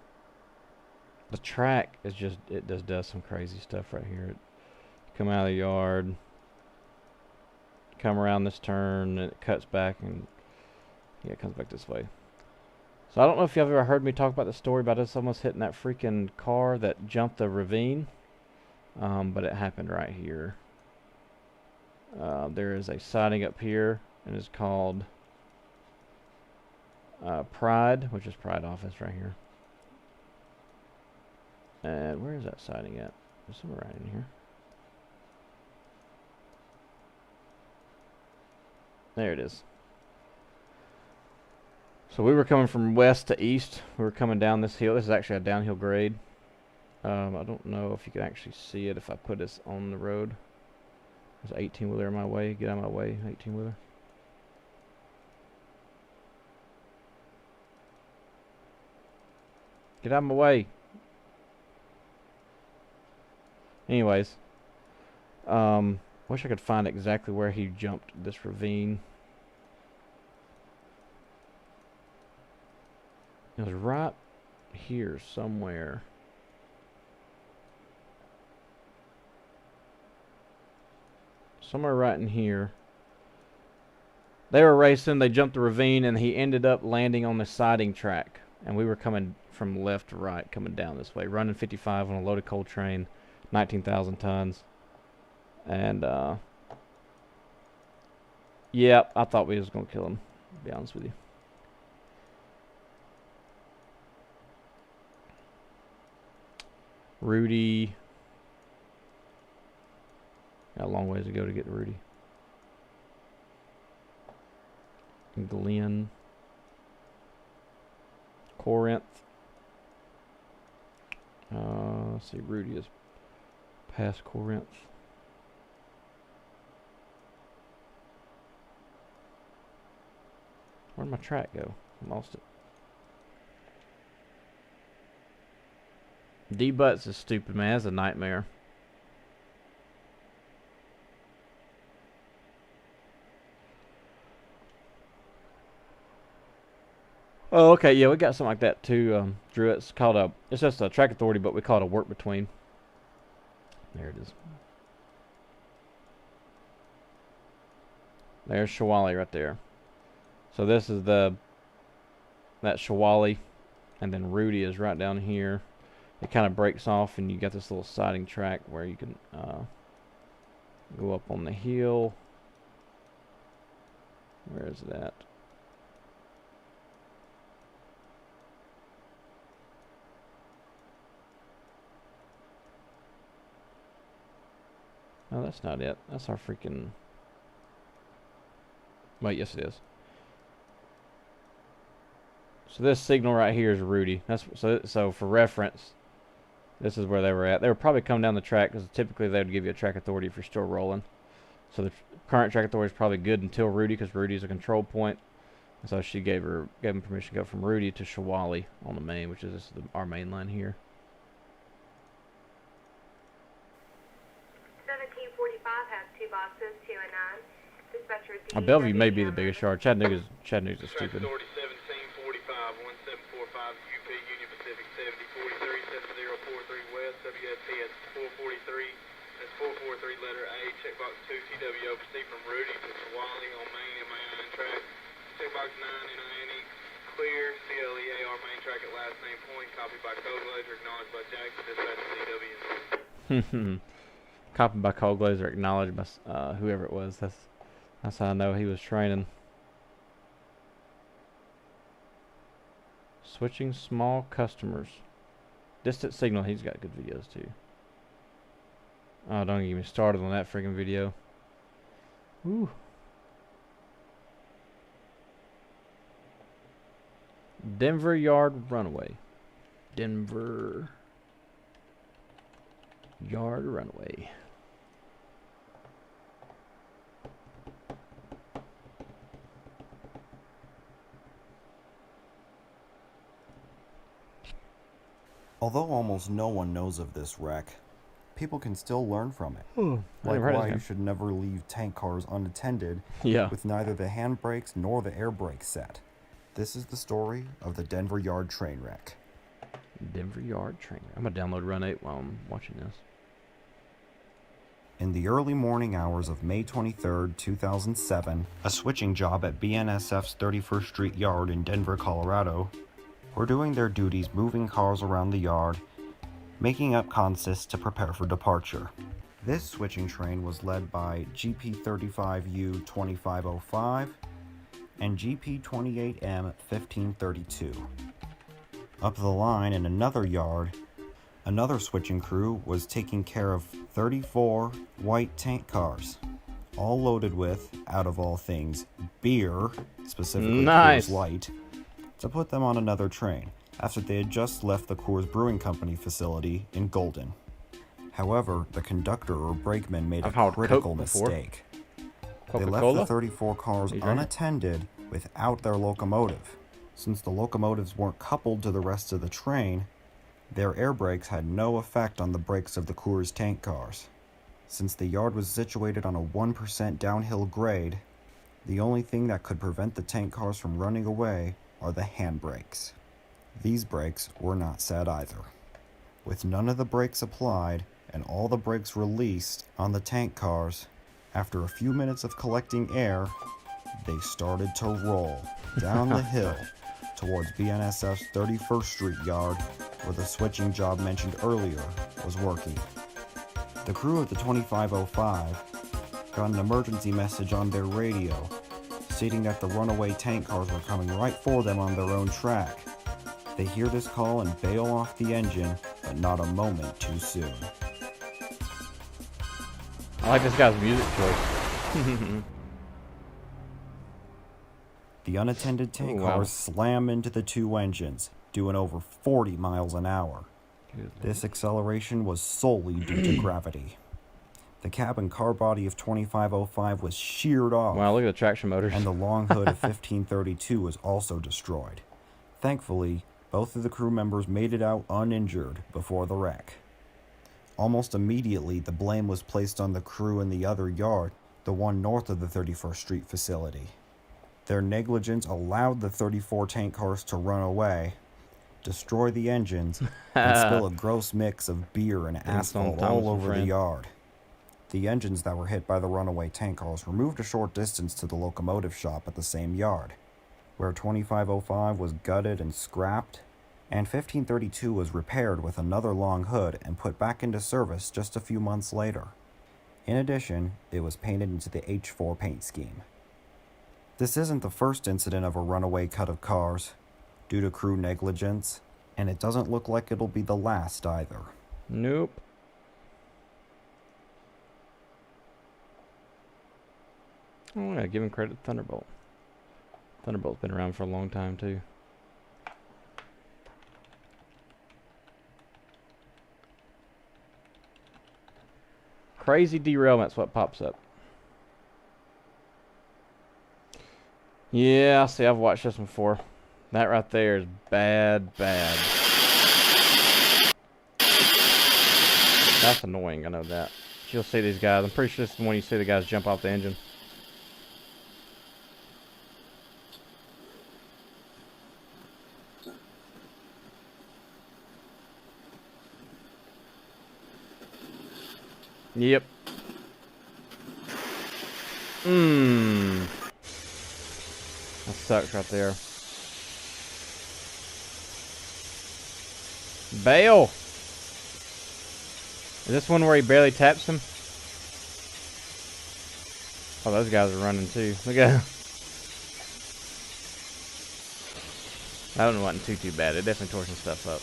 track is just, it just does some crazy stuff right here. Come out of the yard, come around this turn, and it cuts back, and yeah, it comes back this way. So I don't know if you've ever heard me talk about the story about us almost hitting that freaking car that jumped the ravine, but it happened right here. There is a siding up here, and it's called Pride, which is Pride office right here. And where is that siding at? There's somewhere right in here. There it is. So we were coming from west to east. We were coming down this hill. This is actually a downhill grade. I don't know if you can actually see it if I put this on the road. There's an 18-wheeler in my way. Get out of my way, 18-wheeler. Get out of my way. Anyways, wish I could find exactly where he jumped this ravine. It was right here somewhere. Somewhere right in here. They were racing, they jumped the ravine, and he ended up landing on the siding track. And we were coming from left to right, coming down this way, running 55 on a loaded coal train, 19,000 tons. And, yeah, I thought we was going to kill him, to be honest with you. Rudy. Got a long ways to go to get to Rudy. Glenn. Corinth. Let's see, Rudy is past Corinth. Where'd my track go? I lost it. D-Butts is stupid, man. That's a nightmare. Oh, okay, yeah, we got something like that too, Drew. It's called a, it's just a track authority, but we call it a work between. There it is. There's Shawali right there. So this is that Shawali, and then Rudy is right down here. It kind of breaks off, and you got this little siding track where you can go up on the hill. Where is it at? No, that's not it. That's our freaking... Wait, yes it is. So this signal right here is Rudy. That's so for reference. This is where they were at. They were probably coming down the track because typically they would give you a track authority if you're still rolling. So the current track authority is probably good until Rudy, because Rudy's a control point. And so she gave him permission to go from Rudy to Shawali on the main, which is our main line here. 1745 has 2 boxes, 2 and 9. Dispatcher D. Bellevue may be the biggest yard. Chattanooga's is stupid. 1745, 1745, UP, Union Pacific 7043, 7043 West, WSP at 443. That's 443 letter A, checkbox 2, TWO, proceed from Rudy to Swally on main MAN track. Checkbox 9, NINE, clear, CLEAR main track at last name point, copied by code ledger, acknowledged by Jackson, dispatch CW. Copied by Cold Glazer, acknowledged by whoever it was. That's how I know he was training. Switching small customers. Distant signal, he's got good videos too. Oh, don't get me started on that freaking video. Woo. Denver Yard Runaway. Denver Yard Runaway. Although almost no one knows of this wreck, people can still learn from it. Like why you should never leave tank cars unattended with neither the handbrakes nor the air brakes set. This is the story of the Denver Yard train wreck. Denver Yard train. I'm going to download Run 8 while I'm watching this. In the early morning hours of May 23, 2007, a switching job at BNSF's 31st Street Yard in Denver, Colorado, were doing their duties moving cars around the yard, making up consists to prepare for departure. This switching train was led by GP35U2505 and GP28M1532. Up the line in another yard, another switching crew was taking care of 34 white tank cars, all loaded with, out of all things, beer, specifically Coors Light, to put them on another train after they had just left the Coors Brewing Company facility in Golden. However, the conductor or brakeman made a critical mistake. They left the 34 cars unattended without their locomotive. Since the locomotives weren't coupled to the rest of the train, their air brakes had no effect on the brakes of the Coors tank cars. Since the yard was situated on a 1% downhill grade, the only thing that could prevent the tank cars from running away are the handbrakes. These brakes were not set either. With none of the brakes applied and all the brakes released on the tank cars, after a few minutes of collecting air, they started to roll down the hill towards BNSF's 31st Street Yard, where the switching job mentioned earlier was working. The crew of the 2505 got an emergency message on their radio stating that the runaway tank cars were coming right for them on their own track. They hear this call and bail off the engine, but not a moment too soon. I like this guy's music choice. The unattended tank cars slam into the two engines, doing over 40 miles an hour. This acceleration was solely due to gravity. The cabin car body of 2505 was sheared off. Wow, look at the traction motors. And the long hood of 1532 was also destroyed. Thankfully, both of the crew members made it out uninjured before the wreck. Almost immediately, the blame was placed on the crew in the other yard, the one north of the 31st Street facility. Their negligence allowed the 34 tank cars to run away, destroy the engines, and spill a gross mix of beer and asphalt all over the yard. The engines that were hit by the runaway tank cars were moved a short distance to the locomotive shop at the same yard, where 2505 was gutted and scrapped, and 1532 was repaired with another long hood and put back into service just a few months later. In addition, it was painted into the H4 paint scheme. This isn't the first incident of a runaway cut of cars due to crew negligence, and it doesn't look like it'll be the last either. Nope. Oh, yeah, give him credit to Thunderbolt. Thunderbolt's been around for a long time, too. Crazy derailment's what pops up. Yeah, see, I've watched this one before. That right there is bad, bad. That's annoying, I know that. You'll see these guys. I'm pretty sure this is the one you see the guys jump off the engine. Yep. That sucks right there. Bail! Is this one where he barely taps him? Oh, those guys are running too. Look at him. That one wasn't too bad. It definitely tore some stuff up.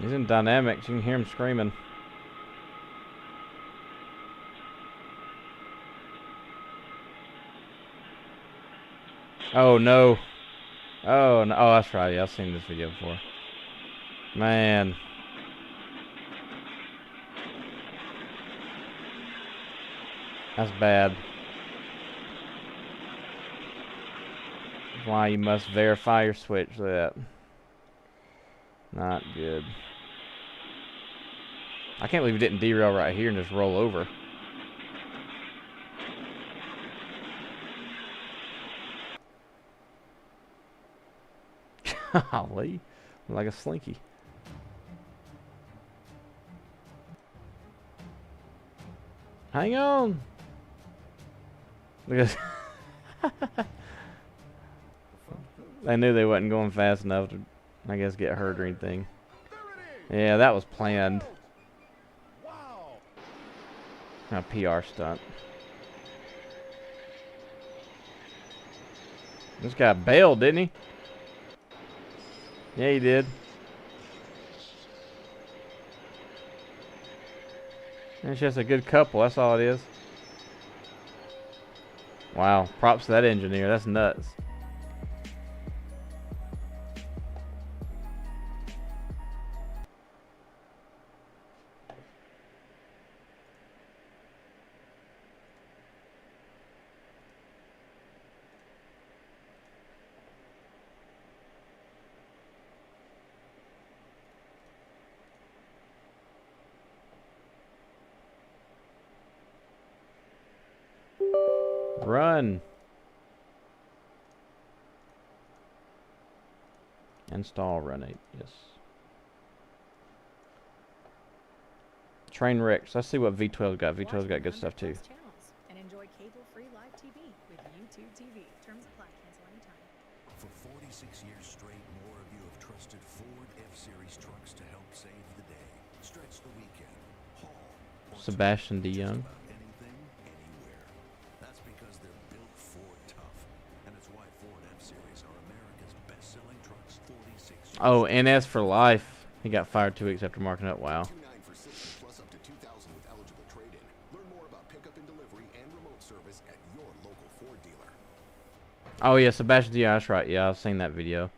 He's in dynamics. You can hear him screaming. Oh no. Oh no. Oh, that's right. Yeah, I've seen this video before. Man. That's bad. That's why you must verify your switch with that. Not good. I can't believe it didn't derail right here and just roll over. Golly. Like a slinky. Hang on. Look at They knew they wasn't going fast enough to, I guess, get hurt or anything. Yeah, that was planned. A PR stunt. This guy bailed, didn't he? Yeah, he did. It's just a good couple, that's all it is. Wow, props to that engineer, that's nuts. Run. Install run 8, yes. Train wrecks. Let's see what V12's got. V12's got good stuff too. And enjoy cable-free live TV with YouTube TV. Terms apply. Cancel anytime. For 46 years straight, more of you have trusted Ford F-Series trucks to help save the day. Stretch the weekend. Haul. Sebastian DeYoung. Oh, NS for life. He got fired 2 weeks after marking up. Wow. Oh yeah, Sebastian. Yeah, that's right. Yeah, I've seen that video.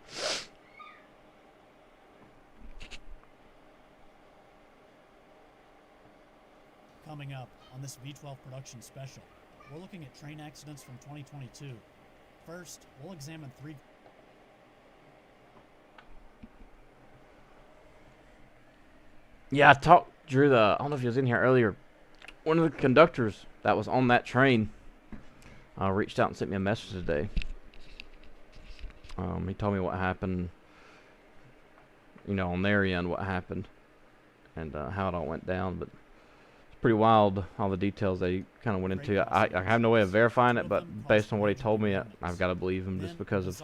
Coming up on this V12 production special, we're looking at train accidents from 2022. First, we'll examine 3. Yeah, I talked Drew. I don't know if he was in here earlier. One of the conductors that was on that train reached out and sent me a message today. He told me what happened, you know, on their end, what happened, and how it all went down. But it's pretty wild, all the details they kind of went into. I have no way of verifying it, but based on what he told me, I've got to believe him just because of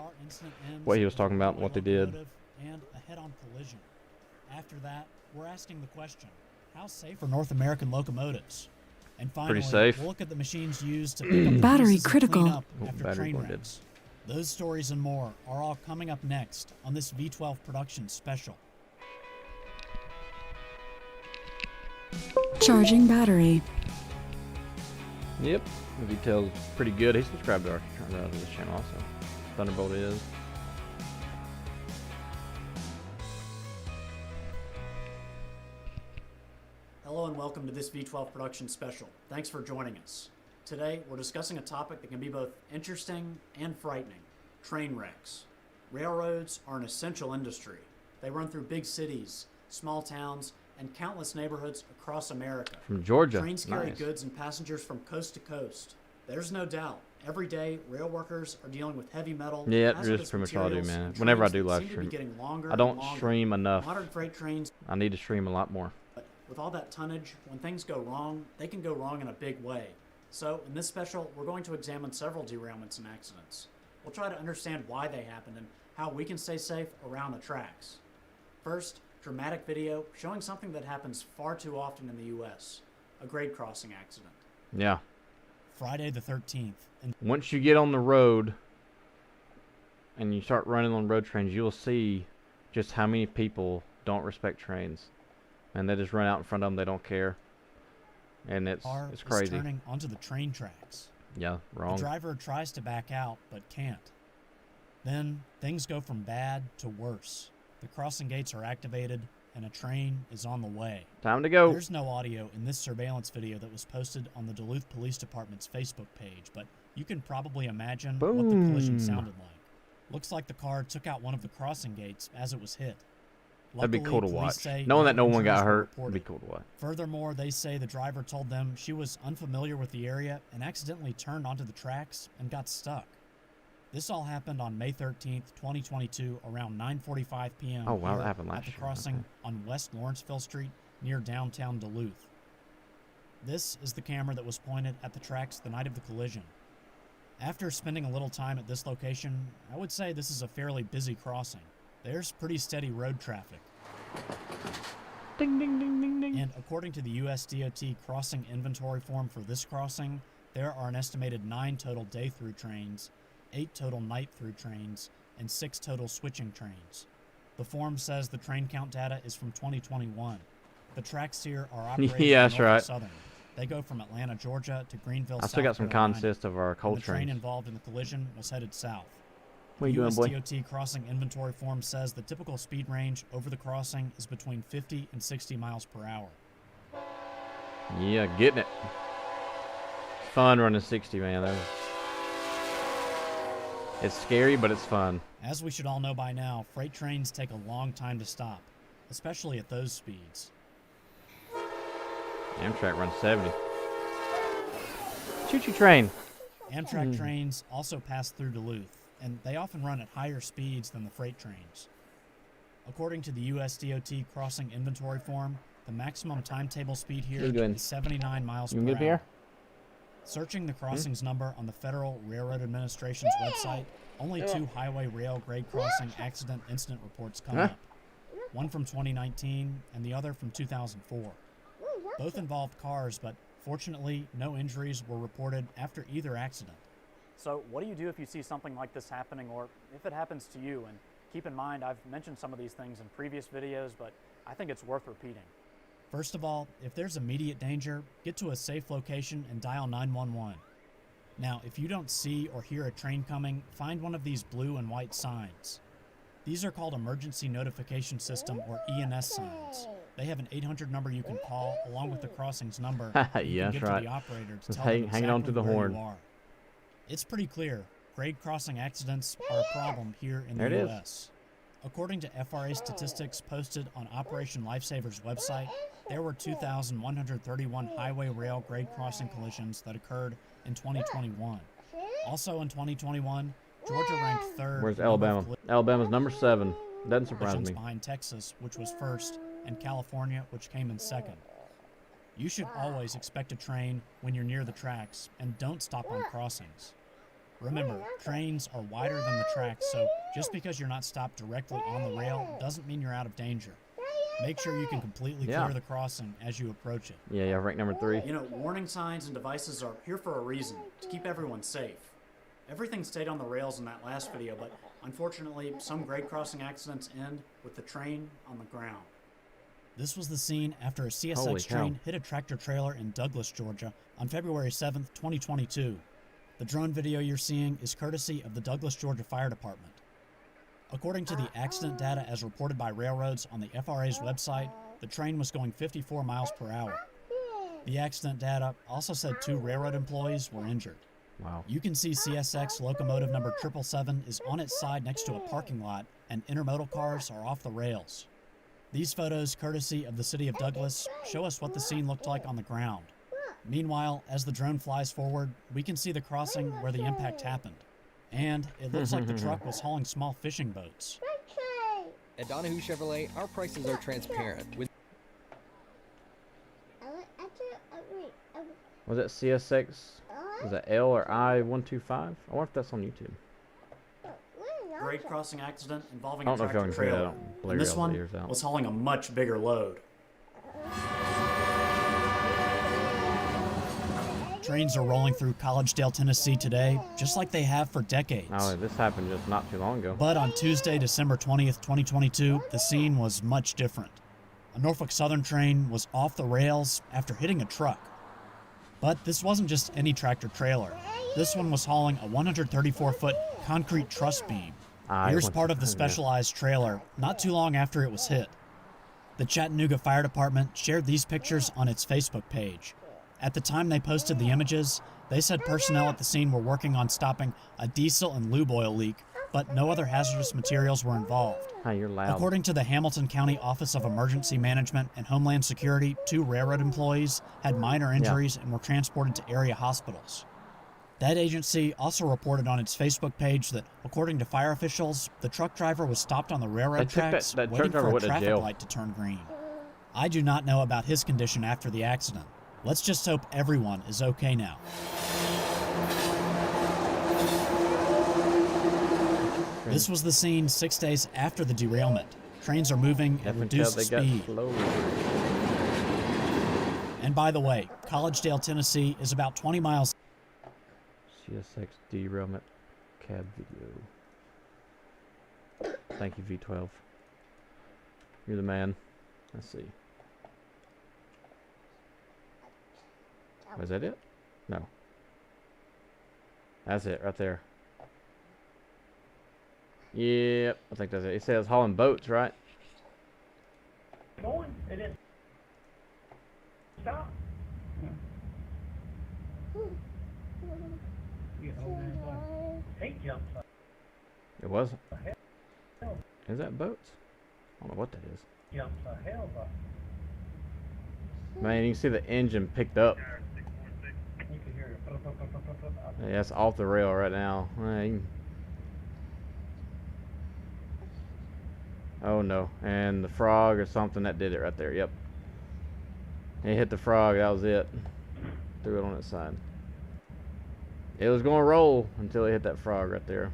what he was talking about and what they did. And a head-on collision. After that, we're asking the question, how safe are North American locomotives? And finally, pretty safe. We'll look at the machines used to pick up battery critical critical. Up after train wrecks. Those stories and more are all coming up next on this V12 production special. Charging battery. Yep, the details pretty good. He's subscribed to this channel also. Thunderbolt is. Hello and welcome to this V12 production special. Thanks for joining us. Today we're discussing a topic that can be both interesting and frightening: train wrecks. Railroads are an essential industry. They run through big cities, small towns, and countless neighborhoods across America. From Georgia. Trains carry Nice. goods and passengers from coast to coast. There's no doubt, every day rail workers are dealing with heavy metal. Yeah, hazardous that's pretty much all I do, materials, man. and Whenever I trains do that live seem to be stream, getting longer I and don't longer. stream enough. Modern freight trains, I need to stream a lot more. but with all that tonnage, when things go wrong, they can go wrong in a big way. So, in this special, we're going to examine several derailments and accidents. We'll try to understand why they happened and how we can stay safe around the tracks. First, dramatic video showing something that happens far too often in the U.S., a grade crossing accident. Yeah. Friday the 13th. Once you get on the road and you start running on road trains, you'll see just how many people don't respect trains. And they just run out in front of them, they don't care. And it's crazy. Turning onto the train tracks. Yeah, wrong. The driver tries to back out, but can't. Then, things go from bad to worse. The crossing gates are activated, and a train is on the way. Time to go. There's no audio in this surveillance video that was posted on the Duluth Police Department's Facebook page, but you can probably imagine what the collision sounded like. Looks like the car took out one of the crossing gates as it was hit. That'd be Luckily, cool to police watch. say Knowing that no one got injuries were hurt, reported. it'd be cool to watch. Furthermore, they say the driver told them she was unfamiliar with the area and accidentally turned onto the tracks and got stuck. This all happened on May 13th, 2022, around 9:45 p.m. Oh, wow, here that happened last at the year. crossing Okay. on West Lawrenceville Street near downtown Duluth. This is the camera that was pointed at the tracks the night of the collision. After spending a little time at this location, I would say this is a fairly busy crossing. There's pretty steady road traffic. Ding, ding, ding, ding, ding. And according to the US DOT crossing inventory form for this crossing, there are an estimated 9 total day-through trains, 8 total night-through trains, and 6 total switching trains. The form says the train count data is from 2021. The tracks here are operated Yeah, from that's Norfolk right. Southern. They go from Atlanta, Georgia to Greenville, I still got some Carolina, consist of our and coal the train trains. involved in the collision was headed south. What are you doing, boy? DOT crossing inventory form says the typical speed range over the crossing is between 50 and 60 miles per hour. Yeah, getting it. Fun running 60, man. It's scary, but it's fun. As we should all know by now, freight trains take a long time to stop, especially at those speeds. Amtrak runs 70. Choo-choo train. Amtrak trains also pass through Duluth, and they often run at higher speeds than the freight trains. According to the US DOT crossing inventory form, the maximum timetable speed here is 79 miles per You can get hour. here? Searching the crossings number on the Federal Railroad Administration's website, only 2 highway rail grade crossing accident incident reports come up. One from 2019 and the other from 2004. Both involved cars, but fortunately, no injuries were reported after either accident. So what do you do if you see something like this happening, or if it happens to you? And keep in mind, I've mentioned some of these things in previous videos, but I think it's worth repeating. First of all, if there's immediate danger, get to a safe location and dial 911. Now, if you don't see or hear a train coming, find one of these blue and white signs. These are called Emergency Notification System, or ENS signs. They have an 800 number you can call, along with the crossing's number. Yeah, you can that's get right. to the operator to Just tell them hang on to exactly the where horn. you are. It's pretty clear. Grade crossing accidents are a problem here in There the it is. U.S. According to FRA statistics posted on Operation Lifesaver's website, there were 2,131 highway rail grade crossing collisions that occurred in 2021. Also in 2021, Georgia ranked third. Where's in number of Alabama? Alabama's number 7. Doesn't surprise collisions me. behind Texas, which was first, and California, which came in second. You should always expect a train when you're near the tracks, and don't stop on crossings. Remember, trains are wider than the tracks, so just because you're not stopped directly on the rail doesn't mean you're out of danger. Make sure you can completely clear the crossing as you approach it. Yeah, rank number 3. You know, warning signs and devices are here for a reason, to keep everyone safe. Everything stayed on the rails in that last video, but unfortunately, some grade crossing accidents end with the train on the ground. This was the scene after a Holy CSX cow. train hit a tractor trailer in Douglas, Georgia on February 7th, 2022. The drone video you're seeing is courtesy of the Douglas, Georgia Fire Department. According to the accident data as reported by railroads on the FRA's website, the train was going 54 miles per hour. The accident data also said 2 railroad employees were injured. Wow. You can see CSX locomotive number 777 is on its side next to a parking lot, and intermodal cars are off the rails. These photos, courtesy of the city of Douglas, show us what the scene looked like on the ground. Meanwhile, as the drone flies forward, we can see the crossing where the impact happened. And it looks like the truck was hauling small fishing boats. At Donahue Chevrolet, our prices are transparent. Was it CSX? Was it L or I-125? I wonder if that's on YouTube. Grade crossing accident involving I a don't know if y'all tractor can hear that. I trailer. don't blare And this y'all's one ears out. was hauling a much bigger load. Trains are rolling through Collegedale, Tennessee today, just like they have for decades. Oh, this happened just not too long ago. But on Tuesday, December 20th, 2022, the scene was much different. A Norfolk Southern train was off the rails after hitting a truck. But this wasn't just any tractor trailer. This one was hauling a 134-foot concrete truss beam. Here's part of the specialized trailer not too long after it was hit. The Chattanooga Fire Department shared these pictures on its Facebook page. At the time they posted the images, they said personnel at the scene were working on stopping a diesel and lube oil leak, but no other hazardous materials were involved. Hi, you're loud. According to the Hamilton County Office of Emergency Management and Homeland Security, 2 railroad employees had minor injuries and were transported to area hospitals. That agency also reported on its Facebook page that, according to fire officials, the truck driver was stopped on the railroad tracks waiting for a traffic light to turn green. I do not know about his condition after the accident. Let's just hope everyone is okay now. This was the scene 6 days after the derailment. Trains are moving at reduced speed. And by the way, Collegedale, Tennessee is about 20 miles. CSX derailment cab video. Thank you, V12. You're the man. Let's see. Was that it? No. That's it right there. Yep, I think that's it. It says hauling boats, right? Going, it didn't stop. You know, he jumps up. It wasn't. Is that boats? I don't know what that is. Jumps a hell of a. Man, you can see the engine picked up. You can hear it. Yeah, it's off the rail right now. Oh no, and the frog or something that did it right there. Yep. It hit the frog, that was it. Threw it on its side. It was going to roll until it hit that frog right there.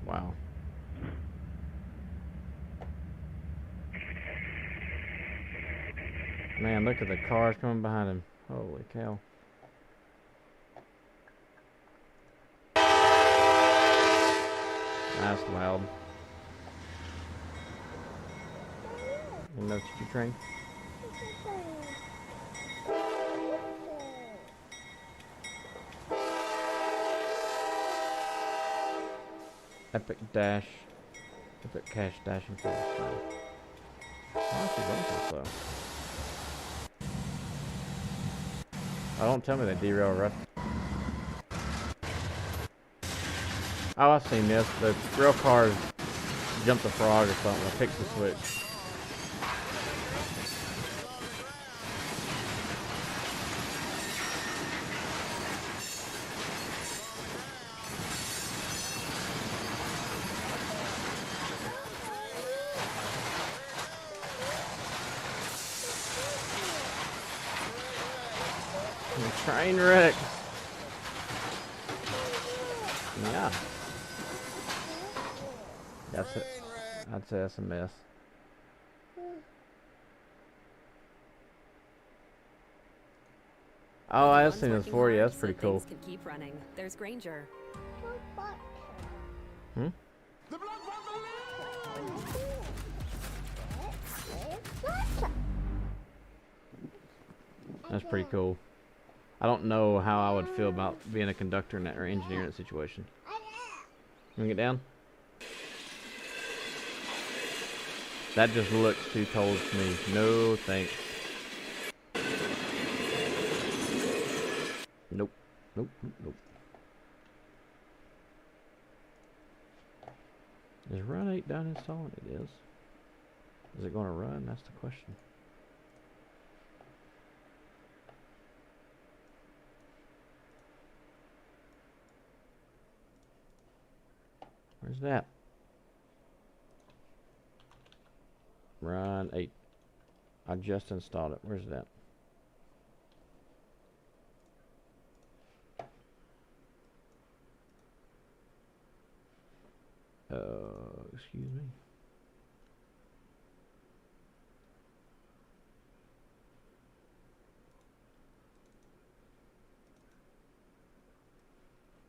Wow. Man, look at the cars coming behind him. Holy cow. That's loud. You know, choo-choo train? Epic dash. Epic cash dashing for this time. Why is he going so slow? Oh, don't tell me they derail right. Oh, I've seen this. The rail cars jumped the frog or something. Or fixed the switch. Train wreck. Yeah. That's it. I'd say that's a mess. Oh, I've seen this before. Yeah, that's pretty cool. Can keep running. There's Granger. Hmm? That's pretty cool. I don't know how I would feel about being a conductor in that or engineer in that situation. Bring it down. That just looks too cold to me. No thanks. Nope. Nope. Nope. Is Run 8 done installing? It is. Is it going to run? That's the question. Where's that? Run 8. I just installed it. Where's that? Excuse me.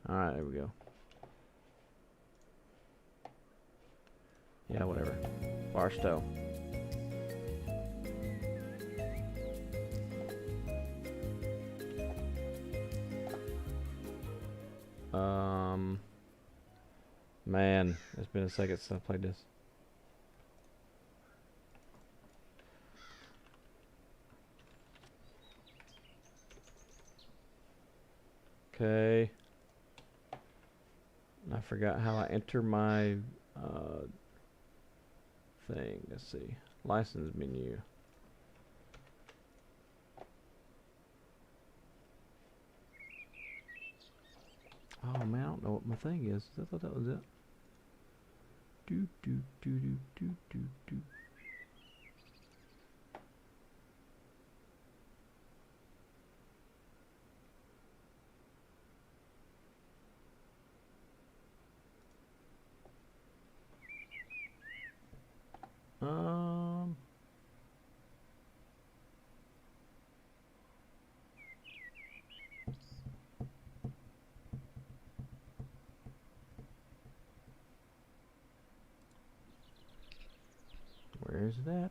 Alright, there we go. Yeah, whatever. Barstow. Man, it's been a second since I played this. Okay. I forgot how I enter my thing. Let's see. License menu. Oh man, I don't know what my thing is. I thought that was it. Do do do do do do do. Where's that?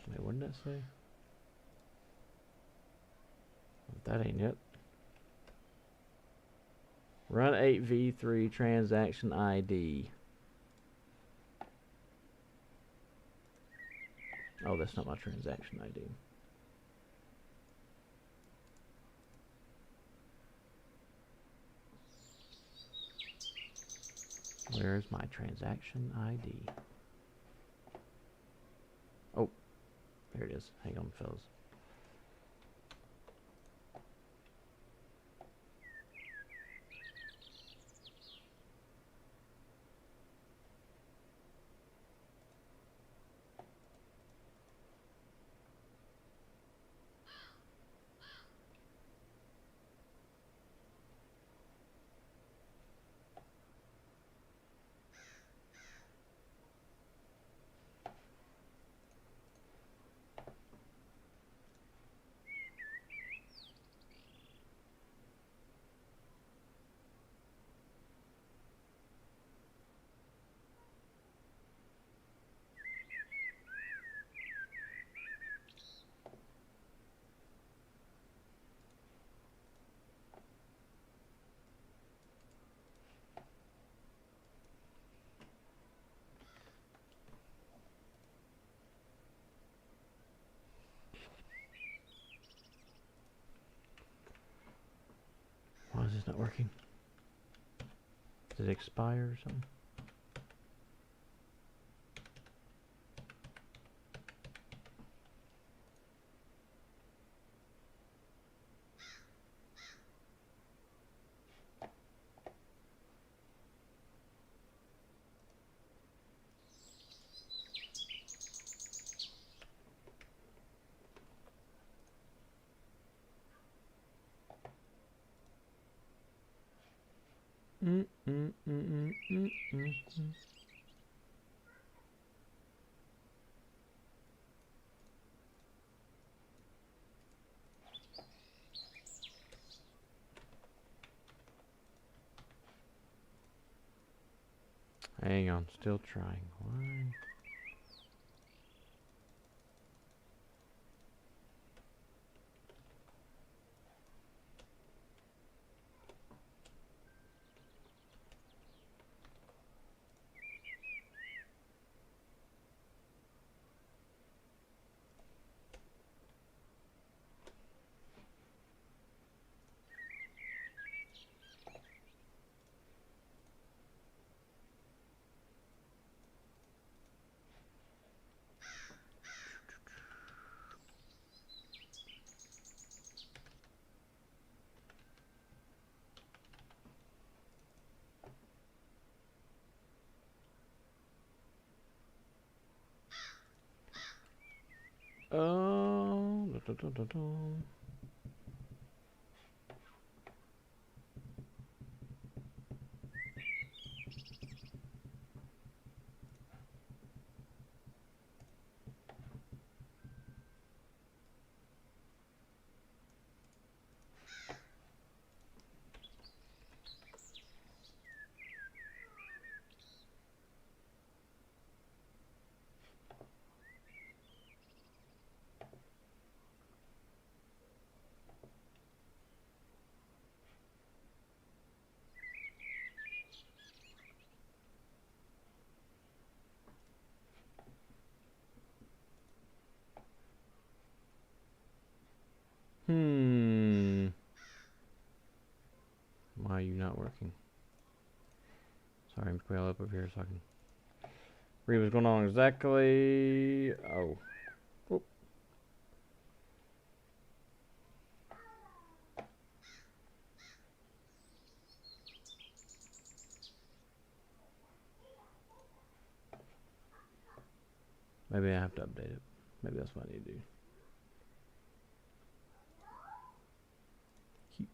Wait, what did that say? That ain't it. Run 8v3 transaction ID. Oh, that's not my transaction ID. Where's my transaction ID? Oh, there it is. Hang on, fellas. Why is this not working? Did it expire or something? Hang on, still trying. Why? Oh, da, da, da, da, da. Why are you not working? Sorry, I'm putting up here so I can read what's going on exactly. Oh. Oop. Maybe I have to update it. Maybe that's what I need to do. Keep.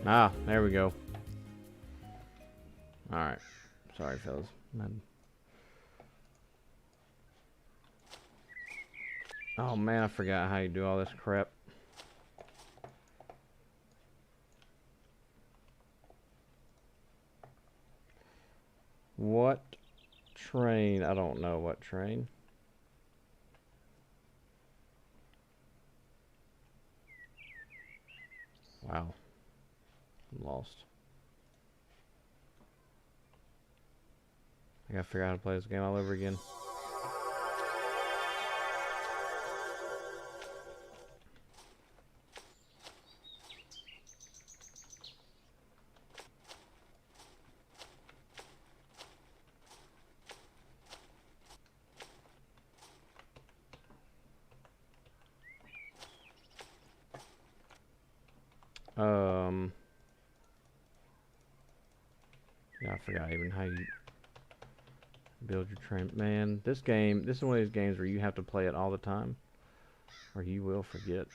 Ah, there we go. Alright. Sorry, fellas. Oh man, I forgot how you do all this crap. What train? I don't know what train. Wow. I'm lost. I gotta figure out how to play this game all over again. Yeah, I forgot even how you build your train. Man, this game, this is one of these games where you have to play it all the time, or you will forget.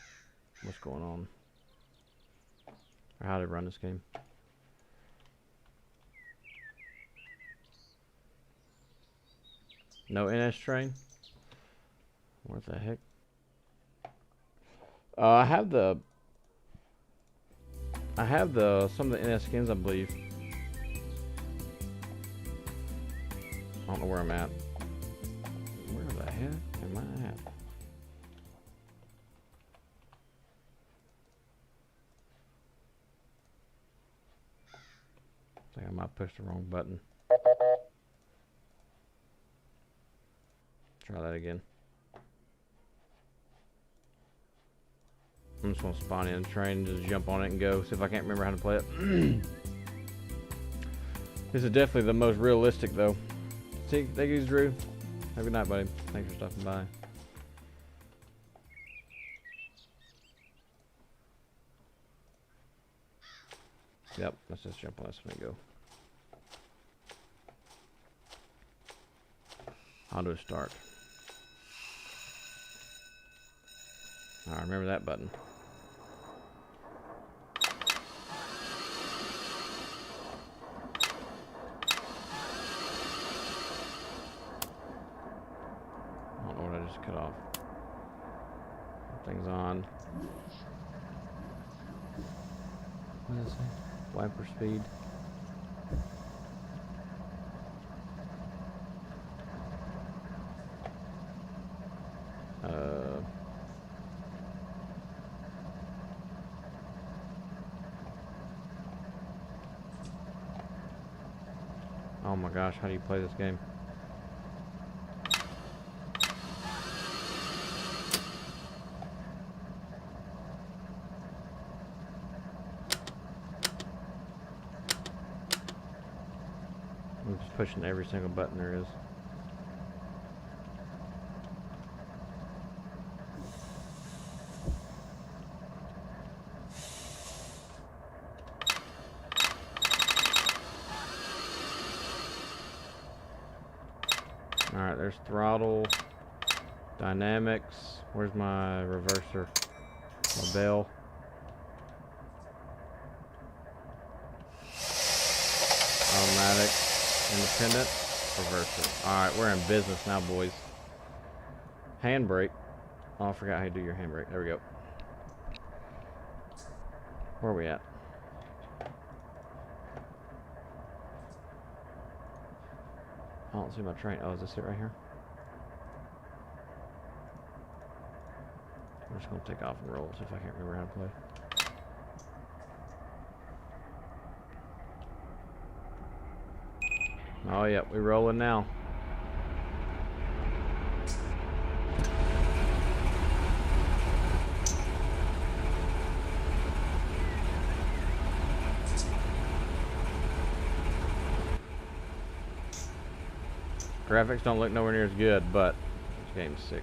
what's going on. Or how to run this game. No NS train? What the heck? I have some of the NS skins, I believe. I don't know where I'm at. Where the heck am I at? I think I might push the wrong button. Try that again. I'm just gonna spawn in a train, just jump on it and go. See if I can't remember how to play it. This is definitely the most realistic though. See, thank you, Drew. Have a good night, buddy. Thanks for stopping by. Yep, let's just jump on this one and go. I'll do a start. I remember that button. I don't know what I just cut off. Thing's on. What is it? Wiper speed. Oh my gosh, how do you play this game? I'm just pushing every single button there is. Alright, there's throttle, dynamics. Where's my reverser? My bell. Automatic, independent, reverser. Alright, we're in business now, boys. Handbrake. Oh, I forgot how you do your handbrake. There we go. Where are we at? I don't see my train. Oh, is this it right here? I'm just going to take off and roll, see if I can't remember how to play. Oh, yep, we're rolling now. Graphics don't look nowhere near as good, but this game's sick.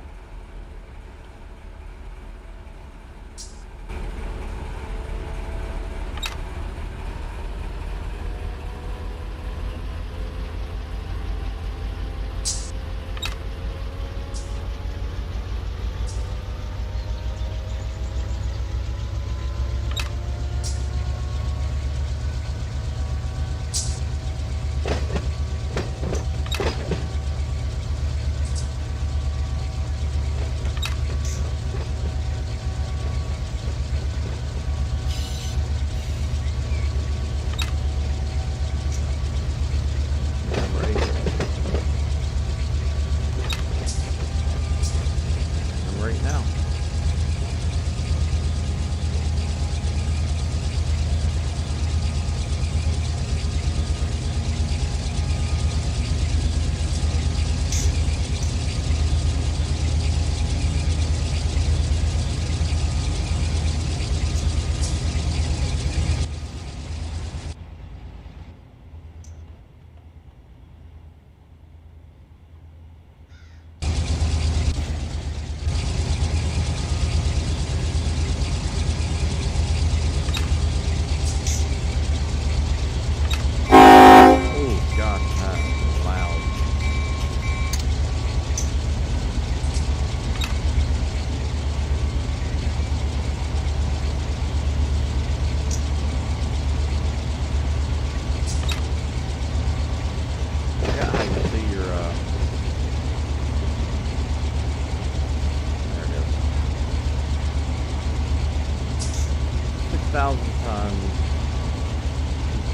2,000 tons,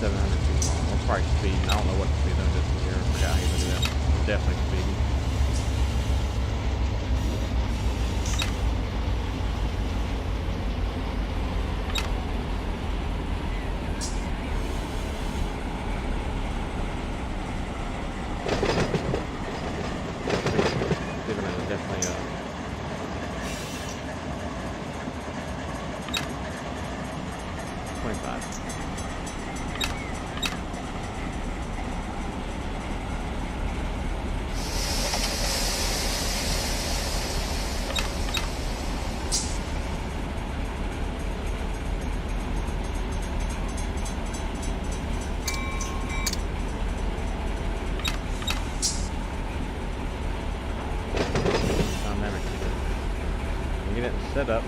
700 feet long. We're probably speeding. I don't know what the speed limit is here. I forgot how to do that. We're definitely speeding. Set up.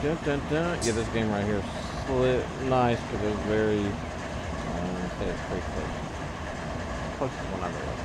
Dun, dun, dun. Yeah, this game right here is nice because it's very, I say it's pretty close. Closest one I've ever had.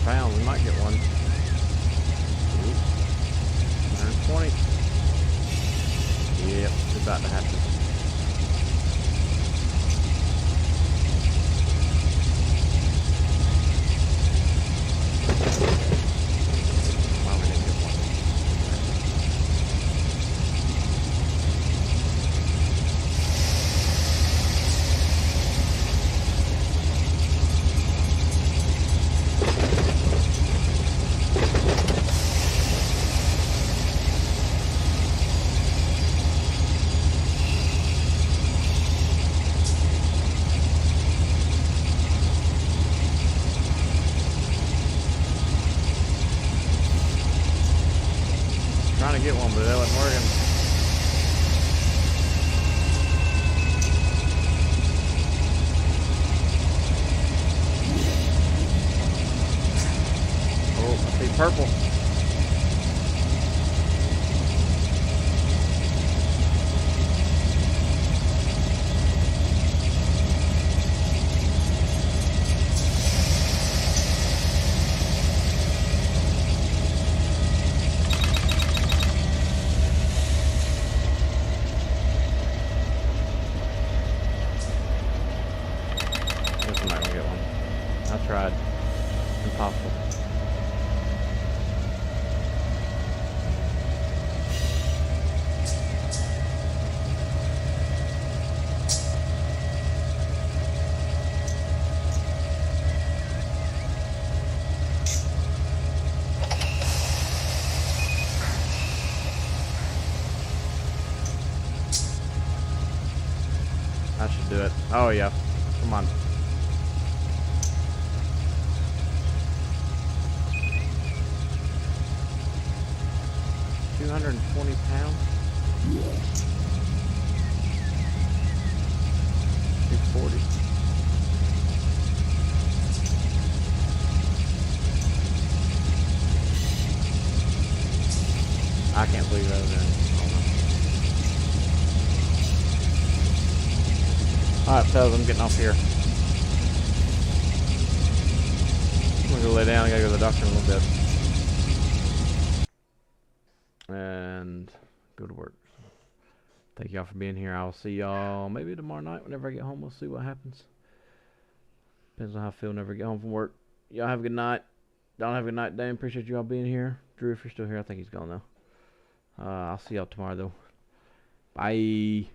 Pounds, we might get one. Oops. 120. Yep, it's about to happen. Wow, we didn't get one. Trying to get one, but that wasn't working. Oh, I see purple. I'm not gonna get one. I tried. Impossible. I should do it. Oh yeah. Come on. £220. 240. can't believe that. Alright, fellas, I'm getting off here. I'm gonna go lay down. I gotta go to the doctor in a little bit. And go to work. Thank y'all for being here. I'll see y'all maybe tomorrow night whenever I get home. We'll see what happens. Depends on how I feel whenever I get home from work. Y'all have a good night. Don't have a good night, Dane. Appreciate you all being here. Drew, if you're still here, I think he's gone now. I'll see y'all tomorrow, though. Bye.